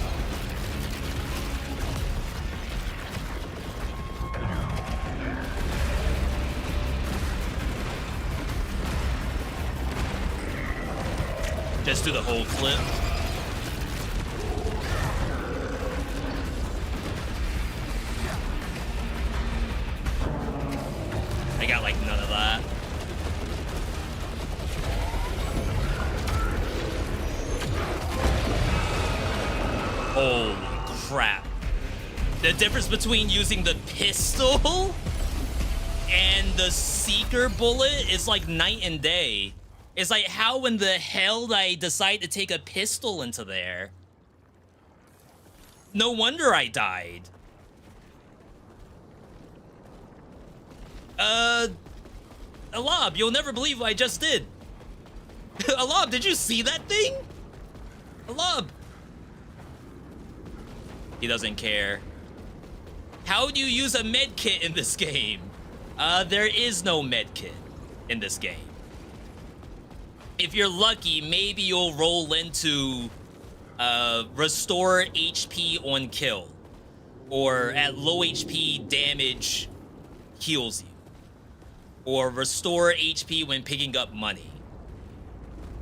Just do the whole clip. I got like none of that. Holy crap. The difference between using the pistol and the Seeker bullet is like night and day. It's like, how in the hell did I decide to take a pistol into there? No wonder I died. Alab, you'll never believe what I just did. Alab, did you see that thing? Alab. He doesn't care. How do you use a med kit in this game? There is no med kit in this game. If you're lucky, maybe you'll roll into restore HP on kill, or at low HP damage heals you, or restore HP when picking up money.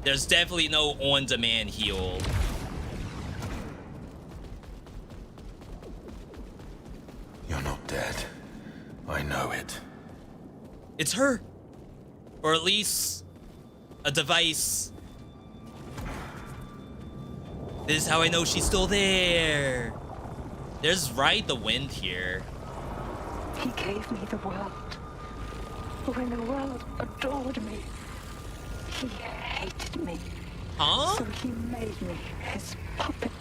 There's definitely no on-demand heal.
You're not dead. I know it.
It's her, or at least a device. This is how I know she's still there. There's Ride the Wind here.
He gave me the world. When the world adored me, he hated me.
Huh?
So he made me his puppet.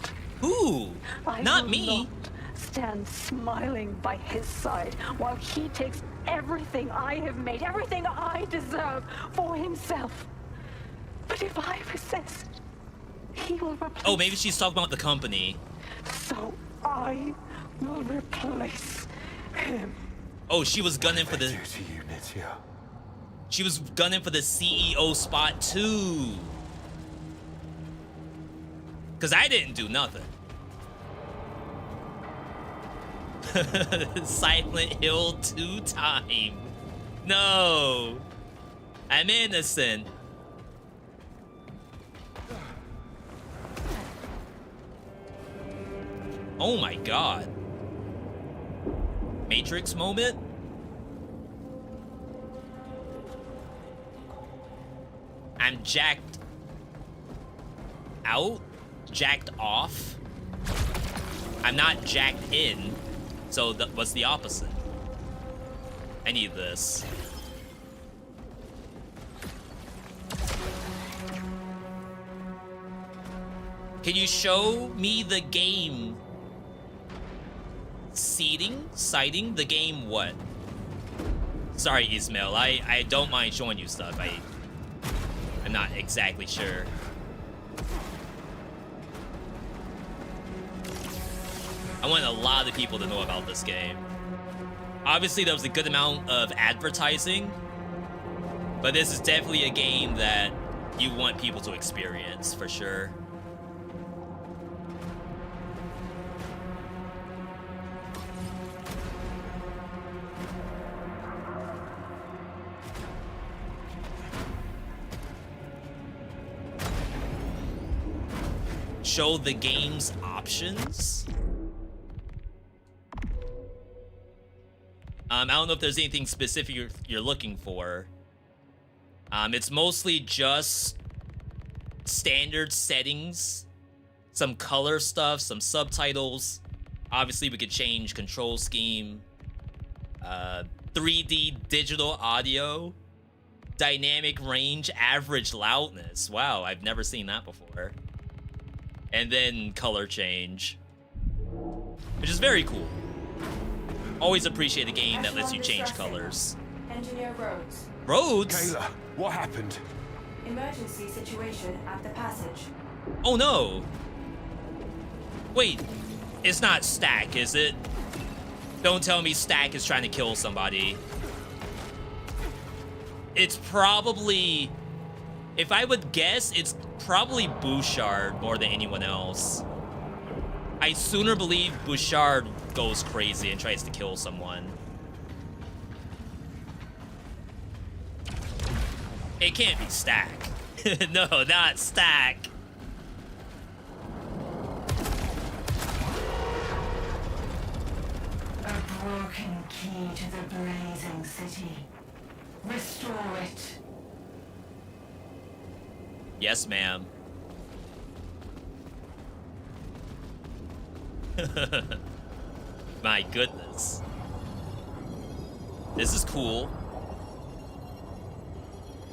Who?
I
Not
will
me.
not stand smiling by his side while he takes everything I have made, everything I deserve, for himself. But if I resist, he will replace.
Oh, maybe she's talking about the company.
So I will replace him.
Oh, she was gunning for the.
To you, Nitya.
She was gunning for the CEO spot too. Cause I didn't do nothing. Silent Hill 2 time. No, I'm innocent. Oh my god. Matrix moment? I'm jacked out? Jacked off? I'm not jacked in, so what's the opposite? I need this. Can you show me the game citing the game what? Sorry, Ismail. I don't mind showing you stuff. I'm not exactly sure. I want a lot of people to know about this game. Obviously, there was a good amount of advertising, but this is definitely a game that you want people to experience for sure. Show the game's options. I don't know if there's anything specific you're looking for. It's mostly just standard settings, some color stuff, some subtitles. Obviously, we could change control scheme, 3D digital audio, dynamic range, average loudness. Wow, I've never seen that before. And then color change, which is very cool. Always appreciate a game that lets you change colors.
Engineer Rhodes.
Rhodes?
Kayla, what happened?
Emergency situation at the passage.
Oh no. Wait, it's not Stack, is it? Don't tell me Stack is trying to kill somebody. It's probably, if I would guess, it's probably Bouchard more than anyone else. I sooner believe Bouchard goes crazy and tries to kill someone. It can't be Stack. No, not Stack.
A broken key to the blazing city. Restore it.
Yes, ma'am. My goodness. This is cool.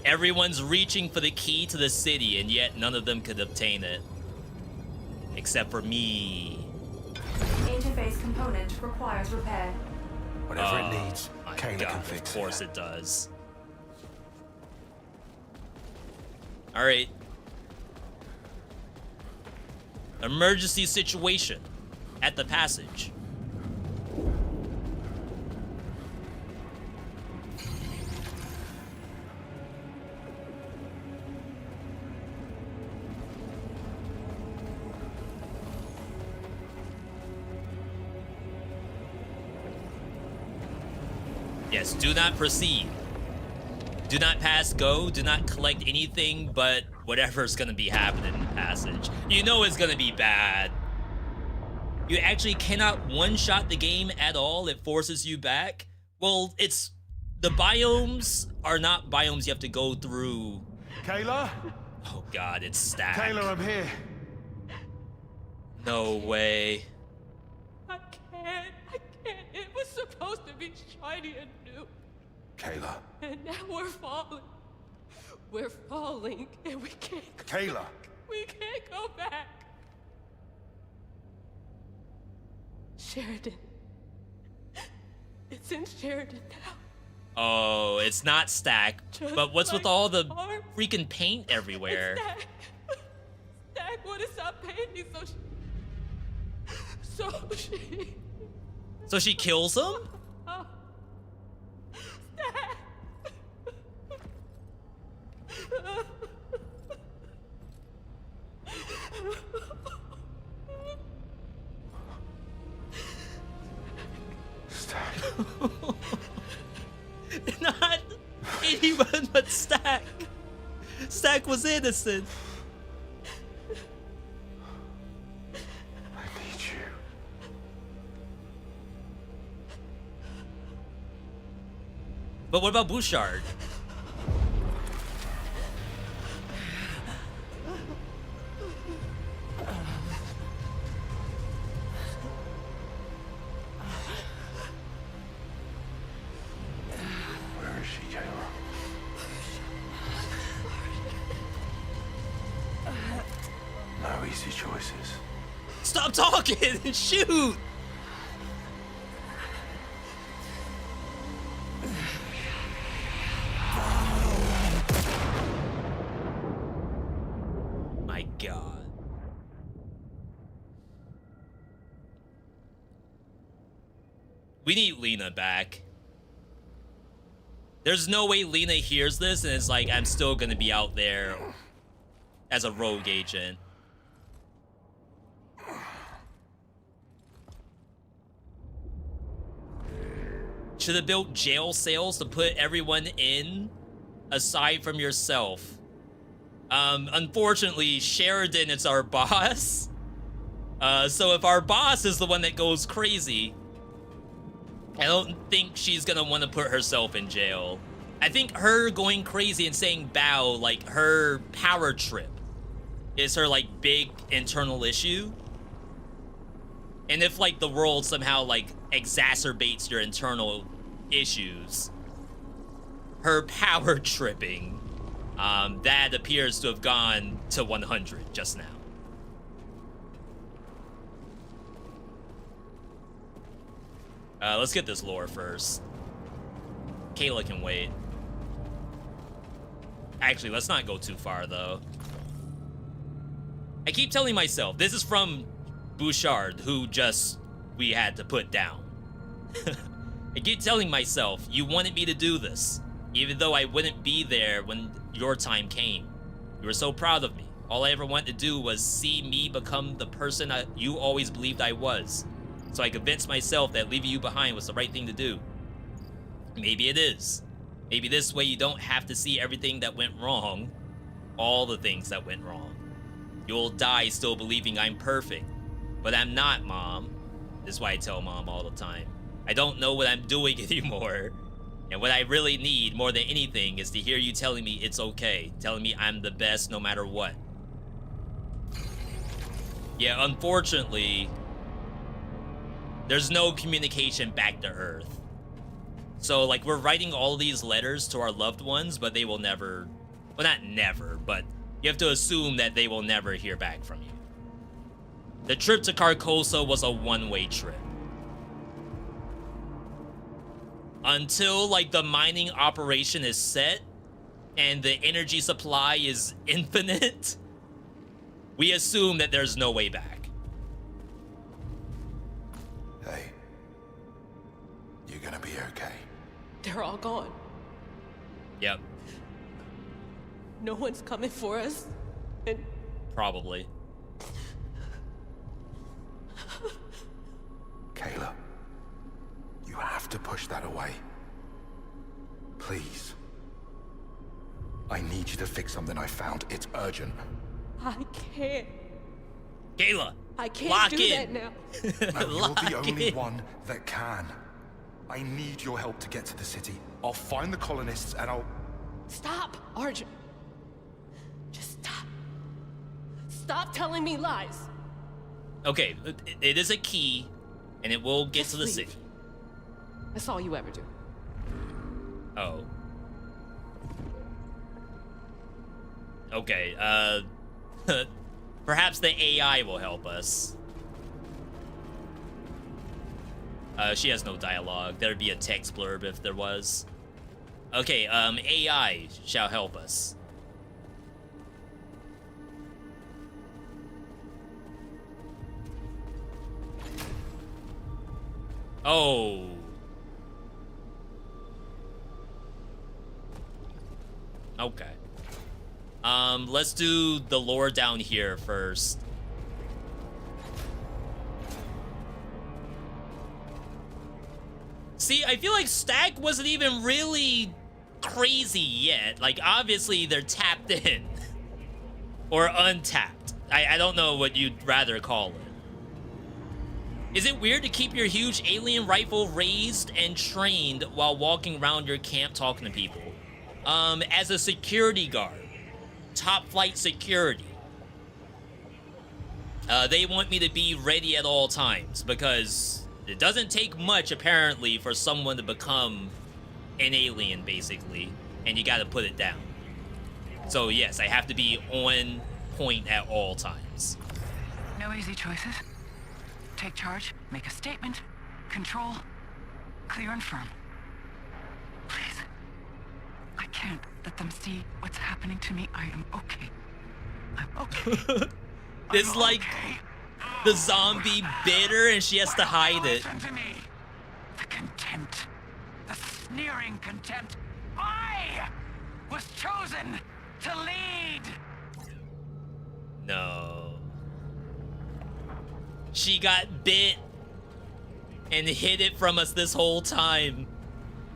Everyone's reaching for the key to the city, and yet none of them could obtain it. Except for me.
Interface component requires repair.
Whatever it needs,
My
Kayla
God,
can fix
of course
it.
it does. All right. Emergency situation at the passage. Yes, do not proceed. Do not pass go. Do not collect anything but whatever's gonna be happening in the passage. You know it's gonna be bad. You actually cannot one-shot the game at all. It forces you back. Well, it's... the biomes are not biomes you have to go through.
Kayla?
Oh god, it's Stack.
Kayla, I'm here.
No way.
I can't. It was supposed to be shiny and new.
Kayla.
And now we're falling. We're falling, and we can't go
Kayla.
back. We can't go back. Sheridan. It's in Sheridan now.
Oh, it's not Stack.
Just
But what's with
like
all the
arms.
freaking paint everywhere?
Stack wouldn't stop painting,
So she kills him?
Oh. Stack.
Stack.
Not anyone but Stack. Stack was innocent.
I need you.
But what about Bouchard? stop talking and shoot. My God. We need Lena back. There's no way Lena hears this and is like, I'm still gonna be out there as a rogue agent. Should have built jail cells to put everyone in, aside from yourself. Unfortunately, Sheridan is our boss. So if our boss is the one that goes crazy, I don't think she's gonna want to put herself in jail. I think her going crazy and saying bow, like her power trip, is her like big internal issue. And if like the world somehow like exacerbates your internal issues, her power tripping, that appears to have gone to 100 just now. Let's get this lore first. Kayla can wait. Actually, let's not go too far, though. I keep telling myself, this is from Bouchard, who just we had to put down. I keep telling myself, you wanted me to do this, even though I wouldn't be there when your time came. You were so proud of me. All I ever wanted to do was see me become the person you always believed I was. So I convinced myself that leaving you behind was the right thing to do. Maybe it is. Maybe this way you don't have to see everything that went wrong, all the things that went wrong. You'll die still believing I'm perfect. But I'm not, Mom. This is why I tell Mom all the time. I don't know what I'm doing anymore. And what I really need more than anything is to hear you telling me it's okay. Telling me I'm the best no matter what. Yeah, unfortunately, there's no communication back to Earth. So, like, we're writing all these letters to our loved ones, but they will never... Well, not never, but you have to assume that they will never hear back from you. The trip to Carcosa was a one-way trip. Until, like, the mining operation is set and the energy supply is infinite, we assume that there's no way back.
Hey. You're gonna be okay.
They're all gone.
Yep.
No one's coming for us. And
Probably.
Kayla. You have to push that away. Please. I need you to fix something I found. It's urgent.
I can't.
Kayla!
I can't
lock
do
in.
that now.
No, you're
Lock
the only
in.
one that can. I need your help to get to the city. I'll find the colonists and I'll...
Stop, Arjun. Just stop. Stop telling me lies.
Okay, it is a key, and it will get
Just
to the
leave.
city.
That's all you ever do.
Oh. Okay, perhaps the AI will help us. She has no dialogue. There'd be a text blurb if there was. Okay, AI shall help us. Oh. Okay. Let's do the lore down here first. See, I feel like Stack wasn't even really crazy yet. Like, obviously, they're tapped in. Or untapped. I don't know what you'd rather call it. Is it weird to keep your huge alien rifle raised and trained while walking around your camp talking to people? As a security guard. Top flight security. They want me to be ready at all times because it doesn't take much, apparently, for someone to become an alien, basically, and you gotta put it down. So yes, I have to be on point at all times.
No easy choices. take charge, make a statement, control, clear and firm. Please. I can't let them see what's happening to me. I am okay. I'm okay.
It's like
okay.
the zombie bit her and she has to hide it.
Listen to me. The contempt. The sneering contempt. I was chosen to lead.
No. She got bit and hid it from us this whole time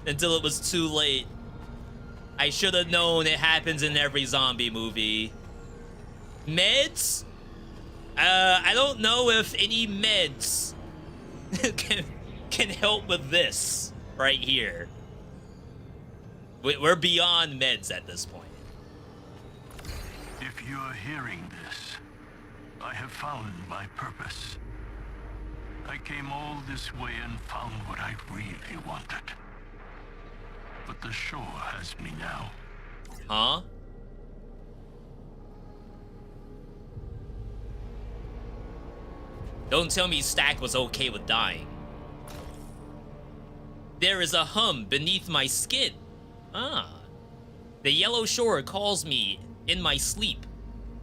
until it was too late. I should have known it happens in every zombie movie. Meds? I don't know if any meds can help with this right here. We're beyond meds at this point.
If you are hearing this, I have found my purpose. I came all this way and found what I really wanted. But the shore has me now.
Huh? Don't tell me Stack was okay with dying. There is a hum beneath my skin. Ah. The yellow shore calls me in my sleep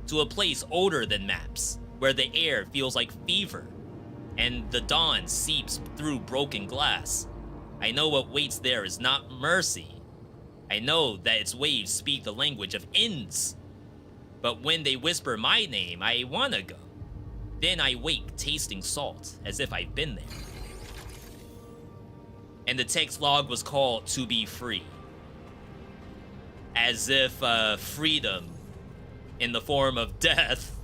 to a place older than maps, where the air feels like fever, and the dawn seeps through broken glass. I know what waits there is not mercy. I know that its waves speak the language of ends. But when they whisper my name, I wanna go. Then I wake tasting salt, as if I've been there. And the text log was called To Be Free. As if freedom in the form of death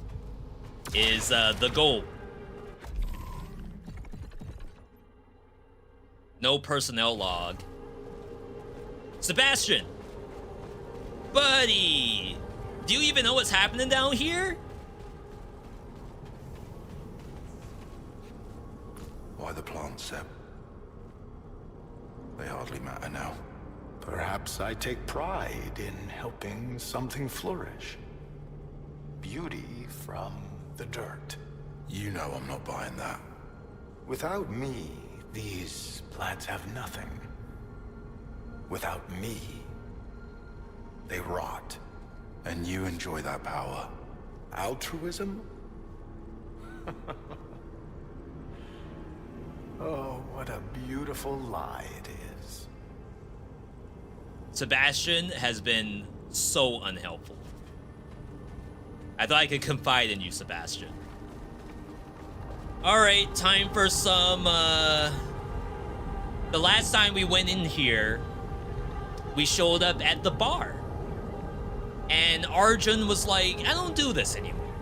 is the goal. No personnel log. Sebastian! Buddy! Do you even know what's happening down here?
Why the plants, Seb? They hardly matter now.
Perhaps I take pride in helping something flourish. Beauty from the dirt.
You know I'm not buying that.
Without me, these plants have nothing. Without me, they rot.
And you enjoy that power.
Altruism? Oh, what a beautiful lie it is.
Sebastian has been so unhelpful. I thought I could confide in you, Sebastian. Alright, time for some, The last time we went in here, we showed up at the bar. And Arjun was like, I don't do this anymore.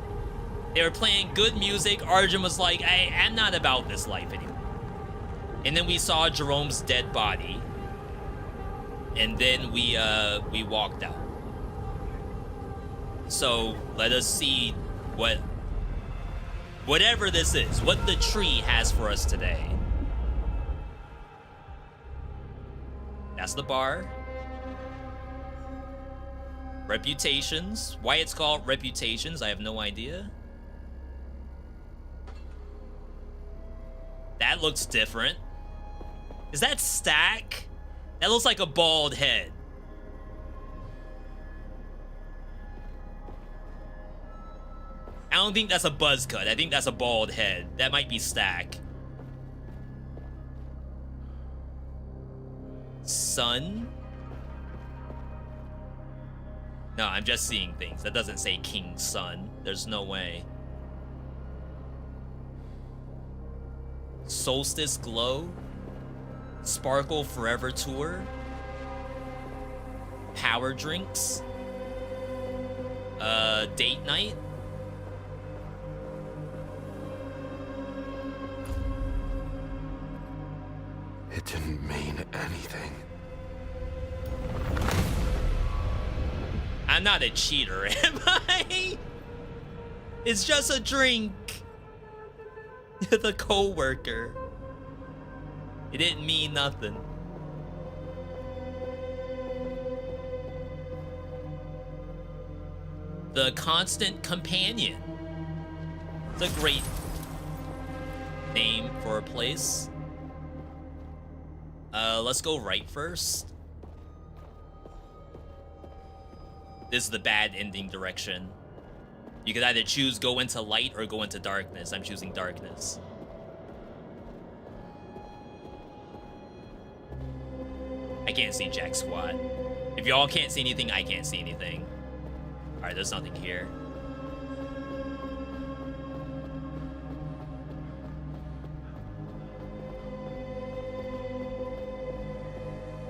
They were playing good music. Arjun was like, I'm not about this life anymore. And then we saw Jerome's dead body. And then we walked out. So let us see whatever this is, what the tree has for us today. That's the bar. Reputations. Why it's called Reputations, I have no idea. That looks different. Is that Stack? That looks like a bald head. I don't think that's a buzz cut. I think that's a bald head. That might be Stack. Sun? No, I'm just seeing things. That doesn't say King's Son. There's no way. Solstice Glow? Sparkle Forever Tour? Power Drinks? Date Night?
It didn't mean anything.
I'm not a cheater, am I? It's just a drink. The co-worker. It didn't mean nothing. The Constant Companion. It's a great name for a place. Let's go right first. This is the bad ending direction. You could either choose go into light or go into darkness. I'm choosing darkness. I can't see jack squat. If y'all can't see anything, I can't see anything. Alright, there's nothing here.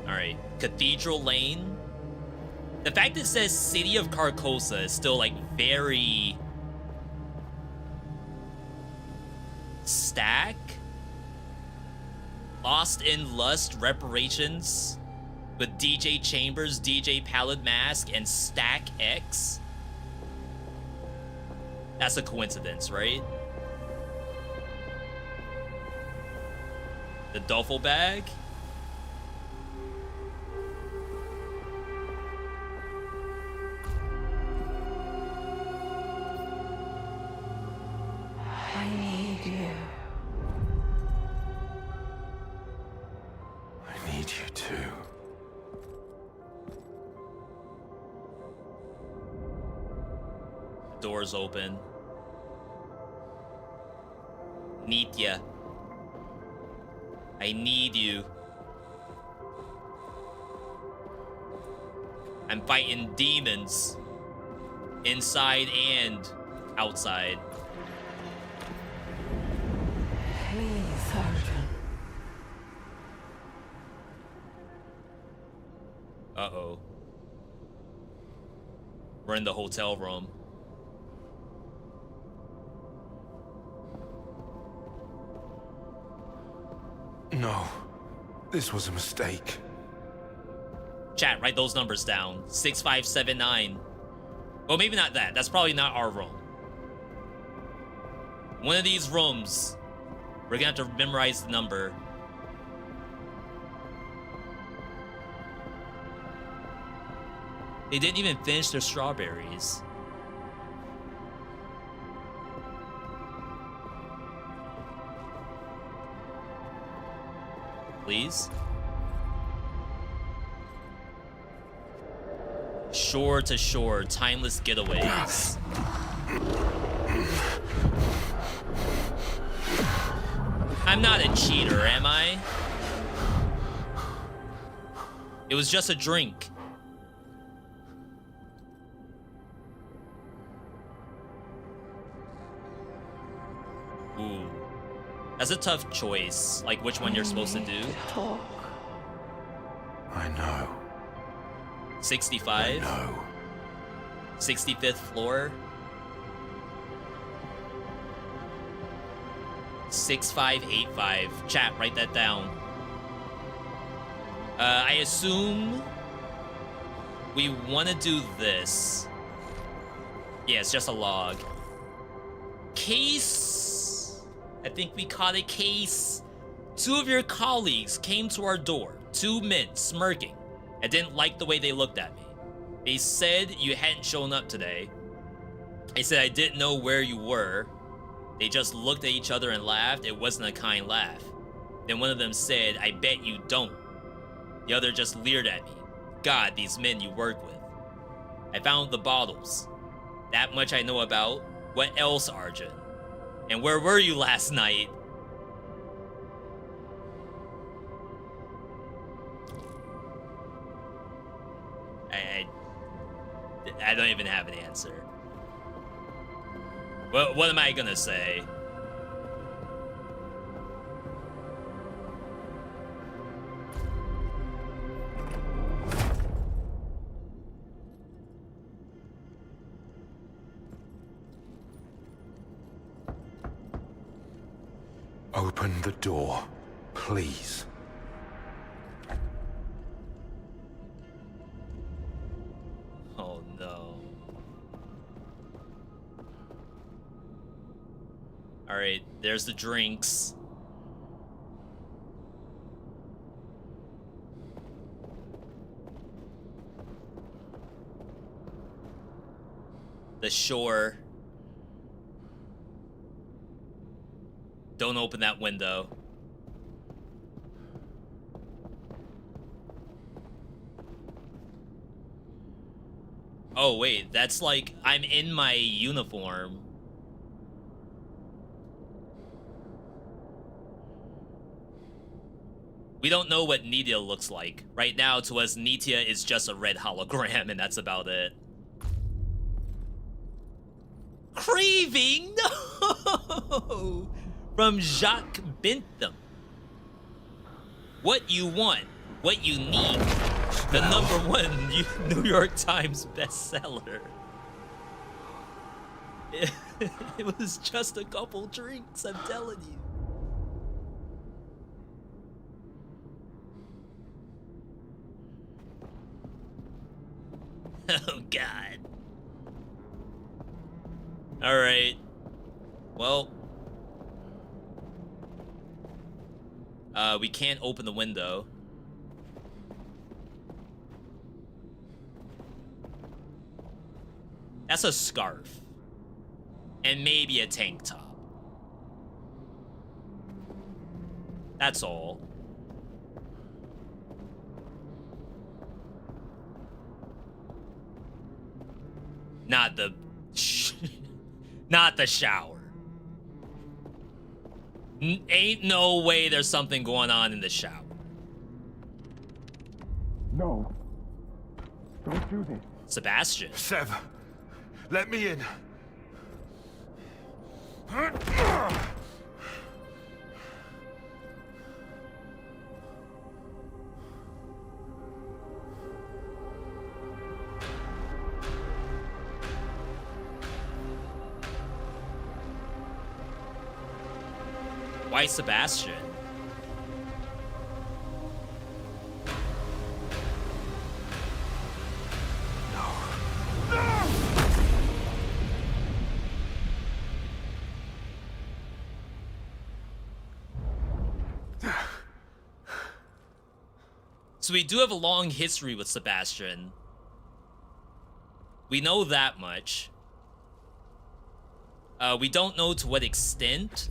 Alright, Cathedral Lane. The fact that it says City of Carcosa is still like very stack. Lost in Lust Reparations with DJ Chambers, DJ Pallid Mask, and Stack X. That's a coincidence, right? The duffel bag.
I need you.
I need you too.
Doors open. Need ya. I need you. I'm fighting demons. Inside and outside.
Please, Sergeant.
Uh-oh. We're in the hotel room.
No, this was a mistake.
Chat, write those numbers down. 6579. Well, maybe not that. That's probably not our room. One of these rooms, we're gonna have to memorize the number. They didn't even finish their strawberries. Please? Shore to shore, timeless getaways. I'm not a cheater, am I? It was just a drink. Ooh. That's a tough choice, like which one you're supposed to do.
Talk.
I know.
65?
No.
65th floor? 6585. Chat, write that down. I assume we want to do this. Yeah, it's just a log. Case. I think we caught a case. 2 of your colleagues came to our door. 2 men smirking. I didn't like the way they looked at me. They said you hadn't shown up today. They said I didn't know where you were. They just looked at each other and laughed. It wasn't a kind laugh. Then one of them said, I bet you don't. The other just leered at me. God, these men you work with. I found the bottles. That much I know about. What else, Arjun? And where were you last night? I don't even have an answer. What am I gonna say?
Open the door, please.
Oh no. Alright, there's the drinks. The shore. Don't open that window. Oh, wait, that's like, I'm in my uniform. We don't know what Nithya looks like. Right now, to us, Nithya is just a red hologram, and that's about it. Craving? No! From Jacques Bentham. What you want, what you need. The #1 New York Times bestseller. It was just a couple drinks, I'm telling you. Oh, God. Alright. Well. We can't open the window. That's a scarf. And maybe a tank top. That's all. Not the... not the shower. Ain't no way there's something going on in the shower.
No. Don't do this.
Sebastian.
Seb, let me in.
Why Sebastian? So we do have a long history with Sebastian. We know that much. We don't know to what extent.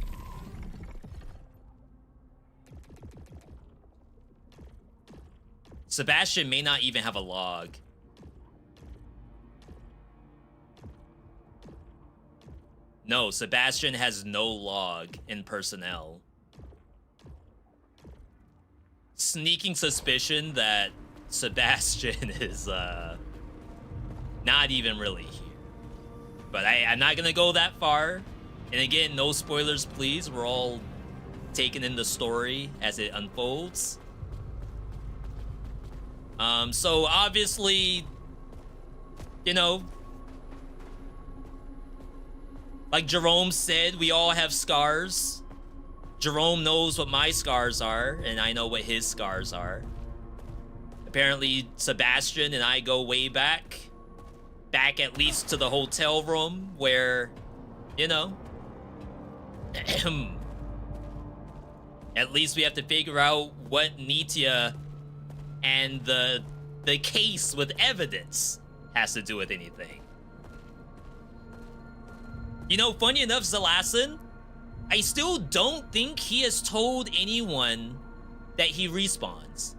Sebastian may not even have a log. No, Sebastian has no log in personnel. Sneaking suspicion that Sebastian is not even really here. But I'm not gonna go that far. And again, no spoilers, please. We're all taking in the story as it unfolds. So obviously, you know, like Jerome said, we all have scars. Jerome knows what my scars are, and I know what his scars are. Apparently, Sebastian and I go way back. Back at least to the hotel room where, you know, at least we have to figure out what Nithya and the case with evidence has to do with anything. You know, funny enough, Zalasan, I still don't think he has told anyone that he respawns.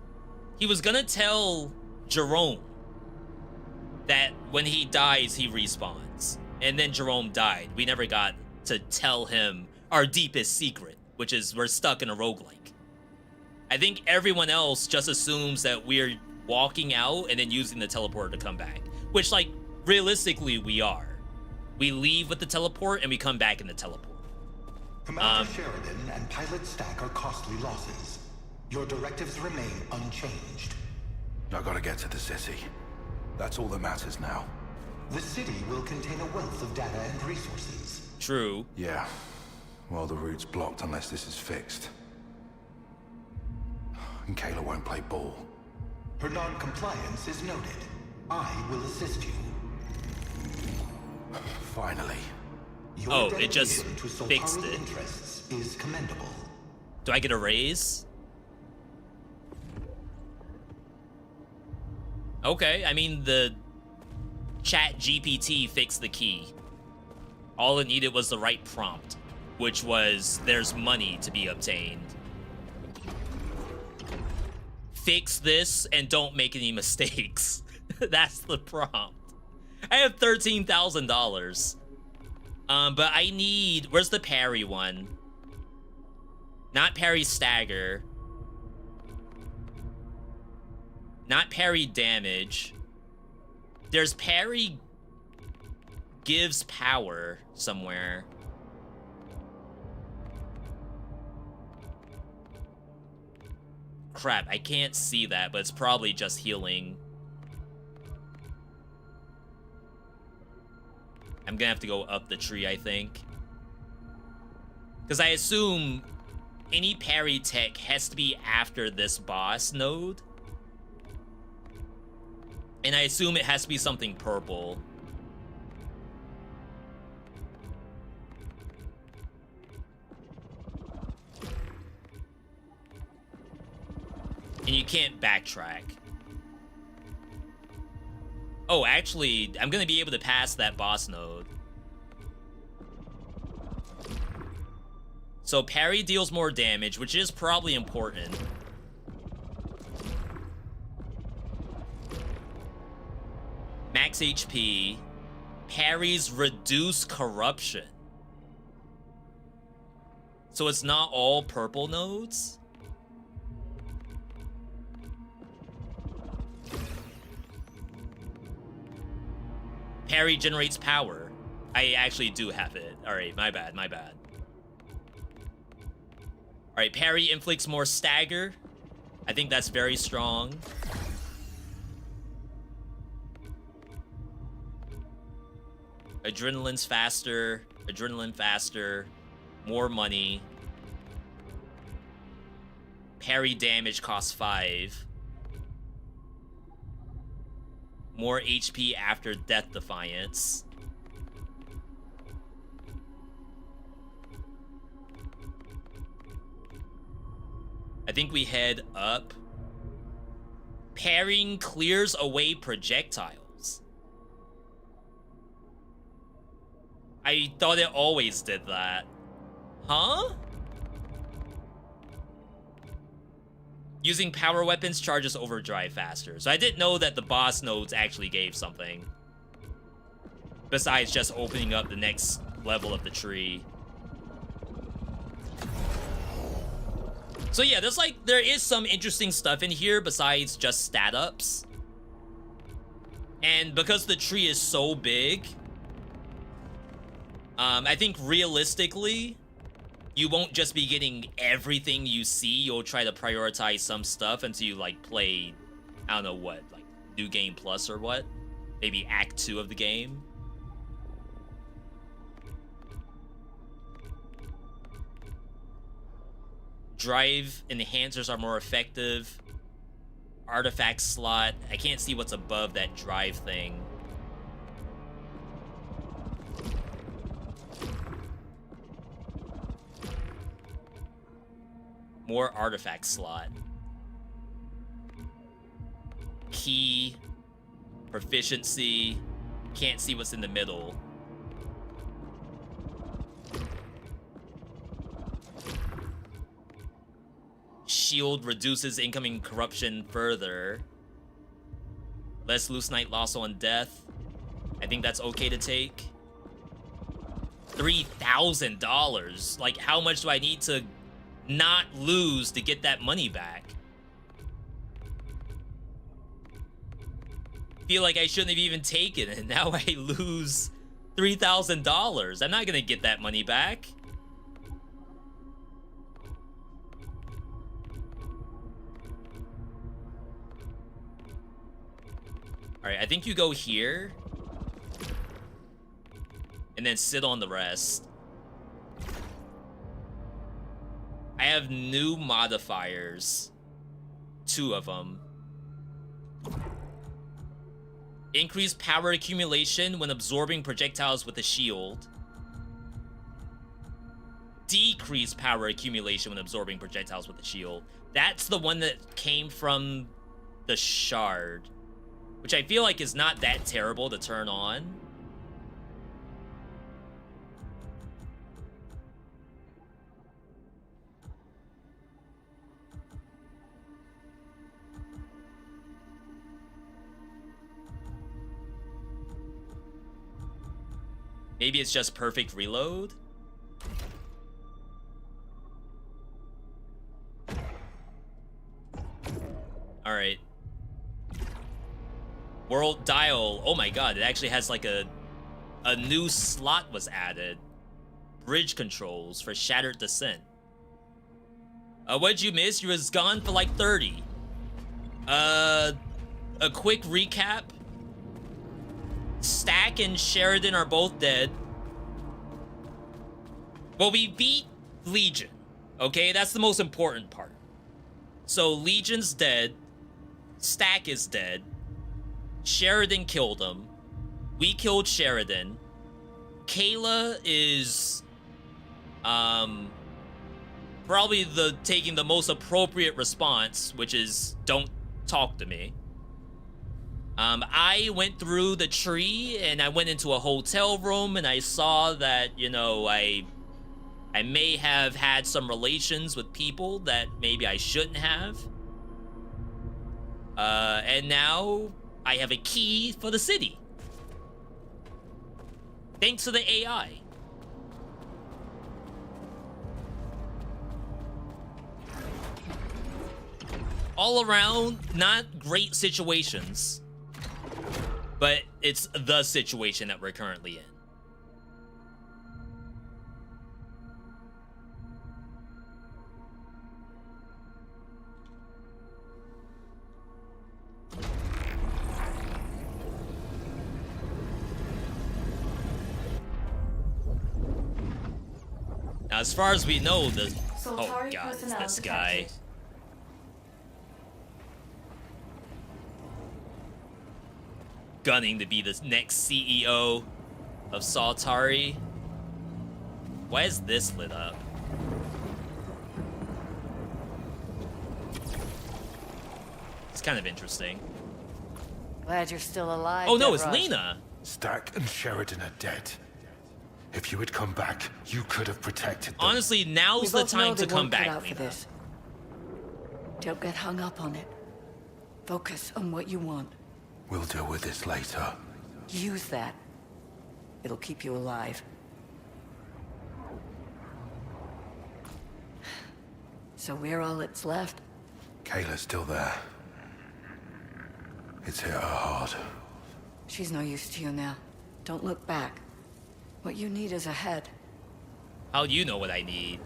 He was gonna tell Jerome that when he dies, he respawns. And then Jerome died. We never got to tell him our deepest secret, which is we're stuck in a roguelike. I think everyone else just assumes that we're walking out and then using the teleporter to come back. Which, like, realistically, we are. We leave with the teleport and we come back in the teleport.
Commander Sheridan and Pilot Stack are costly losses. Your directives remain unchanged.
I gotta get to the city. That's all that matters now.
The city will contain a wealth of data and resources.
True.
Yeah. Well, the route's blocked unless this is fixed. And Kayla won't play ball.
Her non-compliance is noted. I will assist you.
Finally.
Your
it just
dedication to
fixed
Soltari
it.
interests is commendable.
Do I get a raise? Okay, I mean, the Chat GPT fixed the key. All it needed was the right prompt. which was there's money to be obtained. Fix this and don't make any mistakes. That's the prompt. I have $13,000. But I need, where's the parry one? Not parry stagger. Not parry damage. There's parry gives power somewhere. Crap, I can't see that, but it's probably just healing. I'm gonna have to go up the tree, I think. Because I assume any parry tech has to be after this boss node. And I assume it has to be something purple. And you can't backtrack. Oh, actually, I'm gonna be able to pass that boss node. So parry deals more damage, which is probably important. Max HP. Parries reduce corruption. So it's not all purple nodes? Parry generates power. I actually do have it. Alright, my bad, my bad. Alright, parry inflicts more stagger. I think that's very strong. Adrenaline's faster. Adrenaline faster. More money. Parry damage costs 5. More HP after Death Defiance. I think we head up. Parrying clears away projectiles. I thought it always did that. Huh? Using power weapons charges overdrive faster. So I didn't know that the boss nodes actually gave something. Besides just opening up the next level of the tree. So yeah, there is some interesting stuff in here besides just stat ups. And because the tree is so big, I think realistically, you won't just be getting everything you see. You'll try to prioritize some stuff until you like play, I don't know what, like New Game Plus or what? Maybe Act 2 of the game. Drive enhancers are more effective. Artifact slot. I can't see what's above that drive thing. More artifact slot. Key. Proficiency. Can't see what's in the middle. Shield reduces incoming corruption further. Less loose night loss on death. I think that's okay to take. $3,000. Like, how much do I need to not lose to get that money back? Feel like I shouldn't have even taken it. Now I lose $3,000. I'm not gonna get that money back. Alright, I think you go here. And then sit on the rest. I have new modifiers. 2 of them. Increase power accumulation when absorbing projectiles with a shield. Decrease power accumulation when absorbing projectiles with a shield. That's the one that came from the shard. Which I feel like is not that terrible to turn on. Maybe it's just perfect reload? Alright. World dial. Oh my god, it actually has like a new slot was added. Bridge controls for Shattered Descent. What'd you miss? You was gone for like 30. A quick recap. Stack and Sheridan are both dead. Well, we beat Legion. Okay, that's the most important part. So Legion's dead. Stack is dead. Sheridan killed him. We killed Sheridan. Kayla is probably taking the most appropriate response, which is don't talk to me. I went through the tree and I went into a hotel room and I saw that, you know, I may have had some relations with people that maybe I shouldn't have. And now I have a key for the city. Thanks to the AI. All around, not great situations. But it's the situation that we're currently in. Now, as far as we know, the... Oh god, it's this guy. Gunning to be the next CEO of Saltari. Why is this lit up? It's kind of interesting.
Glad you're still alive.
Oh no,
Deborah.
it's Lena.
Stack and Sheridan are dead. If you had come back, you could have protected them.
Honestly, now's the time to come back, Lena.
This. Don't get hung up on it. Focus on what you want.
We'll deal with this later.
Use that. It'll keep you alive. So we're all that's left.
Kayla's still there. It's hit her hard.
She's no use to you now. Don't look back. What you need is ahead.
How do you know what I need?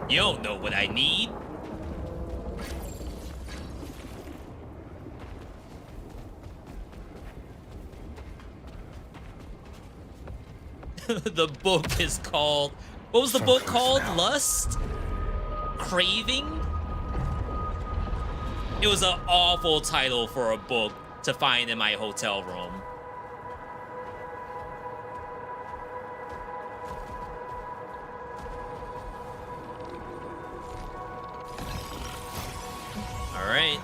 You don't know what I need. The book is called... What was the book called? Now. Lust? Craving? It was an awful title for a book to find in my hotel room. Alright.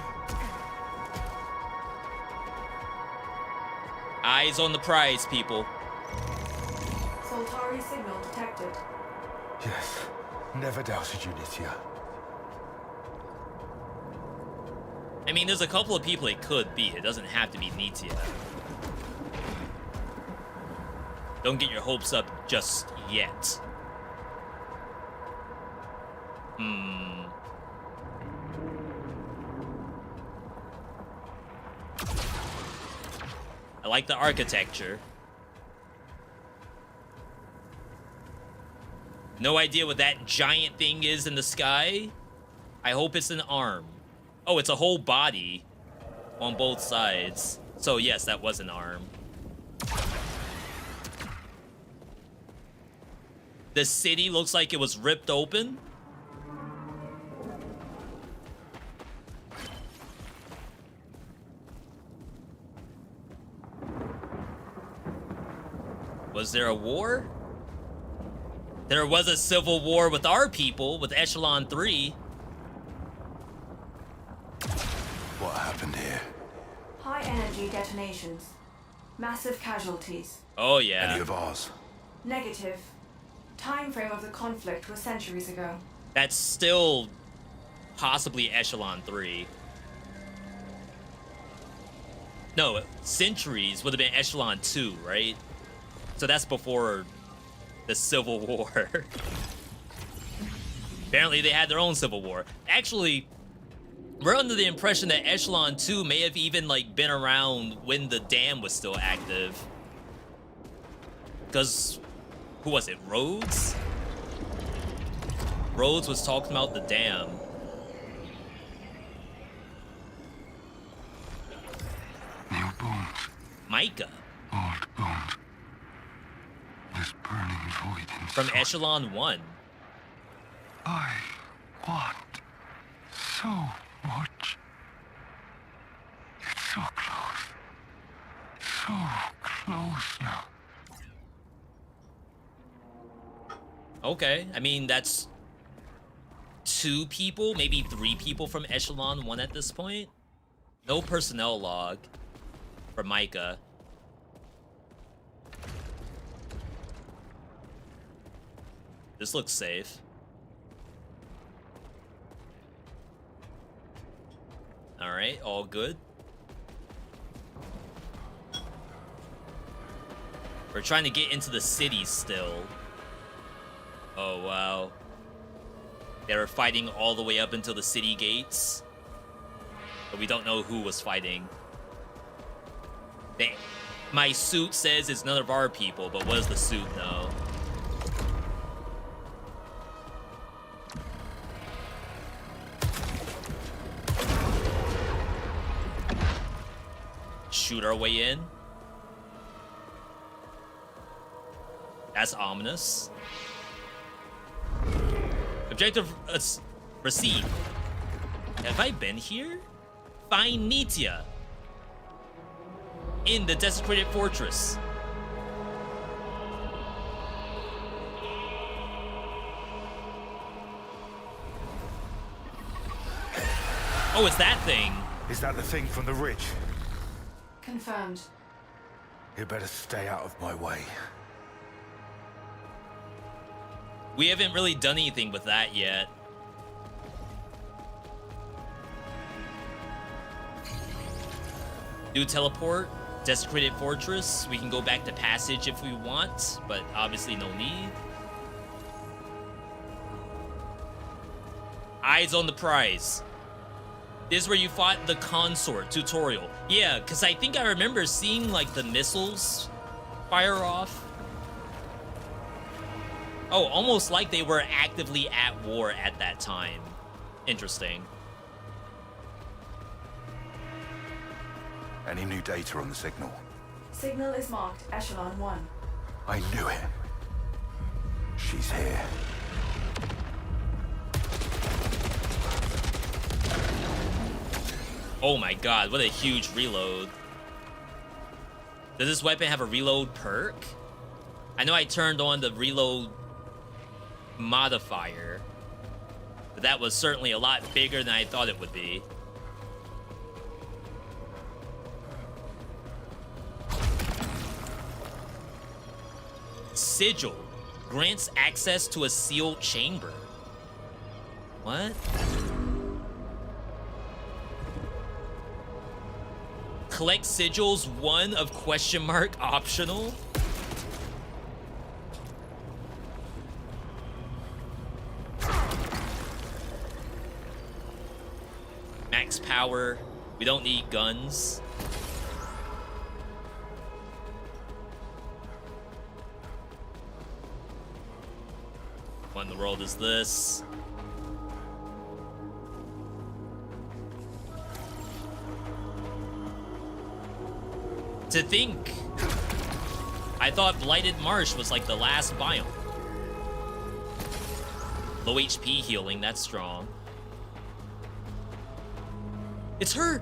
Eyes on the prize, people.
Saltari signal detected.
Yes. Never doubted you, Nitya.
I mean, there's a couple of people it could be. It doesn't have to be Nitya. Don't get your hopes up just yet. I like the architecture. No idea what that giant thing is in the sky. I hope it's an arm. Oh, it's a whole body on both sides. So yes, that was an arm. The city looks like it was ripped open. Was there a war? There was a civil war with our people, with Echelon 3.
What happened here?
High energy detonations. Massive casualties.
Oh yeah.
Any of ours?
Negative. Time frame of the conflict was centuries ago.
That's still possibly Echelon 3. No, centuries would have been Echelon 2, right? So that's before the Civil War. Apparently they had their own Civil War. Actually, we're under the impression that Echelon 2 may have even like been around when the dam was still active. Because, who was it, Rhodes? Rhodes was talking about the dam.
New bones.
Micah.
Old bones. This burning void inside.
From Echelon 1.
I want so much. It's so close. So close now.
Okay, I mean, that's 2 people, maybe 3 people from Echelon 1 at this point. No personnel log for Micah. This looks safe. All right, all good. We're trying to get into the city still. Oh, wow. They were fighting all the way up until the city gates. But we don't know who was fighting. My suit says it's none of our people, but what does the suit know? Shoot our way in. That's ominous. Objective received. Have I been here? Find Nitya in the desecrated fortress. Oh, it's that thing.
Is that the thing from the ridge?
Confirmed.
You better stay out of my way.
We haven't really done anything with that yet. Do teleport, desecrated fortress. We can go back to passage if we want, but obviously no need. Eyes on the prize. This is where you fought the consort tutorial. Yeah, because I think I remember seeing like the missiles fire off. Oh, almost like they were actively at war at that time. Interesting.
Any new data on the signal?
Signal is marked Echelon 1.
I knew it. She's here.
Oh my god, what a huge reload. Does this weapon have a reload perk? I know I turned on the reload modifier, but that was certainly a lot bigger than I thought it would be. Sigil grants access to a sealed chamber. What? Collect sigils, 1 of question mark optional. Max power. We don't need guns. What in the world is this? To think, I thought Blighted Marsh was like the last biome. Low HP healing, that's strong. It's her!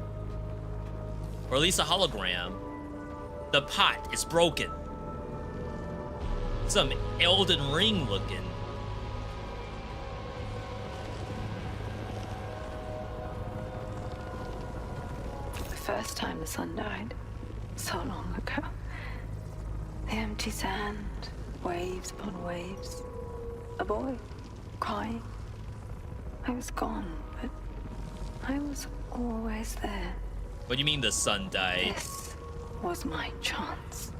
Or at least a hologram. The pot is broken. Some Elden Ring looking.
The first time the sun died, so long ago. The empty sand, waves upon waves. A boy, crying. I was gone, but I was always there.
What do you mean the sun died?
This was my chance.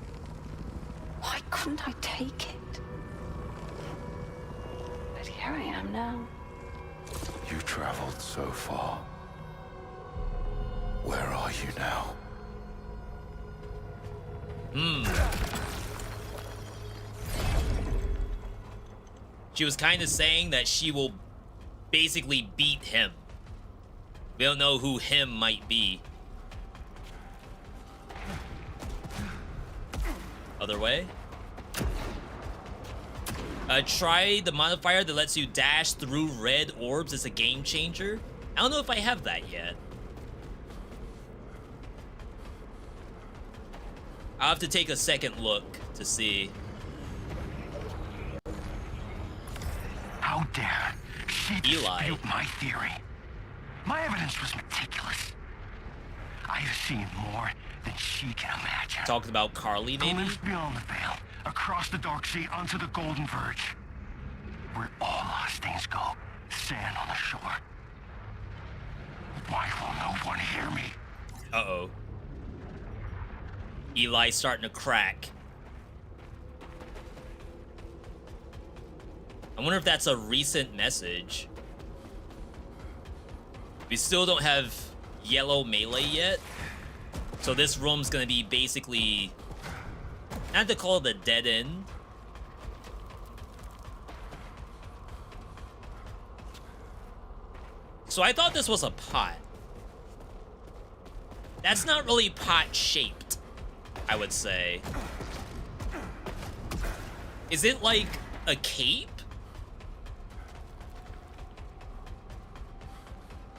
Why couldn't I take it? But here I am now.
You traveled so far. Where are you now?
She was kind of saying that she will basically beat him. We don't know who him might be. Other way. Try the modifier that lets you dash through red orbs. It's a game changer. I don't know if I have that yet. I'll have to take a second look to see.
How dare she
Eli.
dispute my theory? My evidence was meticulous. I have seen more than she can imagine.
Talked about Carly,
The
maybe?
lives beyond the veil, across the dark sea, onto the Golden Verge. Where all lost things go, sand on the shore. Why will no one hear me?
Uh-oh. Eli's starting to crack. I wonder if that's a recent message. We still don't have yellow melee yet. So this room's gonna be basically... I have to call it a dead end. So I thought this was a pot. That's not really pot-shaped, I would say. Is it like a cape?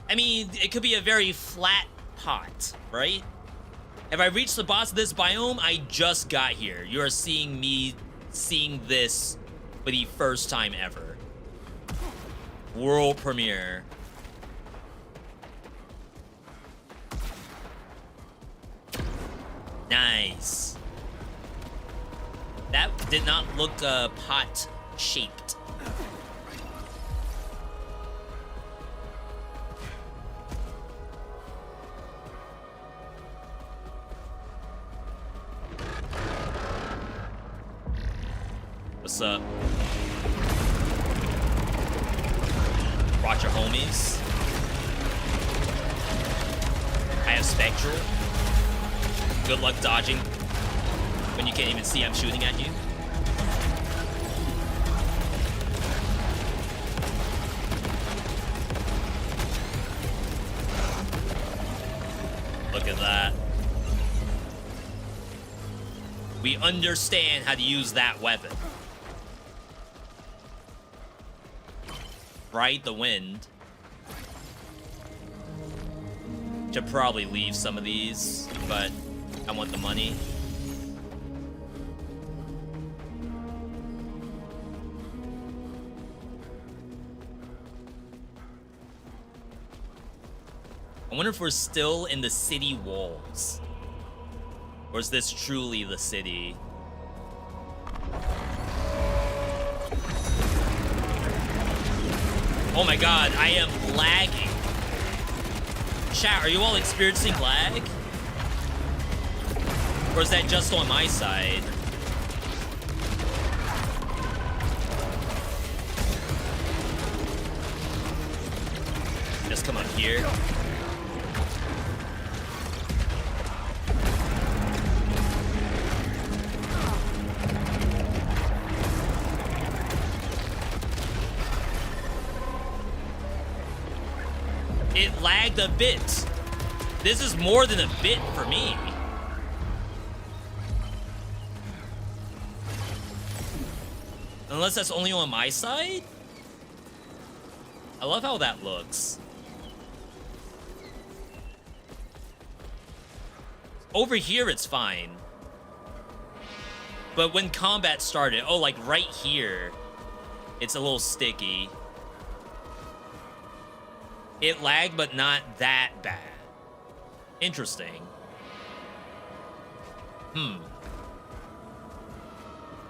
I mean, it could be a very flat pot, right? Have I reached the boss of this biome? I just got here. You are seeing me seeing this for the first time ever. World premiere. Nice. That did not look pot shaped. What's up? Watch your homies. I have Spectral. Good luck dodging when you can't even see I'm shooting at you. Look at that. We understand how to use that weapon. Ride the wind. Should probably leave some of these, but I want the money. I wonder if we're still in the city walls. Or is this truly the city? Oh my god, I am lagging. Chat, are you all experiencing lag? Or is that just on my side? Just come up here. It lagged a bit. This is more than a bit for me. Unless that's only on my side? I love how that looks. Over here, it's fine. But when combat started, oh, like right here, it's a little sticky. It lagged, but not that bad. Interesting.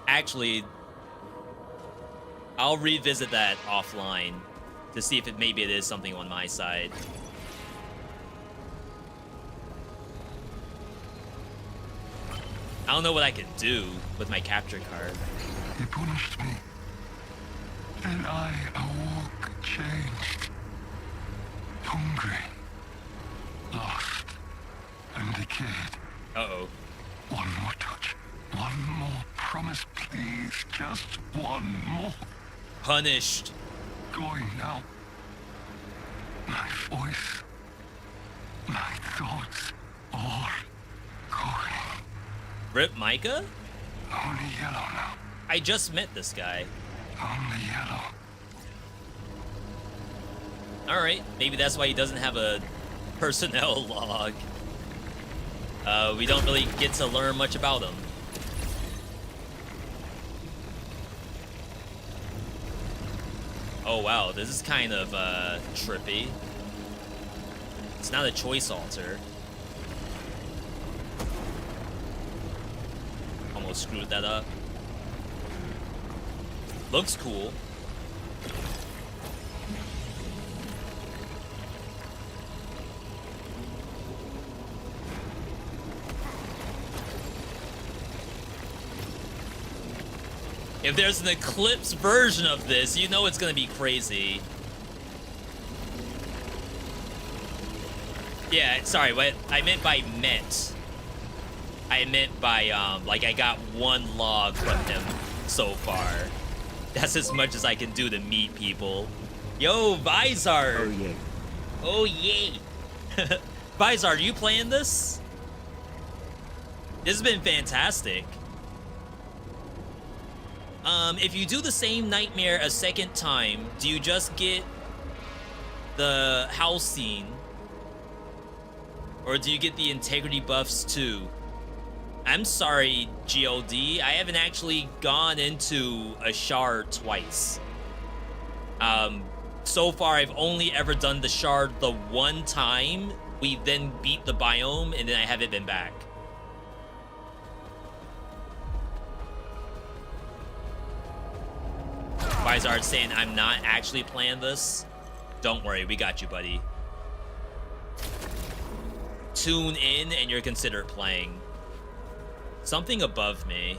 Actually, I'll revisit that offline to see if maybe it is something on my side. I don't know what I can do with my capture card.
He punished me. And I awoke changed. Hungry. Lost. And decayed.
Uh-oh.
One more touch. One more promise, please. Just one more.
Punished.
Going now. My voice. My thoughts. All going.
Rip Micah?
Only yellow now.
I just met this guy.
Only yellow.
Alright, maybe that's why he doesn't have a personnel log. We don't really get to learn much about him. Oh wow, this is kind of trippy. It's not a choice altar. Almost screwed that up. Looks cool. If there's an Eclipse version of this, you know it's gonna be crazy. Yeah, sorry, what I meant by met. I meant by, like I got one log from him so far. That's as much as I can do to meet people. Yo, Vizar!
Oh, yeah.
Oh, yay! Vizar, are you playing this? This has been fantastic. If you do the same nightmare a second time, do you just get the house scene? Or do you get the integrity buffs too? I'm sorry, GOD. I haven't actually gone into a shard twice. So far, I've only ever done the shard the one time. We then beat the biome, and then I haven't been back. Vizard saying I'm not actually playing this. Don't worry, we got you, buddy. Tune in and you're considered playing. Something above me.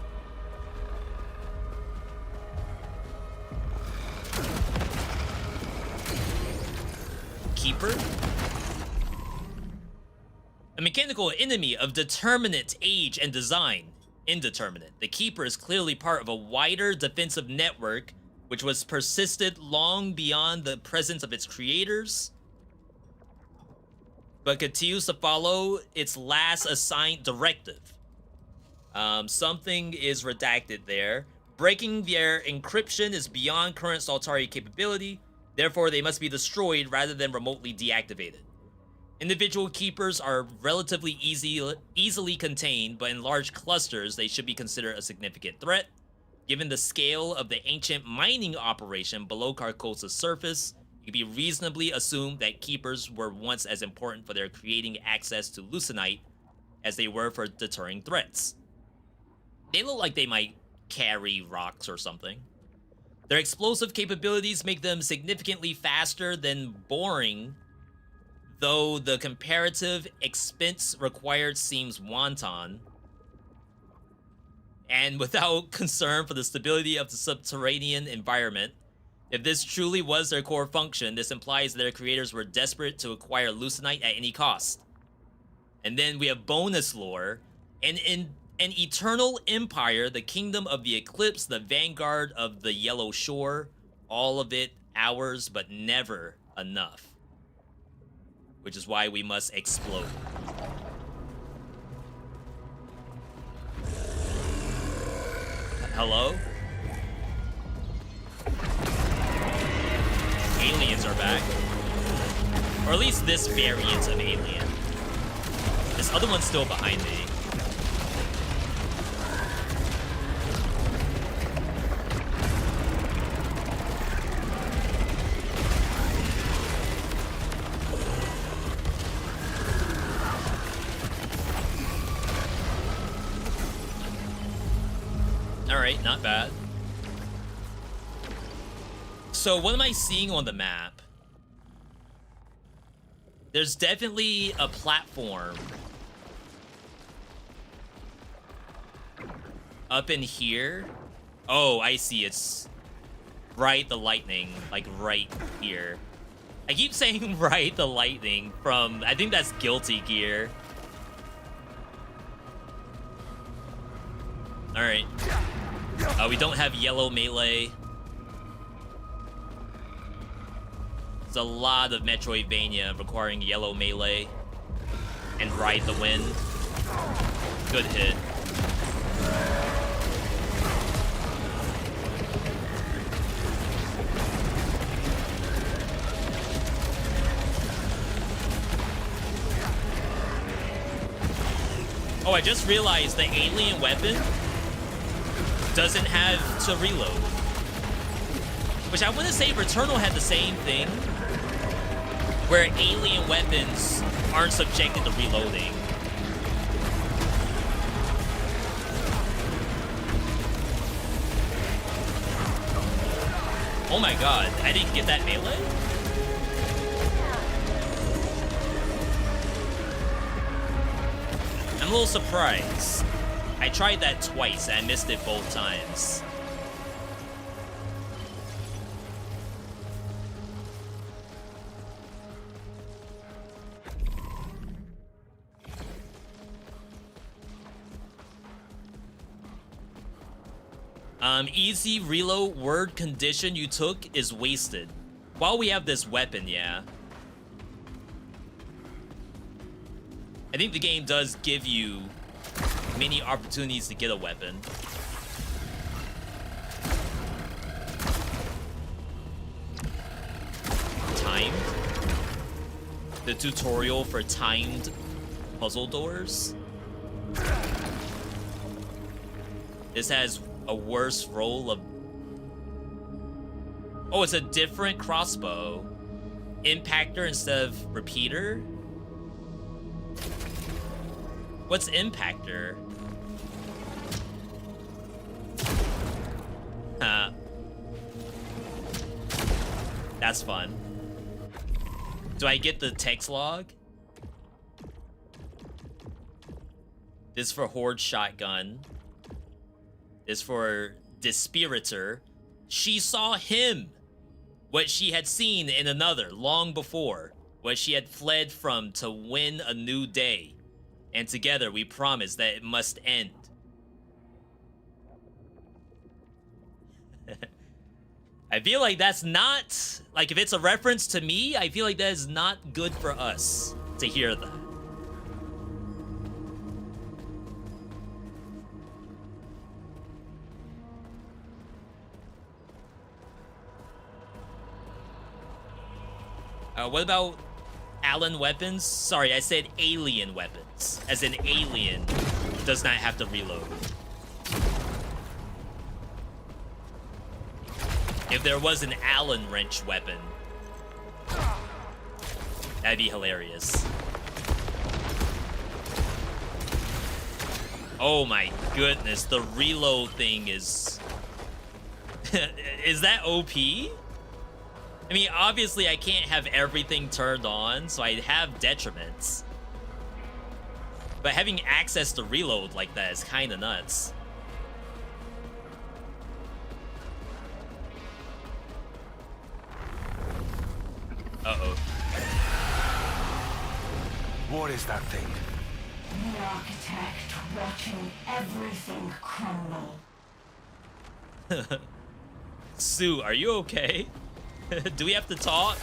Keeper? A mechanical enemy of determinate age and design. Indeterminate. The Keeper is clearly part of a wider defensive network which was persisted long beyond the presence of its creators, but continues to follow its last assigned directive. Something is redacted there. Breaking their encryption is beyond current Saltari capability, therefore they must be destroyed rather than remotely deactivated. Individual keepers are relatively easily contained, but in large clusters they should be considered a significant threat. Given the scale of the ancient mining operation below Carcosa's surface, it can be reasonably assumed that keepers were once as important for their creating access to Lucenite as they were for deterring threats. They look like they might carry rocks or something. Their explosive capabilities make them significantly faster than boring, though the comparative expense required seems wanton. And without concern for the stability of the subterranean environment, if this truly was their core function, this implies their creators were desperate to acquire Lucenite at any cost. And then we have bonus lore, and in an eternal empire, the kingdom of the Eclipse, the vanguard of the Yellow Shore, all of it ours, but never enough. Which is why we must explode. Hello? Aliens are back. Or at least this variant of alien. This other one's still behind me. Alright, not bad. So what am I seeing on the map? There's definitely a platform. Up in here? Oh, I see. It's right the lightning. Like right here. I keep saying right the lightning from... I think that's Guilty Gear. Alright. We don't have yellow melee. There's a lot of Metroidvania requiring yellow melee. And ride the wind. Good hit. Oh, I just realized the alien weapon doesn't have to reload. Which I want to say Returnal had the same thing, where alien weapons aren't subjected to reloading. Oh my god, I didn't get that melee? I'm a little surprised. I tried that twice and I missed it both times. Easy reload word condition you took is wasted. While we have this weapon, yeah. I think the game does give you many opportunities to get a weapon. Timed. The tutorial for timed puzzle doors. This has a worse roll of... Oh, it's a different crossbow. Impactor instead of repeater? What's impactor? Huh. That's fun. Do I get the text log? This for Horde Shotgun. This for Dispiritor. She saw him. What she had seen in another long before. What she had fled from to win a new day. And together we promise that it must end. I feel like that's not... Like, if it's a reference to me, I feel like that is not good for us to hear that. What about Allen weapons? Sorry, I said alien weapons. As in alien does not have to reload. If there was an Allen wrench weapon, that'd be hilarious. Oh my goodness, the reload thing is... Is that OP? I mean, obviously I can't have everything turned on, so I have detriments. But having access to reload like that is kind of nuts. Uh-oh.
What is that thing?
The architect watching everything crumble.
Sue, are you okay? Do we have to talk?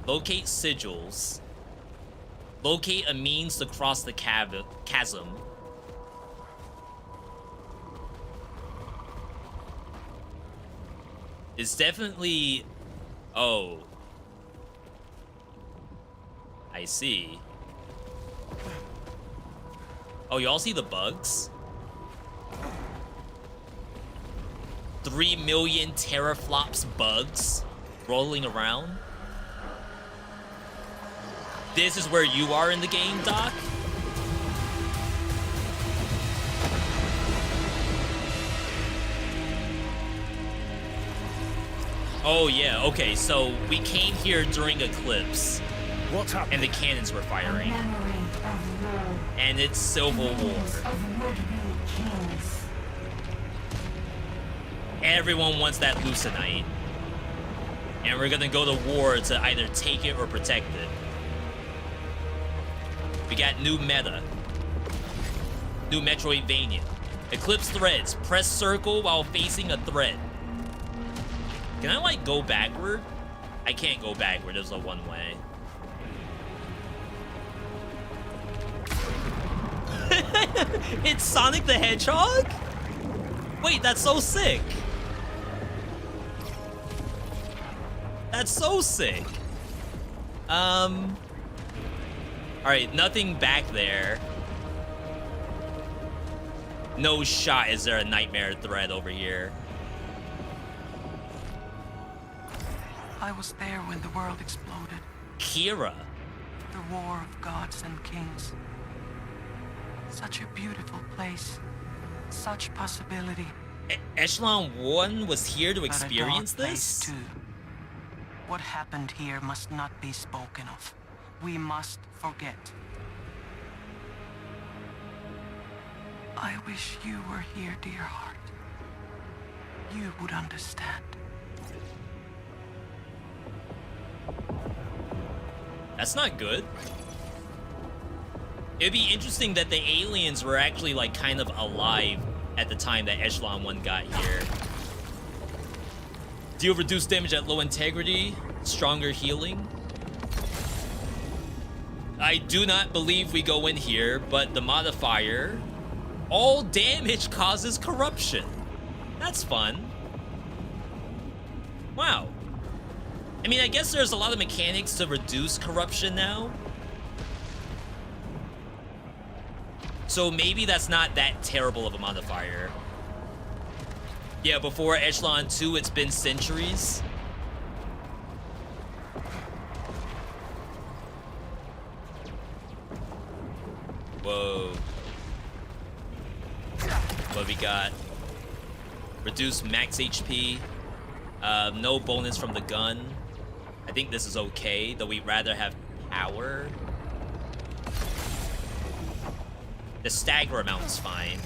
Locate sigils. Locate a means to cross the chasm. It's definitely... Oh. I see. Oh, y'all see the bugs? 3 million teraflops bugs rolling around. This is where you are in the game, Doc? Oh yeah, okay, so we came here during Eclipse.
What's happening?
And the cannons were firing.
Memory of war.
And it's Civil War.
Of would-be kings.
Everyone wants that Lucenite. And we're gonna go to war to either take it or protect it. We got new meta. New Metroidvania. Eclipse threads. Press circle while facing a threat. Can I, like, go backward? I can't go backward. There's a one way. It's Sonic the Hedgehog? Wait, that's so sick. That's so sick. Alright, nothing back there. No shot is there a nightmare thread over here.
I was there when the world exploded.
Kira.
The war of gods and kings. Such a beautiful place. Such possibility.
Echelon 1 was here to
But a
experience
dark
this?
place, too. What happened here must not be spoken of. We must forget. I wish you were here, dear heart. You would understand.
That's not good. It'd be interesting that the aliens were actually, like, kind of alive at the time that Echelon 1 got here. Deal reduced damage at low integrity, stronger healing. I do not believe we go in here, but the modifier, all damage causes corruption. That's fun. Wow. I mean, I guess there's a lot of mechanics to reduce corruption now. So maybe that's not that terrible of a modifier. Yeah, before Echelon 2, it's been centuries. Whoa. What we got? Reduce max HP. No bonus from the gun. I think this is okay, though we'd rather have power. The stagger amount's fine.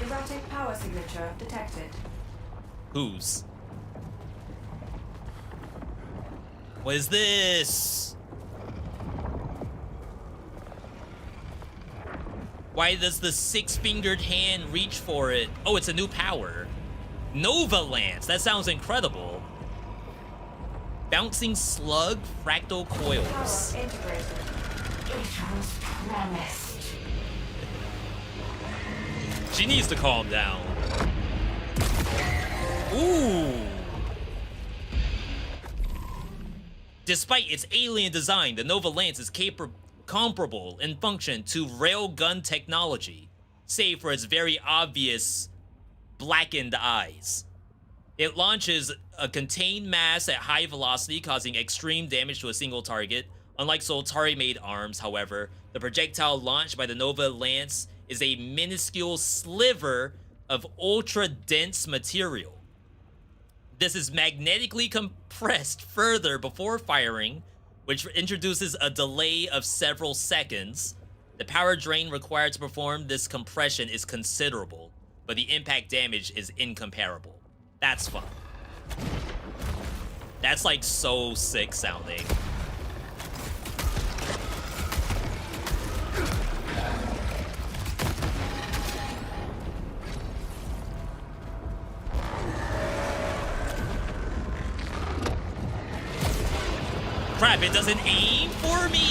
Erratic power signature detected.
Whose? What is this? Why does the six-fingered hand reach for it? Oh, it's a new power. Nova Lance. That sounds incredible. Bouncing slug fractal coils.
Power integrated.
It was promised.
She needs to calm down. Ooh. Despite its alien design, the Nova Lance is comparable in function to railgun technology, save for its very obvious blackened eyes. It launches a contained mass at high velocity, causing extreme damage to a single target. Unlike Soltari-made arms, however, the projectile launched by the Nova Lance is a minuscule sliver of ultra-dense material. This is magnetically compressed further before firing, which introduces a delay of several seconds. The power drain required to perform this compression is considerable, but the impact damage is incomparable. That's fun. That's like so sick sounding. Crap, it doesn't aim for me!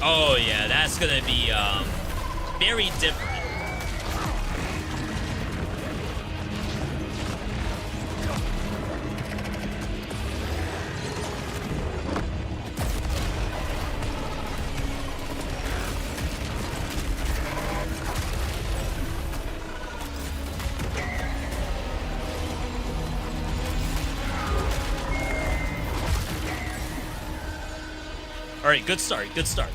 Oh yeah, that's gonna be very different. All right, good start, good start.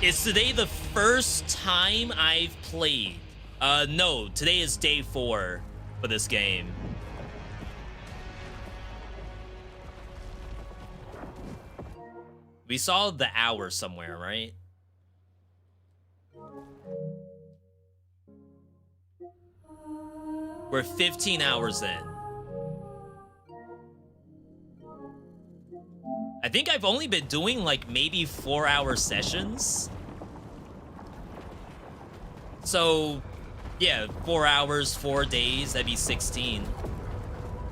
Is today the first time I've played? No, today is day 4 for this game. We saw the hour somewhere, right? We're 15 hours in. I think I've only been doing like maybe 4-hour sessions. So, yeah, 4 hours, 4 days, that'd be 16.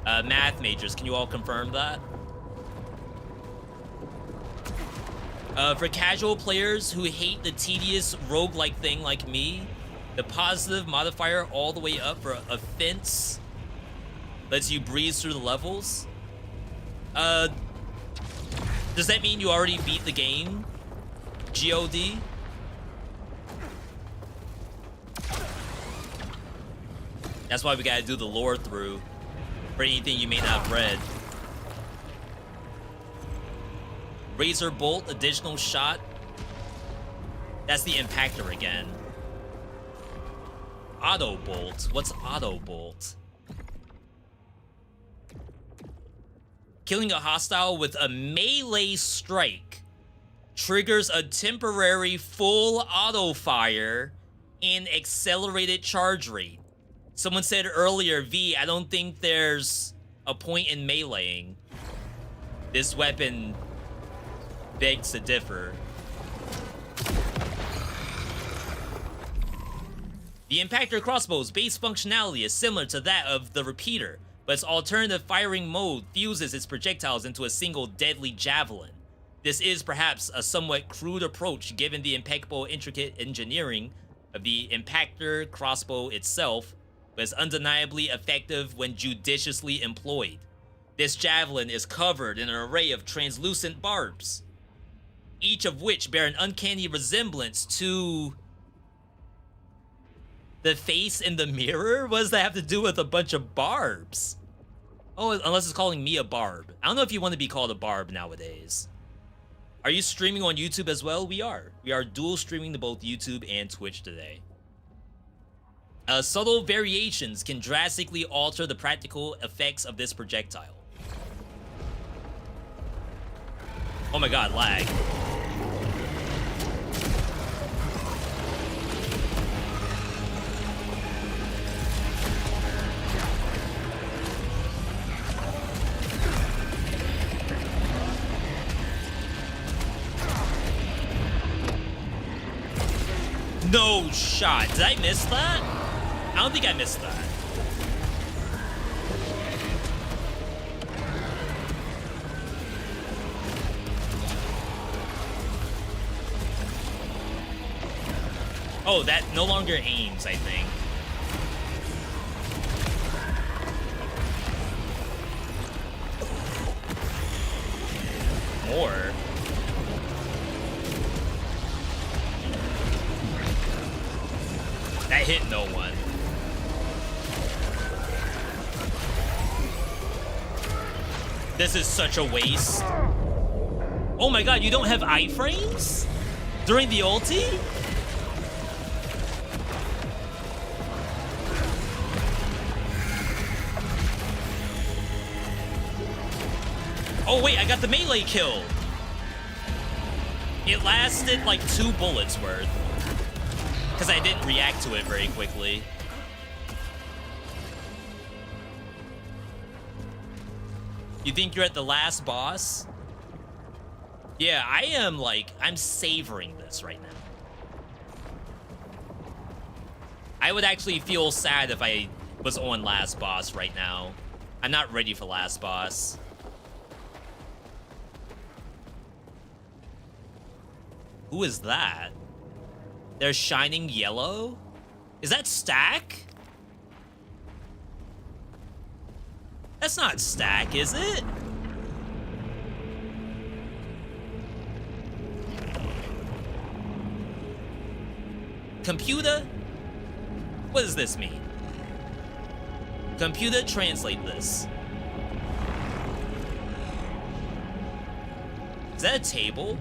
Math majors, can you all confirm that? For casual players who hate the tedious roguelike thing like me, the positive modifier all the way up for offense lets you breeze through the levels. Does that mean you already beat the game? G.O.D.? That's why we gotta do the lore through for anything you may not have read. Razor bolt, additional shot. That's the impactor again. Auto bolt. What's auto bolt? Killing a hostile with a melee strike triggers a temporary full auto fire and accelerated charge rate. Someone said earlier, V, I don't think there's a point in meleeing. This weapon begs to differ. The impactor crossbow's base functionality is similar to that of the repeater, but its alternative firing mode fuses its projectiles into a single deadly javelin. This is perhaps a somewhat crude approach given the impeccable intricate engineering of the impactor crossbow itself, but is undeniably effective when judiciously employed. This javelin is covered in an array of translucent barbs, each of which bear an uncanny resemblance to the face in the mirror? What does that have to do with a bunch of barbs? Oh, unless it's calling me a barb. I don't know if you want to be called a barb nowadays. Are you streaming on YouTube as well? We are. We are dual streaming to both YouTube and Twitch today. Subtle variations can drastically alter the practical effects of this projectile. Oh my god, lag. No shot. Did I miss that? I don't think I missed that. Oh, that no longer aims, I think. More. That hit no one. This is such a waste. Oh my god, you don't have iframes? During the ulti? Oh wait, I got the melee kill. It lasted like 2 bullets worth. Because I didn't react to it very quickly. You think you're at the last boss? Yeah, I am like, I'm savoring this right now. I would actually feel sad if I was on last boss right now. I'm not ready for last boss. Who is that? They're shining yellow? Is that Stack? That's not Stack, is it? Computer? What does this mean? Computer, translate this. Is that a table?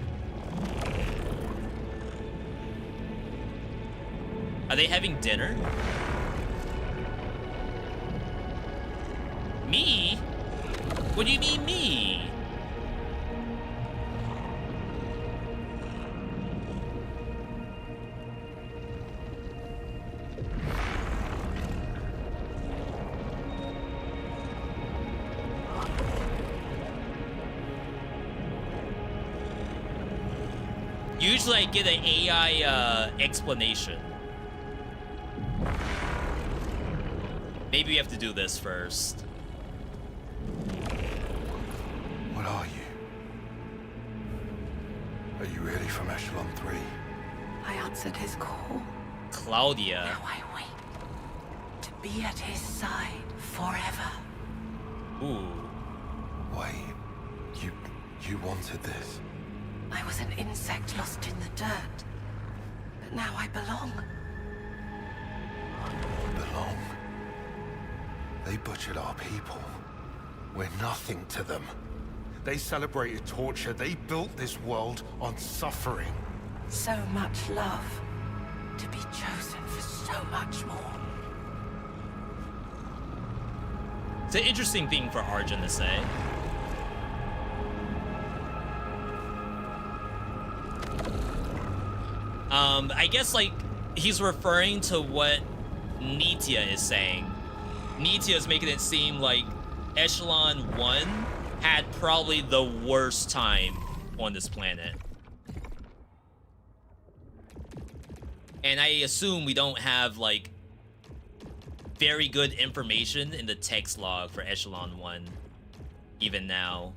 Are they having dinner? Me? What do you mean me? Usually I get an AI explanation. Maybe we have to do this first.
What are you? Are you really from Echelon 3?
I answered his call.
Claudia.
Now I wait to be at his side forever.
Ooh.
Wait, you wanted this?
I was an insect lost in the dirt, but now I belong.
Belong? They butchered our people. We're nothing to them. They celebrated torture. They built this world on suffering.
So much love to be chosen for so much more.
It's an interesting thing for Arjun to say. I guess, like, he's referring to what Nitya is saying. Nitya is making it seem like Echelon 1 had probably the worst time on this planet. And I assume we don't have, like, very good information in the text log for Echelon 1, even now.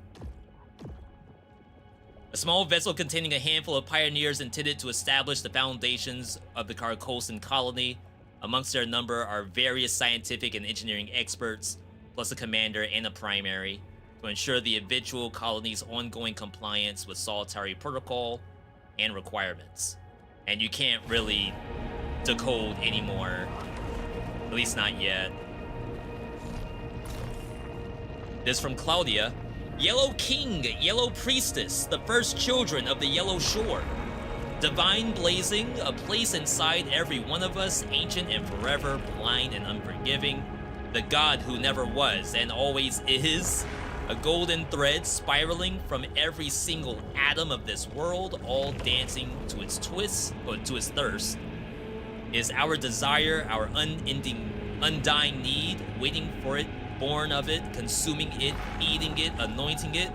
A small vessel containing a handful of pioneers intended to establish the foundations of the Carcosan colony. Amongst their number are various scientific and engineering experts, plus a commander and a primary, to ensure the eventual colony's ongoing compliance with Solitary Protocol and requirements. And you can't really decode anymore, at least not yet. This from Claudia. Yellow King, Yellow Priestess, the first children of the Yellow Shore. Divine blazing, a place inside every one of us, ancient and forever, blind and unforgiving. The God who never was and always is. A golden thread spiraling from every single atom of this world, all dancing to its twist, or to its thirst. Is our desire, our undying need, waiting for it, born of it, consuming it, eating it, anointing it,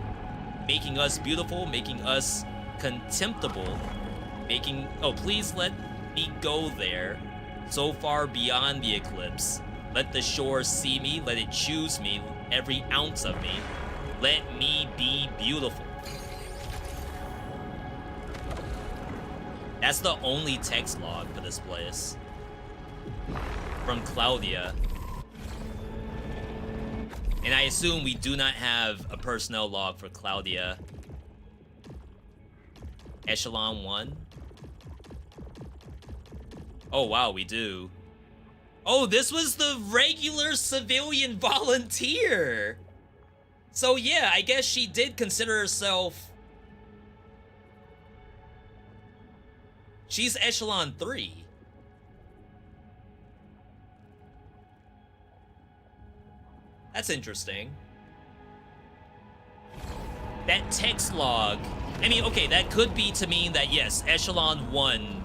making us beautiful, making us contemptible, making... Oh, please let me go there, so far beyond the eclipse. Let the shore see me, let it choose me, every ounce of me. Let me be beautiful. That's the only text log for this place. From Claudia. And I assume we do not have a personnel log for Claudia. Echelon 1. Oh, wow, we do. Oh, this was the regular civilian volunteer. So, yeah, I guess she did consider herself... She's Echelon 3. That's interesting. That text log... I mean, okay, that could be to mean that, yes, Echelon 1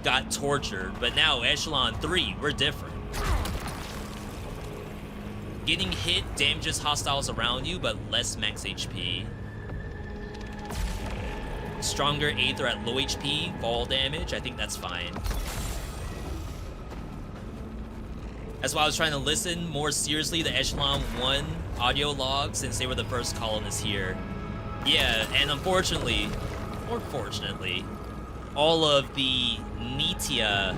got tortured, but now Echelon 3, we're different. Getting hit damages hostiles around you, but less max HP. Stronger Aether at low HP, fall damage. I think that's fine. That's why I was trying to listen more seriously to Echelon 1 audio logs since they were the first colonists here. Yeah, and unfortunately, or fortunately, all of the Nitya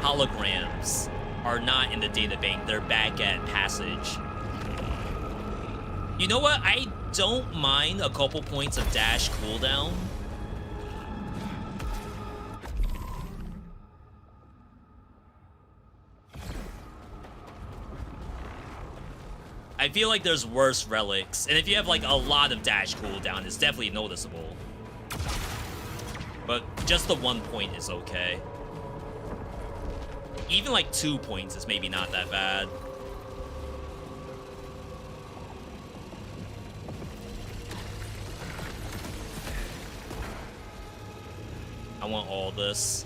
holograms are not in the databank. They're back at Passage. You know what? I don't mind a couple points of dash cooldown. I feel like there's worse relics, and if you have like a lot of dash cooldown, it's definitely noticeable. But just the 1 point is okay. Even like 2 points is maybe not that bad. I want all this.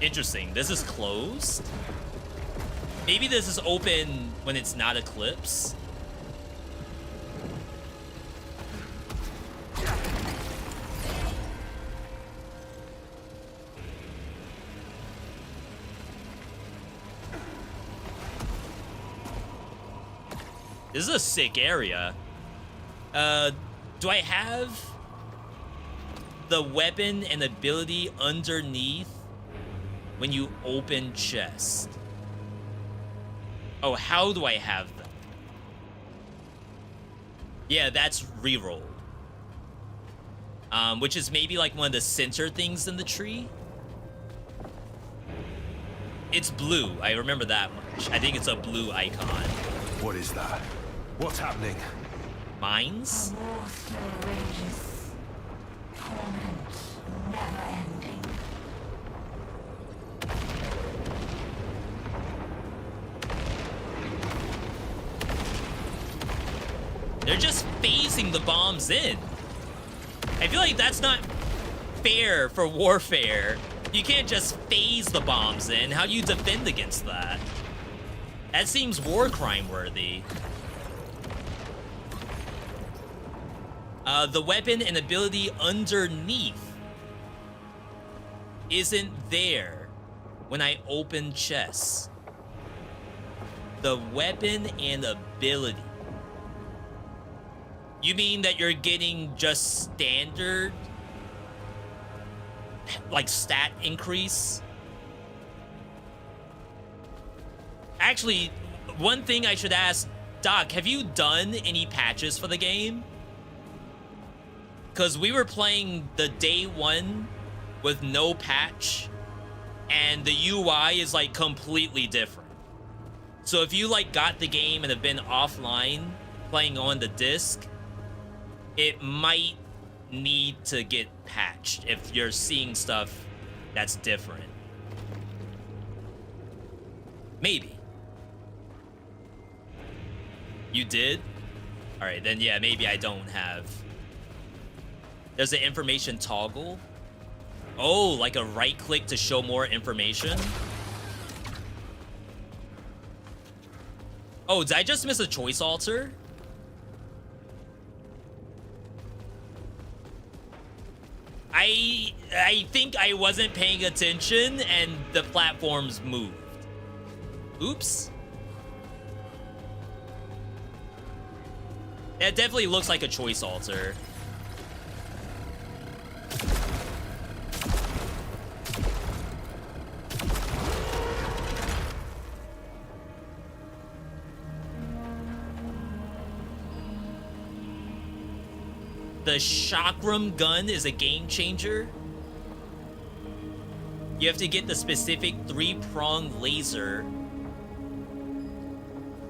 Interesting. This is closed? Maybe this is open when it's not Eclipse? This is a sick area. Do I have the weapon and ability underneath when you open chest? Oh, how do I have them? Yeah, that's rerolled. Which is maybe like one of the center things in the tree. It's blue. I remember that much. I think it's a blue icon.
What is that? What's happening?
Mines?
A war still rages. Torment never ending.
They're just phasing the bombs in. I feel like that's not fair for warfare. You can't just phase the bombs in. How do you defend against that? That seems war crime worthy. The weapon and ability underneath isn't there when I open chests. The weapon and ability. You mean that you're getting just standard, like, stat increase? Actually, one thing I should ask, Doc, have you done any patches for the game? Because we were playing the day one with no patch, and the UI is, like, completely different. So if you, like, got the game and have been offline playing on the disc, it might need to get patched if you're seeing stuff that's different. Maybe. You did? All right, then yeah, maybe I don't have. There's an information toggle. Oh, like a right click to show more information. Oh, did I just miss a choice alter? I think I wasn't paying attention and the platforms moved. Oops. It definitely looks like a choice alter. The chakram gun is a game changer. You have to get the specific 3-prong laser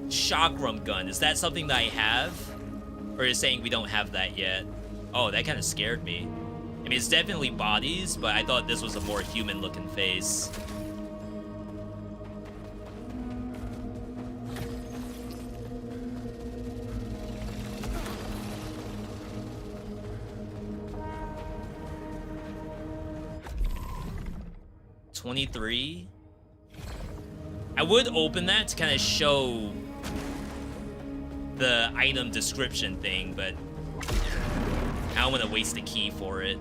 chakram gun. Is that something that I have? Or is it saying we don't have that yet? Oh, that kind of scared me. I mean, it's definitely bodies, but I thought this was a more human-looking face. $23. I would open that to kind of show the item description thing, but I don't want to waste a key for it.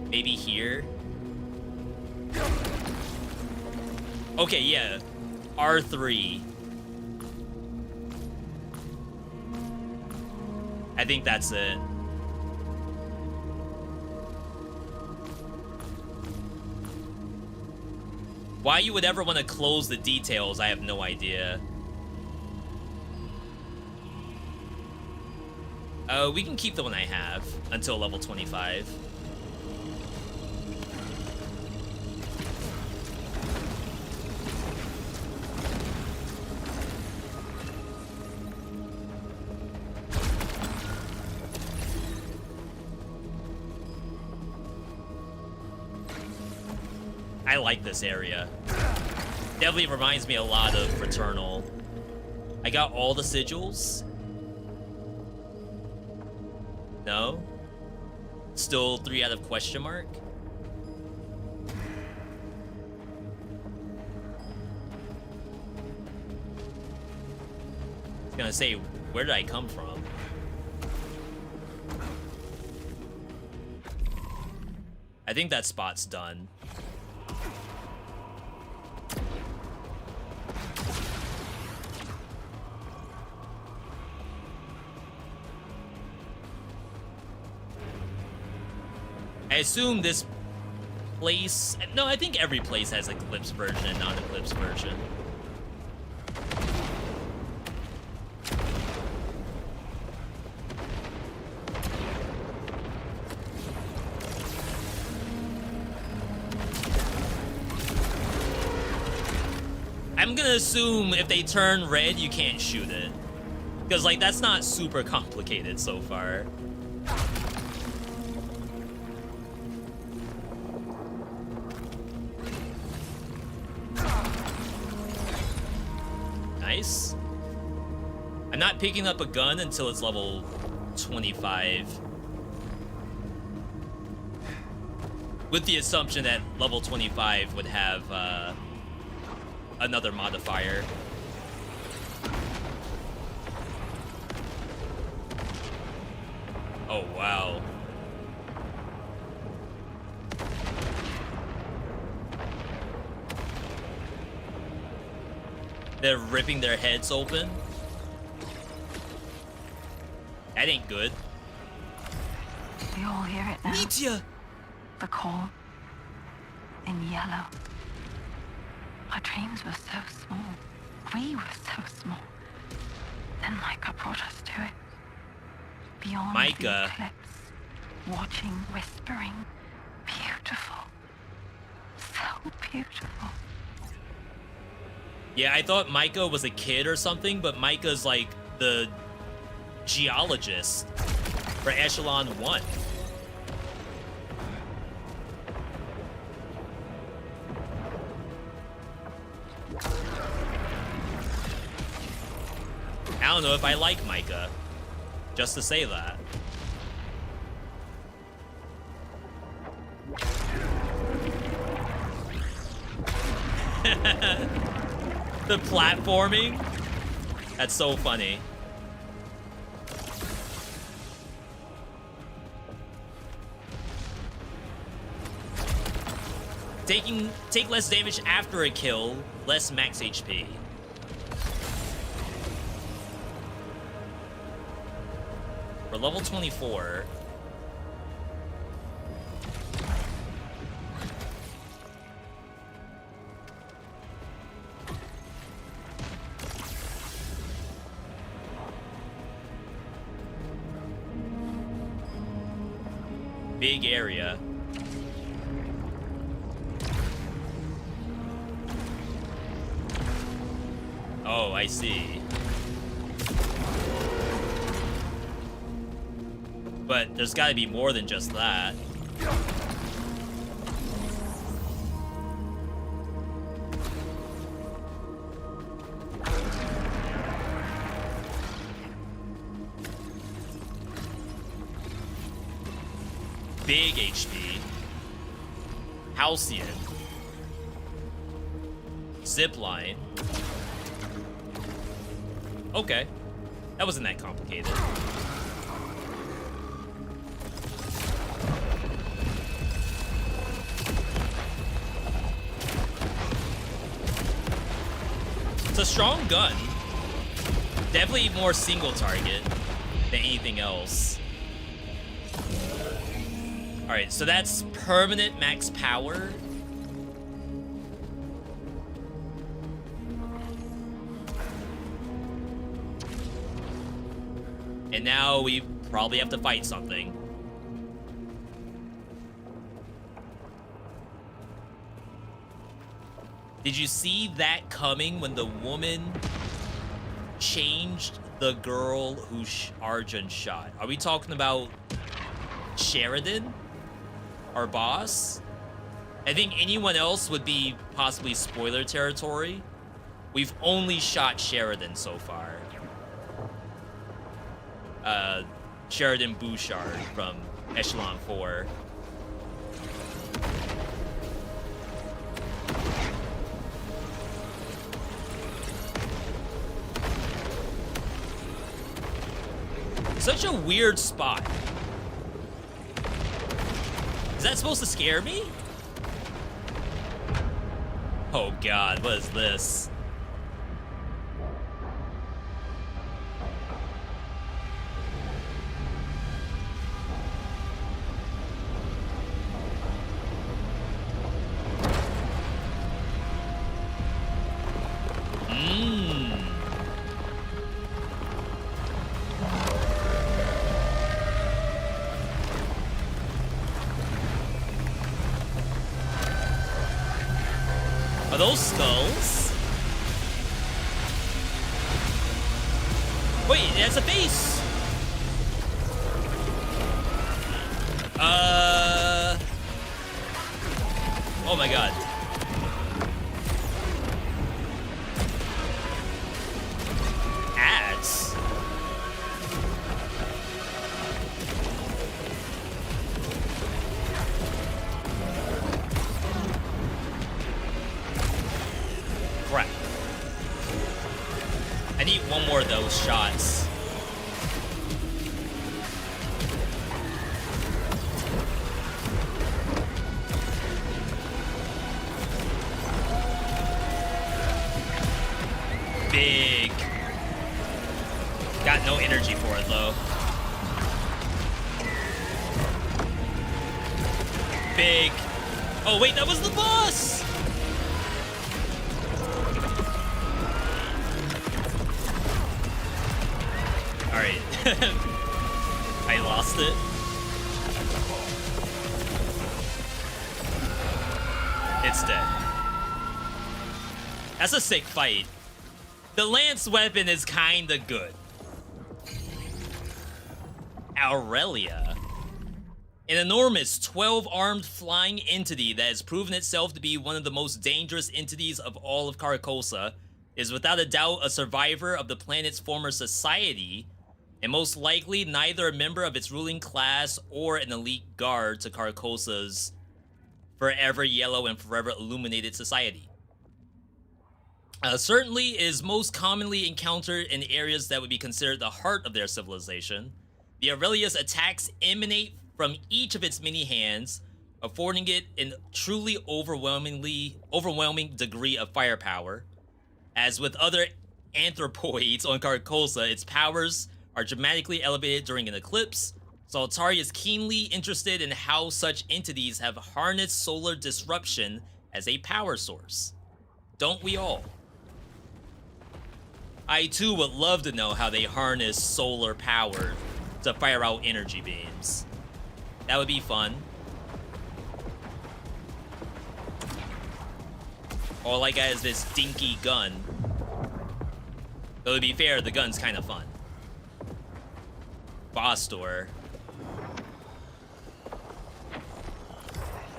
Maybe here. Okay, yeah. R3. I think that's it. Why you would ever want to close the details, I have no idea. We can keep the one I have until level 25. I like this area. Definitely reminds me a lot of Returnal. I got all the sigils. No? Still 3 out of question mark? I was gonna say, where did I come from? I think that spot's done. I assume this place... No, I think every place has an Eclipse version and non-Eclipse version. I'm gonna assume if they turn red, you can't shoot it. Because, like, that's not super complicated so far. Nice. I'm not picking up a gun until it's level 25. With the assumption that level 25 would have another modifier. Oh, wow. They're ripping their heads open. That ain't good.
We all hear it now.
Meteor!
The call. In yellow. Our dreams were so small. We were so small. Then Micah brought us to it. Beyond
Micah.
the eclipse. Watching, whispering. Beautiful. So beautiful.
Yeah, I thought Micah was a kid or something, but Micah's like the geologist for Echelon 1. I don't know if I like Micah, just to say that. The platforming? That's so funny. Take less damage after a kill, less max HP. For level 24. Big area. Oh, I see. But there's gotta be more than just that. Big HP. Halcyon. Zipline. Okay. That wasn't that complicated. It's a strong gun. Definitely more single target than anything else. Alright, so that's permanent max power. And now we Probably have to fight something. Did you see that coming when the woman changed the girl who Arjun shot? Are we talking about Sheridan? Our boss? I think anyone else would be possibly spoiler territory. We've only shot Sheridan so far. Sheridan Bouchard from Echelon 4. Such a weird spot. Is that supposed to scare me? Oh god, what is this? Are those skulls? Wait, it has a face. Oh my god. Ads. Crap. I need one more of those shots. Big. Got no energy for it though. Big. Oh wait, that was the boss! Alright. I lost it. It's dead. That's a sick fight. The lance weapon is kinda good. Aurelia. An enormous 12-armed flying entity that has proven itself to be one of the most dangerous entities of all of Carcosa, is without a doubt a survivor of the planet's former society, and most likely neither a member of its ruling class or an elite guard to Carcosa's forever yellow and forever illuminated society. Certainly is most commonly encountered in areas that would be considered the heart of their civilization. The Aurelia's attacks emanate from each of its many hands, affording it a truly overwhelming degree of firepower. As with other anthropoids on Carcosa, its powers are dramatically elevated during an eclipse, so Altari is keenly interested in how such entities have harnessed solar disruption as a power source. Don't we all? I too would love to know how they harness solar power to fire out energy beams. That would be fun. All I got is this dinky gun. Though to be fair, the gun's kind of fun. Boss door.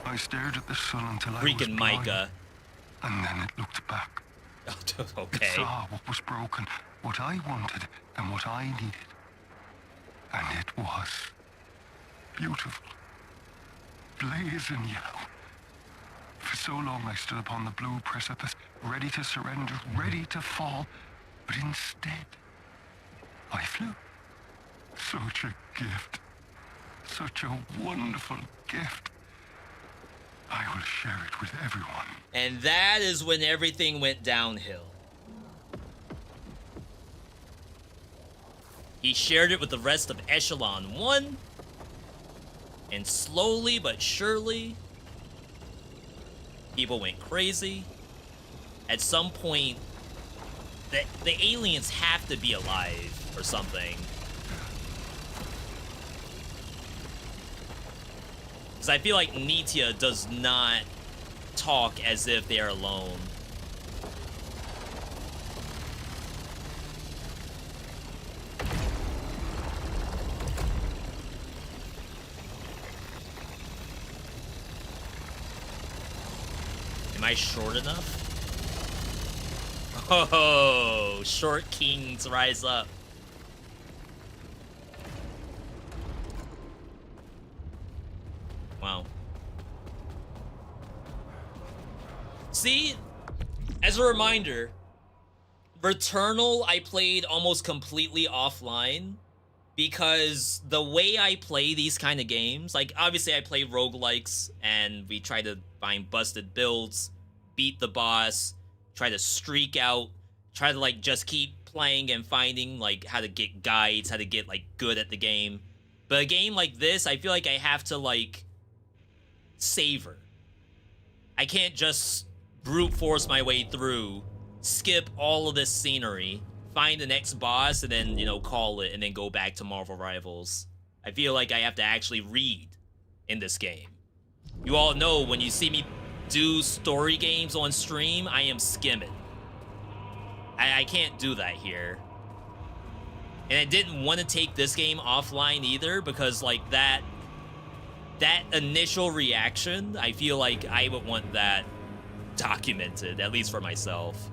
I stared at the sun until I was
Freaking
blind,
Micah.
and then it looked back.
Okay.
It saw what was broken, what I wanted, and what I needed. And it was beautiful. Blazing yellow. For so long I stood upon the blue precipice, ready to surrender, ready to fall. But instead, I flew. Such a gift. Such a wonderful gift. I will share it with everyone.
And that is when everything went downhill. He shared it with the rest of Echelon 1, and slowly but surely, people went crazy. At some point, the aliens have to be alive or something. Because I feel like Nitya does not talk as if they are alone. Am I short enough? Oh, short kings rise up. Wow. See, as a reminder, Returnal I played almost completely offline because the way I play these kind of games, like obviously I play roguelikes and we try to find busted builds, beat the boss, try to streak out, try to like just keep playing and finding like how to get guides, how to get like good at the game. But a game like this, I feel like I have to like savor. I can't just brute force my way through, skip all of this scenery, find the next boss, and then, you know, call it, and then go back to Marvel Rivals. I feel like I have to actually read in this game. You all know when you see me do story games on stream, I am skimming. I can't do that here. And I didn't want to take this game offline either, because like that initial reaction, I feel like I would want that documented, at least for myself.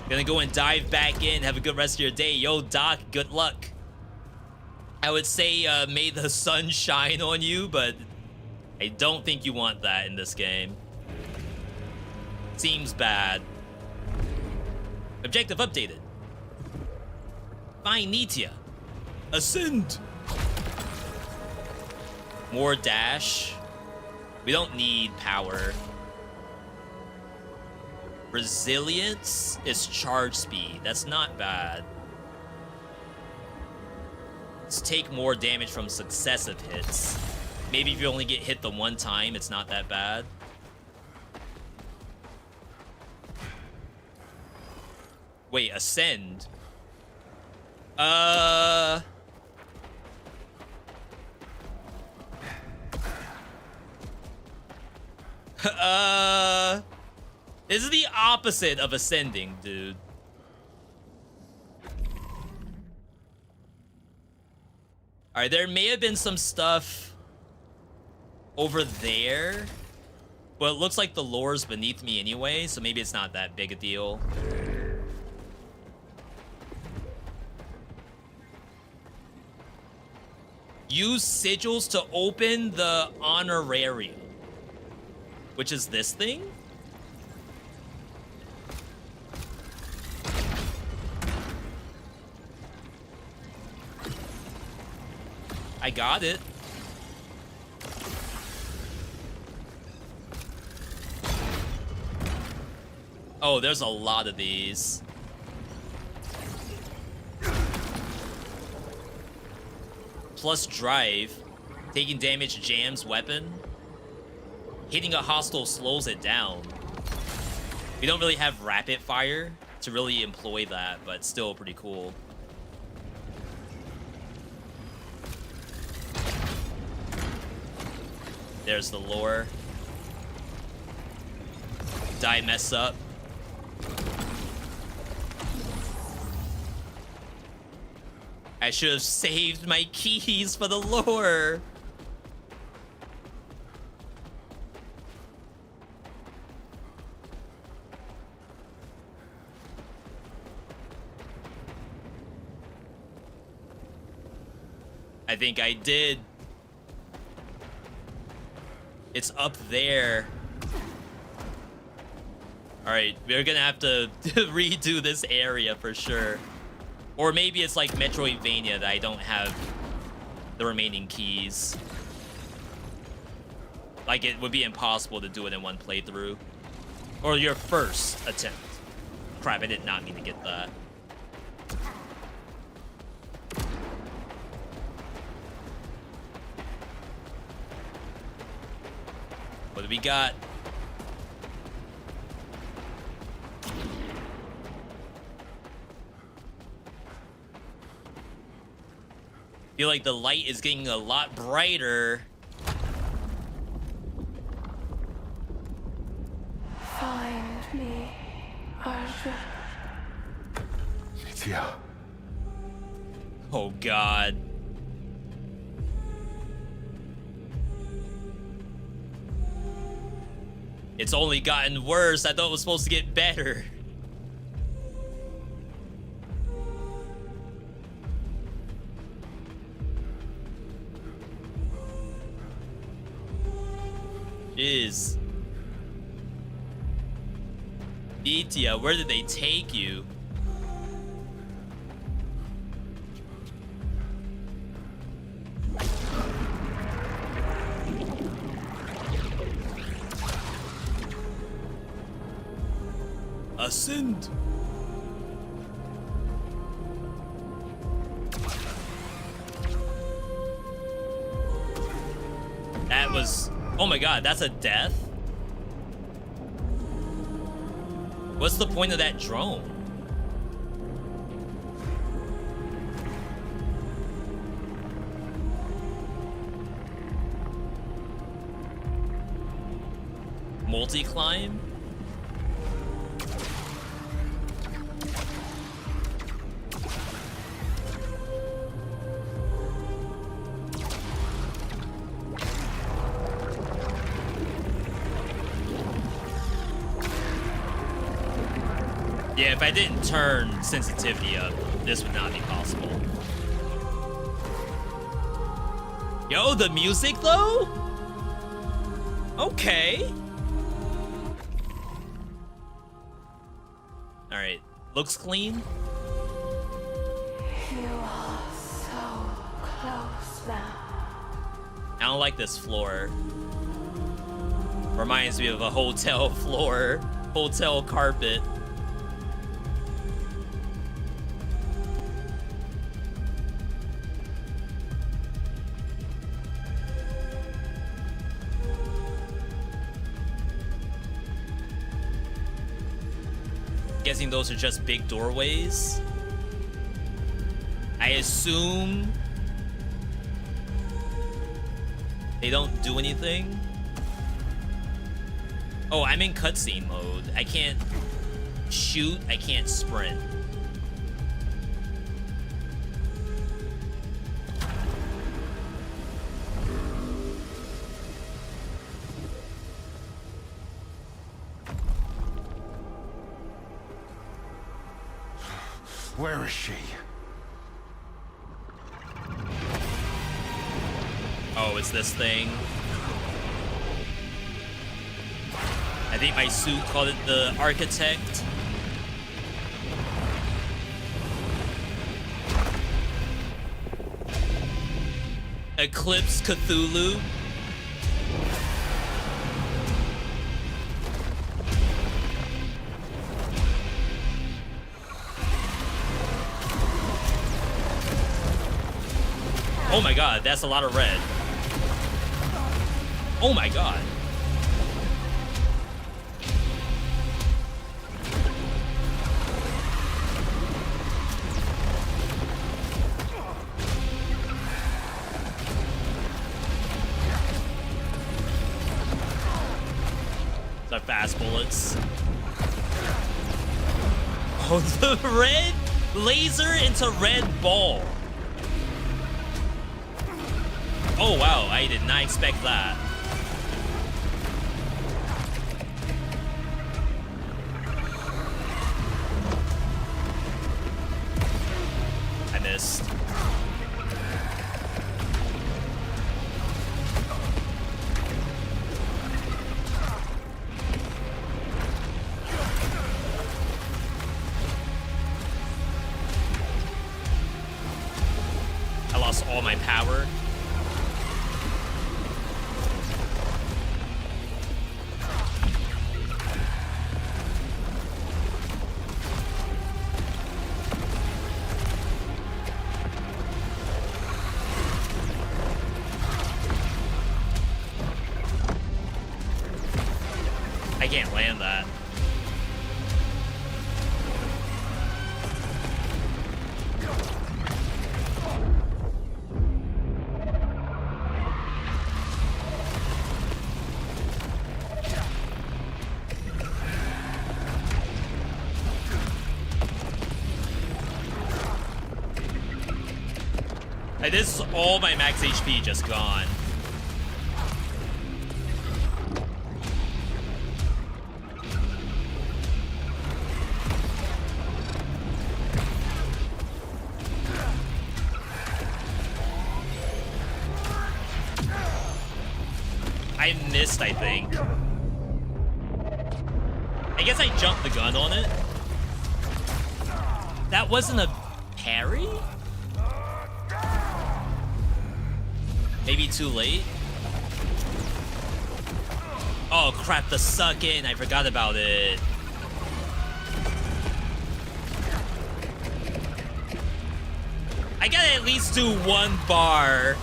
Gonna go and dive back in. Have a good rest of your day. Yo, Doc, good luck. I would say may the sun shine on you, but I don't think you want that in this game. Seems bad. Objective updated. Find Nitya. Ascend. More dash. We don't need power. Resilience is charge speed. That's not bad. Let's take more damage from successive hits. Maybe if you only get hit the one time, it's not that bad. Wait, ascend? This is the opposite of ascending, dude. Alright, there may have been some stuff over there, but it looks like the lore's beneath me anyway, so maybe it's not that big a deal. Use sigils to open the honorarium, which is this thing? I got it. Oh, there's a lot of these. Plus drive. Taking damage jams weapon. Hitting a hostile slows it down. We don't really have rapid fire to really employ that, but still pretty cool. There's the lore. Did I mess up? I should have saved my keys for the lore. I think I did. It's up there. All right, we're gonna have to redo this area for sure. Or maybe it's like Metroidvania that I don't have the remaining keys. Like it would be impossible to do it in one playthrough. Or your first attempt. Crap, I did not mean to get that. What do we got? Feel like the light is getting a lot brighter.
me, Arjun.
Nithya.
Oh God. It's only gotten worse. I thought it was supposed to get better. Jeez. Nithya, where did they take you? Ascend. That was... Oh my God, that's a death? What's the point of that drone? Multi-climb? Yeah, if I didn't turn sensitivity up, this would not be possible. Yo, the music though? Okay. All right, looks clean.
You are so close now.
I don't like this floor. Reminds me of a hotel floor, hotel carpet. Guessing those are just big doorways. I assume they don't do anything. Oh, I'm in cutscene mode. I can't shoot, I can't sprint.
Where is she?
Oh, it's this thing. I think my suit called it the Architect. Eclipse Cthulhu. Oh my God, that's a lot of red. Oh my God. Those are fast bullets. Oh, the red laser into red ball. Oh wow, I did not expect that. I missed. I lost all my power. I can't land that. Like, this is all my max HP just gone. I missed, I think. I guess I jumped the gun on it. That wasn't a parry? Maybe too late? Oh crap, the suck in. I forgot about it. I gotta at least do one bar.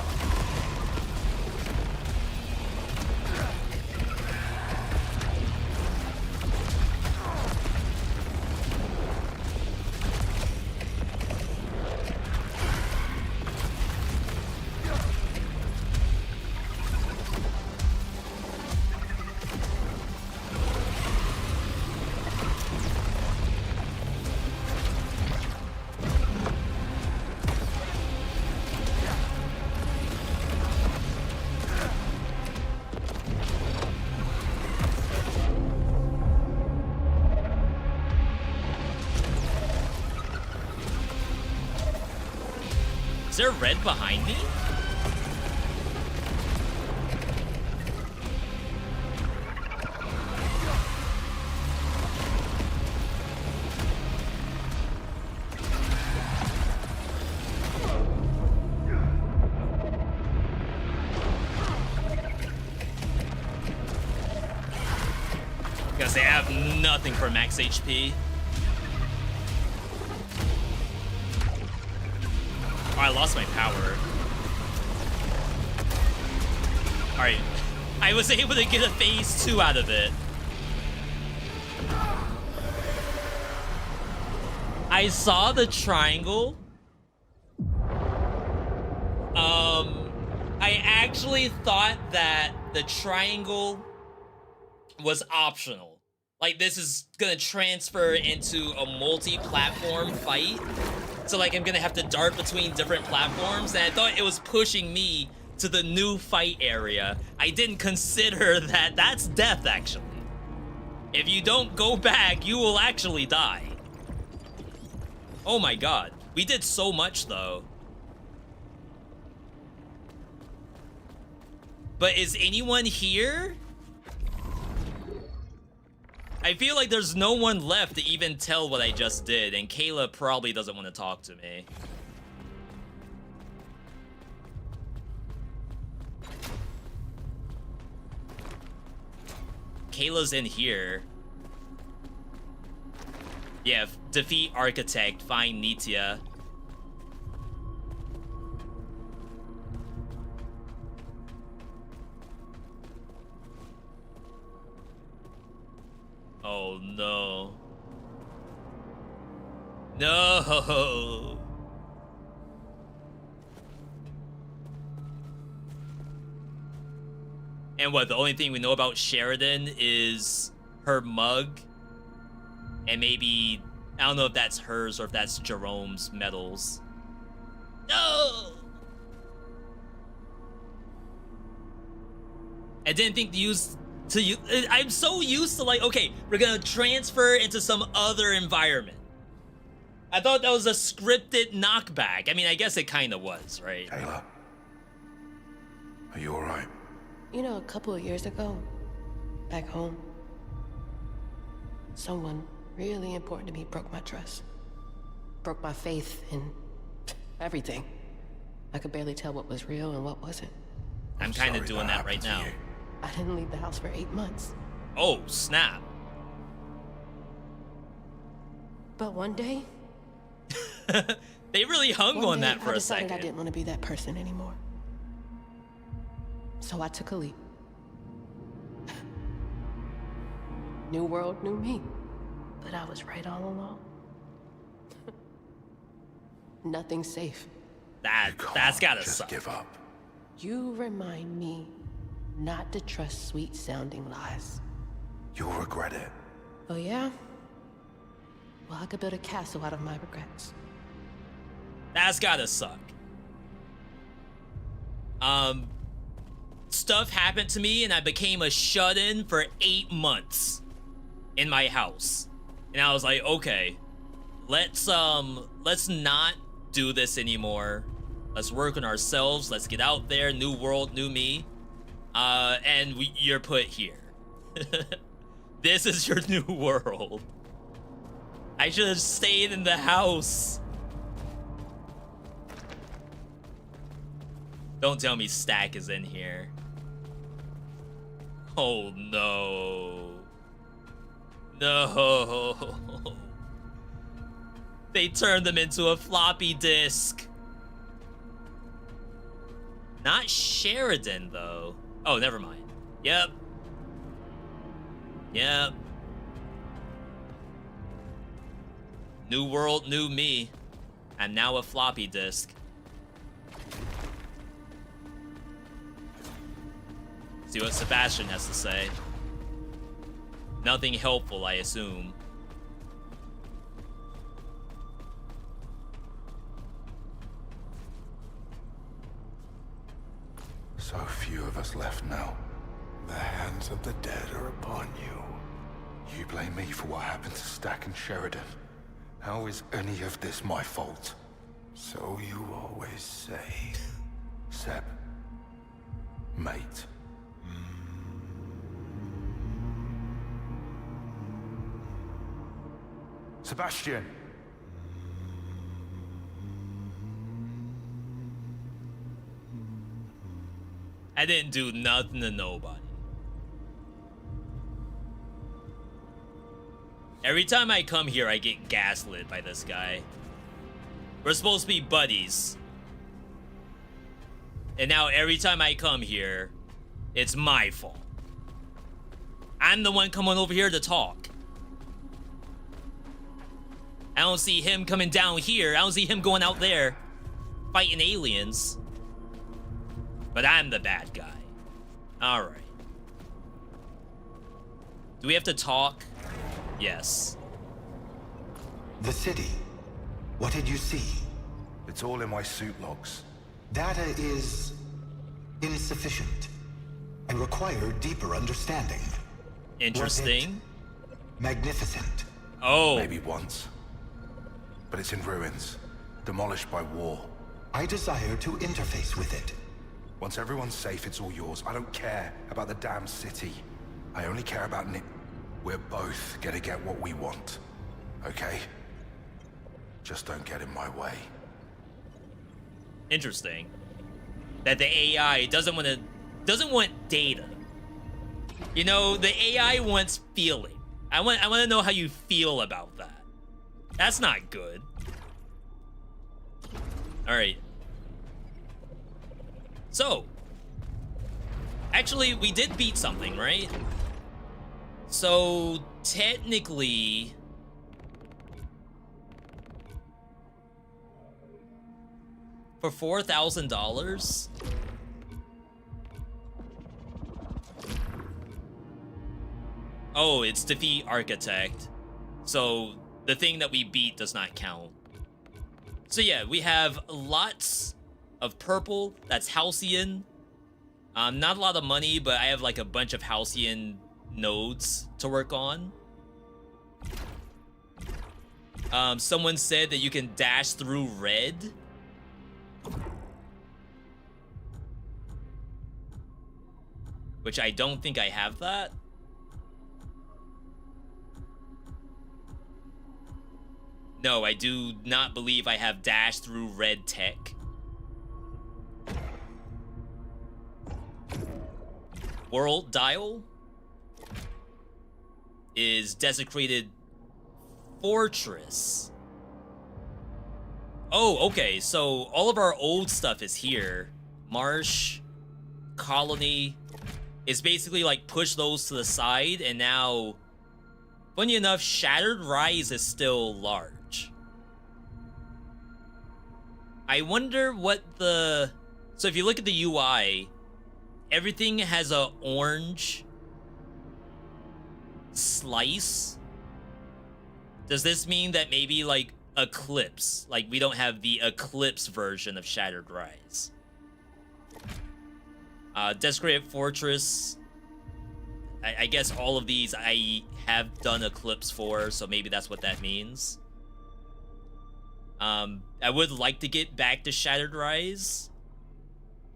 Is there red behind me? Because they have nothing for max HP. Oh, I lost my power. Alright. I was able to get a phase 2 out of it. I saw the triangle. I actually thought that the triangle was optional. Like, this is gonna transfer into a multi-platform fight. So, like, I'm gonna have to dart between different platforms, and I thought it was pushing me to the new fight area. I didn't consider that that's death, actually. If you don't go back, you will actually die. Oh my god. We did so much, though. But is anyone here? I feel like there's no one left to even tell what I just did, and Kayla probably doesn't want to talk to me. Kayla's in here. Yeah, defeat Architect, find Nitya. Oh no. No. And what, the only thing we know about Sheridan is her mug? And maybe, I don't know if that's hers or if that's Jerome's medals. No! I didn't think to use... I'm so used to, like, okay, we're gonna transfer into some other environment. I thought that was a scripted knockback. I mean, I guess it kind of was, right?
Kayla, are you all right?
You know, a couple of years ago, back home, someone really important to me broke my trust. Broke my faith in everything. I could barely tell what was real and what wasn't.
I'm kind of doing that right now.
I didn't leave the house for 8 months.
Oh, snap.
But one day...
They really hung on that for a second.
I didn't want to be that person anymore. So I took a leap. New world, new me. But I was right all along. Nothing's safe.
That's gotta suck.
Give up.
You remind me not to trust sweet-sounding lies.
You'll regret it.
Oh yeah? Well, I could build a castle out of my regrets.
That's gotta suck. Stuff happened to me and I became a shut-in for 8 months in my house. And I was like, okay, let's not do this anymore. Let's work on ourselves. Let's get out there. New world, new me. And you're put here. This is your new world. I should have stayed in the house. Don't tell me Stack is in here. Oh no. No. They turned them into a floppy disk. Not Sheridan though. Oh, never mind. Yep. Yep. New world, new me. I'm now a floppy disk. See what Sebastian has to say. Nothing helpful, I assume.
So few of us left now. The hands of the dead are upon you. You blame me for what happened to Stack and Sheridan. How is any of this my fault? So you always say. Seb. Mate. Sebastian!
I didn't do nothing to nobody. Every time I come here, I get gaslit by this guy. We're supposed to be buddies. And now every time I come here, it's my fault. I'm the one coming over here to talk. I don't see him coming down here. I don't see him going out there fighting aliens. But I'm the bad guy. All right. Do we have to talk? Yes.
The city. What did you see?
It's all in my suit logs.
Data is insufficient. I require deeper understanding.
Interesting.
Magnificent.
Oh.
Maybe once. But it's in ruins. Demolished by war.
I desire to interface with it.
Once everyone's safe, it's all yours. I don't care about the damn city. I only care about Nick. We're both gonna get what we want. Okay? Just don't get in my way.
Interesting. That the AI doesn't want data. You know, the AI wants feeling. I want to know how you feel about that. That's not good. All right. So, actually, we did beat something, right? So, technically, for $4,000, oh, it's defeat architect. So, the thing that we beat does not count. So yeah, we have lots of purple. That's Halcyon. Not a lot of money, but I have like a bunch of Halcyon nodes to work on. Someone said that you can dash through red. Which I don't think I have that. No, I do not believe I have dash through red tech. World Dial is Desecrated Fortress. Oh, okay, so all of our old stuff is here. Marsh, Colony. It's basically like push those to the side, and now, funny enough, Shattered Rise is still large. I wonder what the... So if you look at the UI, everything has a orange slice. Does this mean that maybe like Eclipse, like we don't have the Eclipse version of Shattered Rise? Desecrated Fortress. I guess all of these I have done a clips for, so maybe that's what that means. I would like to get back to Shattered Rise,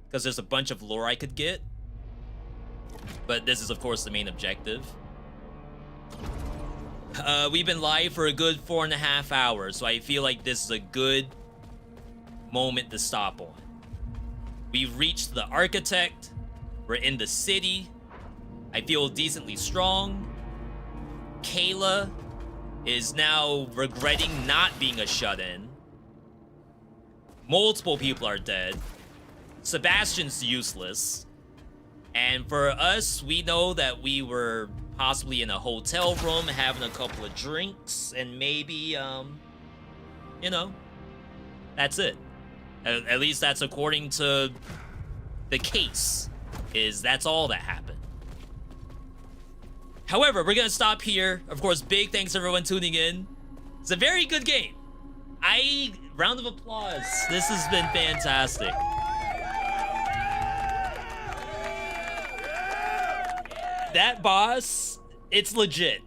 because there's a bunch of lore I could get. But this is, of course, the main objective. We've been live for a good 4.5 hours, so I feel like this is a good moment to stop on. We've reached the Architect. We're in the city. I feel decently strong. Kayla is now regretting not being a shut-in. Multiple people are dead. Sebastian's useless. And for us, we know that we were possibly in a hotel room having a couple of drinks, and maybe, you know, that's it. At least that's according to the case, that's all that happened. However, we're gonna stop here. Of course, big thanks to everyone tuning in. It's a very good game. Round of applause. This has been fantastic. That boss, it's legit.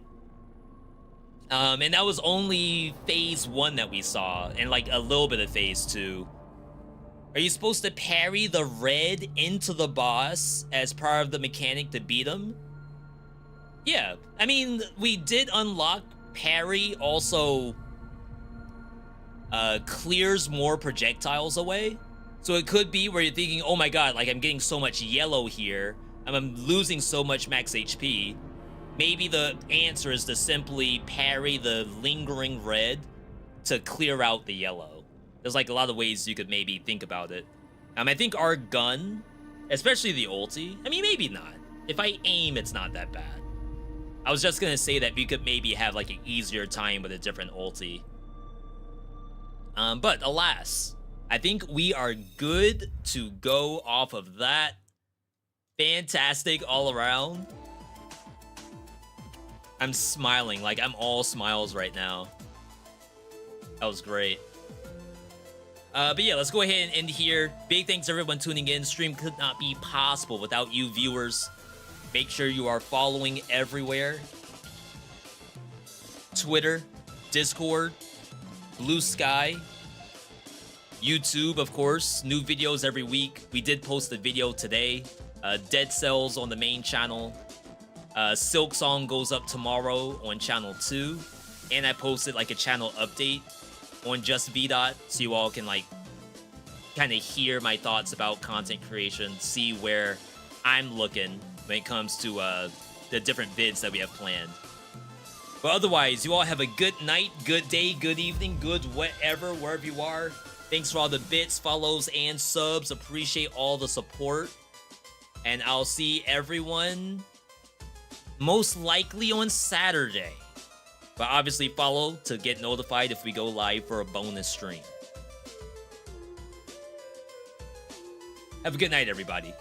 And that was only phase 1 that we saw, and like a little bit of phase 2. Are you supposed to parry the red into the boss as part of the mechanic to beat him? Yeah, I mean, we did unlock parry also clears more projectiles away. So it could be where you're thinking, oh my god, like I'm getting so much yellow here, I'm losing so much max HP. Maybe the answer is to simply parry the lingering red to clear out the yellow. There's like a lot of ways you could maybe think about it. I think our gun, especially the ulti, I mean, maybe not. If I aim, it's not that bad. I was just gonna say that we could maybe have like an easier time with a different ulti. But alas, I think we are good to go off of that. Fantastic all around. I'm smiling, like I'm all smiles right now. That was great. But yeah, let's go ahead and end here. Big thanks to everyone tuning in. Stream could not be possible without you viewers. Make sure you are following everywhere. Twitter, Discord, Blue Sky, YouTube, of course. New videos every week. We did post a video today. Dead Cells on the main channel. Silk Song goes up tomorrow on channel 2. And I posted like a channel update on just Veedotme, so you all can like kind of hear my thoughts about content creation, see where I'm looking when it comes to the different vids that we have planned. But otherwise, you all have a good night, good day, good evening, good whatever, wherever you are. Thanks for all the bits, follows, and subs. Appreciate all the support. And I'll see everyone most likely on Saturday. But obviously follow to get notified if we go live for a bonus stream. Have a good night, everybody.